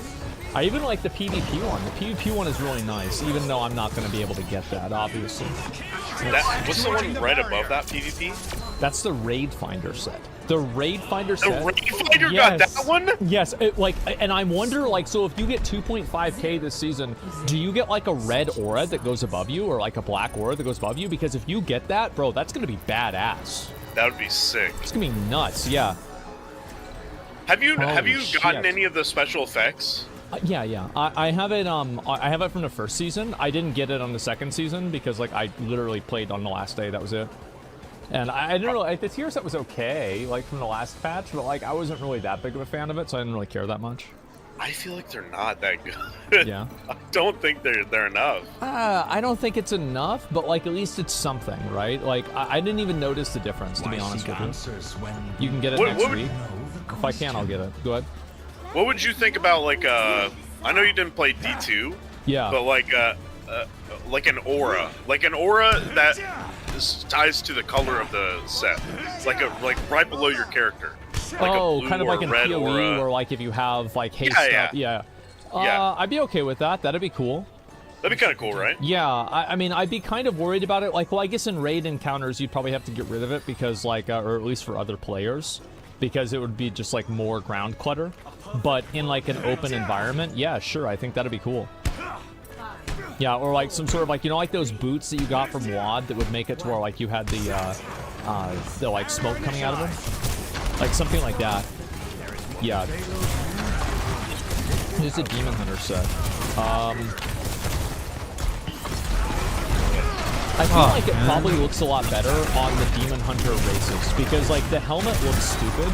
I even like the PvP one. The PvP one is really nice, even though I'm not going to be able to get that, obviously. What's the one right above that PvP? That's the Raid Finder set. The Raid Finder set. The Raid Finder got that one? Yes, and I wonder, like, so if you get 2.5k this season, do you get like a red aura that goes above you, or like a black aura that goes above you? Because if you get that, bro, that's going to be badass. That would be sick. It's gonna be nuts. Yeah. Have you Holy gotten shit. any of the special effects? Yeah. I have it. I have it from the first season. I didn't get it on the second season because like I literally played on the last day. That was it. And I don't know. Like, the tier set was okay, like from the last patch, but like I wasn't really that big of a fan of it, so I didn't really care that much. I feel like they're not that good. Yeah. I don't think they're enough. I don't think it's enough, but like at least it's something, right? Like I didn't even notice the difference, to be honest with you. You can get it next week. If I can, I'll get it. Go ahead. What would you think about like I know you didn't play D2. Yeah. But like an aura, that ties to the color of the set, like right below your character. Like oh, a blue kind of or like in red PoE, aura. or like if you have like haste Yeah, stuff. yeah. Yeah. I'd be okay with that. That'd be cool. That'd be kind of cool, right? Yeah, I mean, I'd be kind of worried about it. Like, well, I guess in raid encounters, you'd probably have to get rid of it because, like, or at least for other players, because it would be just like more ground clutter. But in like an open environment, yeah, sure, I think that'd be cool. Yeah, or like some sort of like, you know, like those boots that you got from WoD that would make it to where like you had the like smoke coming out of them, like something like that. Yeah. Here's a Demon Hunter set. I feel like it probably looks a lot better on the Demon Hunter races because like the helmet looks stupid,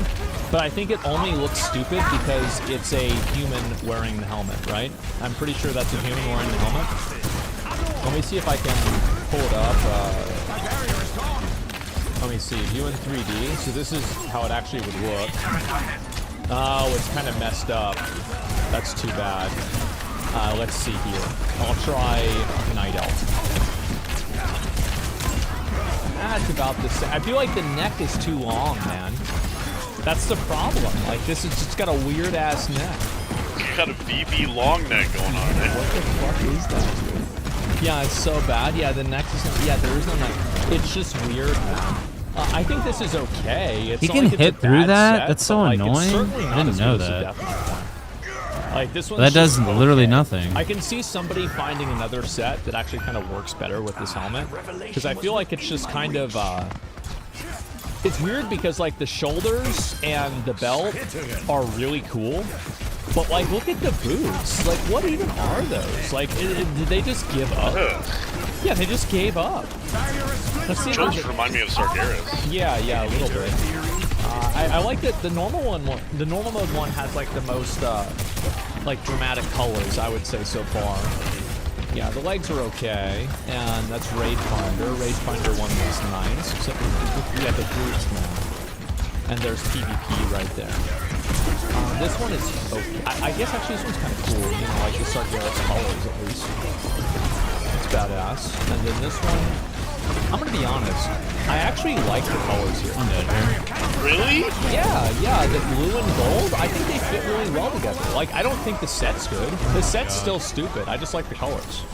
but I think it only looks stupid because it's a human wearing the helmet, right? I'm pretty sure that's a human wearing the helmet. Let me see if I can pull it up. Let me see, view in 3D. So this is how it actually would look. Oh, it's kind of messed up. That's too bad. Let's see here. I'll try Night Elf. That's about the same. I feel like the neck is too long, man. That's the problem. Like, this is just got a weird ass neck. You got a VB long neck going on there. What the fuck is that, dude? Yeah, it's so bad. Yeah, the neck is. Yeah, there is no neck. It's just weird, man. I think this is okay. It's He not can like it's hit a through bad that? set, That's so but, like, it's annoying. certainly I not didn't as know good as the that. Death Knight one. Like this one. That does literally nothing. I can see somebody finding another set that actually kind of works better with this helmet, because I feel like it's just kind of. It's weird because like the shoulders and the belt are really cool, but like look at the boots. Like what even are those? Like did they just give up? Yeah, they just gave up. Let's see. Just remind me of Sargeras. Yeah, a little bit. I like that the normal one. The normal mode one has like the most like dramatic colors, I would say so far. Yeah, the legs are okay, and that's Raid Finder. Raid Finder one was nice, except we have the boots now, and there's PvP right there. This one is okay. I guess actually this one's kind of cool. You know, like the Sargeras colors at least. It's badass. And then this one. I'm gonna be honest. I actually like the colors here. Really? Yeah. The blue and gold. I think they fit really well together. Like, I don't think the set's good. The set's still stupid. I just like the colors.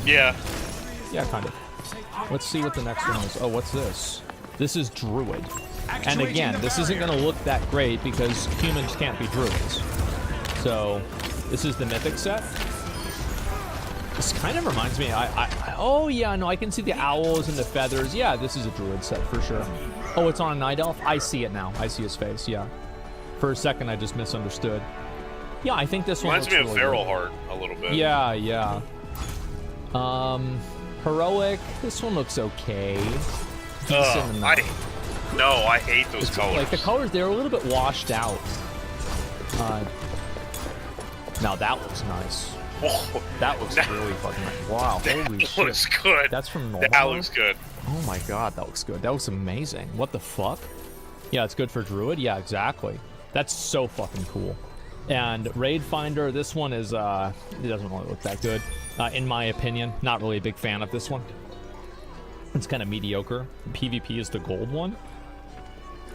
Yeah. Yeah, kind of. Let's see what the next one is. Oh, what's this? This is Druid. And again, this isn't gonna look that great because humans can't be druids. So, this is the Mythic set. This kind of reminds me, oh yeah, no, I can see the owls and the feathers. Yeah, this is a druid set for sure. Oh, it's on a night elf? I see it now. I see his face, yeah. For a second, I just misunderstood. Yeah, I think this one reminds me of really Feral good. Heart a little bit. Yeah. Heroic, this one looks okay. Decent enough. I hate those colors. Like the colors, they're a little bit washed out. Now that looks nice. Oh, that looks really fucking nice. Wow, holy shit. That looks good. That's from normal. That looks good. Oh my god, that looks good. That looks amazing. What the fuck? Yeah, it's good for Druid. Yeah, exactly. That's so fucking cool. And Raid Finder, this one is, it doesn't really look that good. In my opinion, not really a big fan of this one. It's kind of mediocre. PvP is the gold one.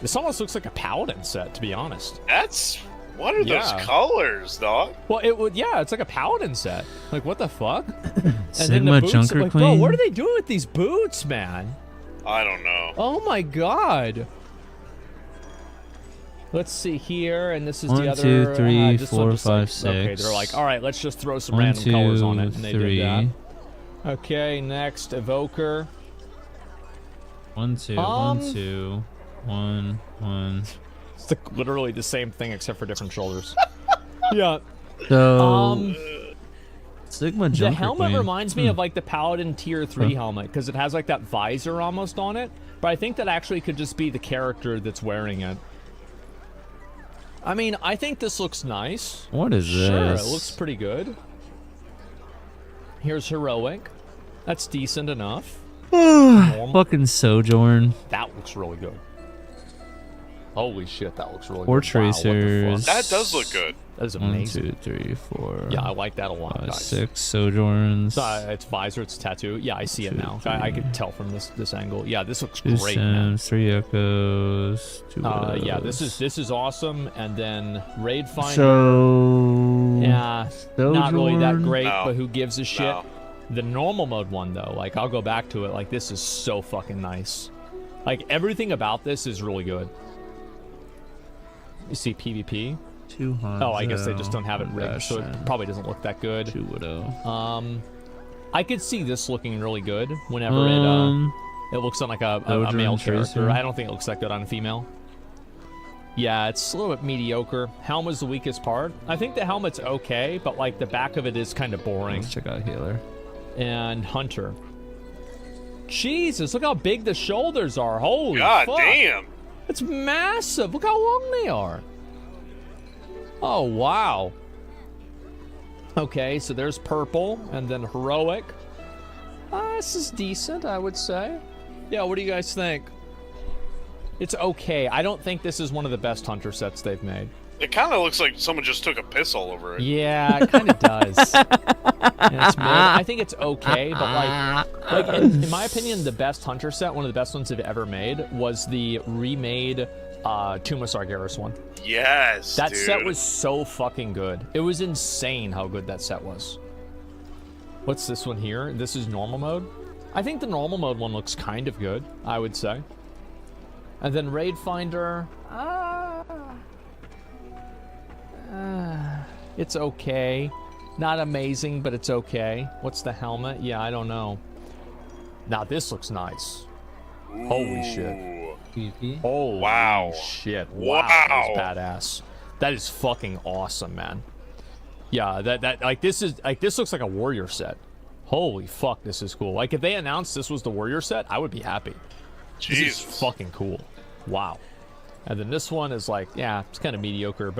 This almost looks like a Paladin set, to be honest. What are those colors, dog? Well, it's like a Paladin set. Like, what the fuck? Sigma Junker like, Queen. bro, what are they doing with these boots, man? I don't know. Oh my god. Let's see here, and this is the other. 1, 2, 3, this one 4, just 5, like, 6. Okay, they're like, all right, let's just throw some 1, random 2, colors on it, and they 3. did that. Okay, next, Evoker. 1, 2, 1, 2, 1, 1. It's literally the same thing except for different shoulders. Yeah. So Sigma The Junker helmet Queen. reminds me of like the Paladin Tier 3 helmet because it has like that visor almost on it. But I think that actually could just be the character that's wearing it. I mean, I think this looks nice. What is Sure, this? it looks pretty good. Here's Heroic. That's decent enough. Fucking Sojourn. That looks really good. Holy shit, that looks really Four good. Wow, what the Tracers. fuck? That does look good. That is 1, amazing. 2, 3, 4. Yeah, I like that a lot, 5, guys. 6 Sojourns. It's visor, it's tattoo. Yeah, I see it 2, now. 3. I can tell from this angle. Yeah, this looks 2 great, man. Sims, 3 Echoes, 2 Widows. Yeah, this is awesome. And then Raid Finder. So Yeah, not really that Sojourn? great, No. but who gives a shit? No. The normal mode one though, like I'll go back to it. Like this is so fucking nice. Like everything about this is really good. You see PvP? 200. Oh, I guess they just don't have it rigged, so it probably doesn't look that good. 2 Widow. I could see this looking really good whenever it looks on like a male Tracer. character. I don't think it looks that good on a female. Yeah, it's a little bit mediocre. Helmet's the weakest part. I think the helmet's okay, but like the back of it is kind of boring. Let's check out Healer. And Hunter. Jesus, look how big the shoulders are. Holy God fuck. damn. It's massive. Look how long they are. Oh, wow. Okay, so there's purple and then heroic. This is decent, I would say. Yeah, what do you guys think? It's okay. I don't think this is one of the best Hunter sets they've made. It kind of looks like someone just took a piss all over it. Yeah, it kind of does. Yeah, it's mid. I think it's okay, but like in my opinion, the best Hunter set, one of the best ones they've ever made, was the remade Tomb of Sargeras one. Yes, That dude. set was so fucking good. It was insane how good that set was. What's this one here? This is normal mode. I think the normal mode one looks kind of good, I would say. And then Raid Finder. It's okay. Not amazing, but it's okay. What's the helmet? Yeah, I don't know. Now this looks nice. Holy shit. Holy Wow. shit. Wow. That is badass. That is fucking awesome, man. Yeah, that like this looks like a warrior set. Holy fuck, this is cool. Like if they announced this was the warrior set, I would be happy. Jesus. This is fucking cool. Wow. And then this one is like, yeah, it's kind of mediocre, but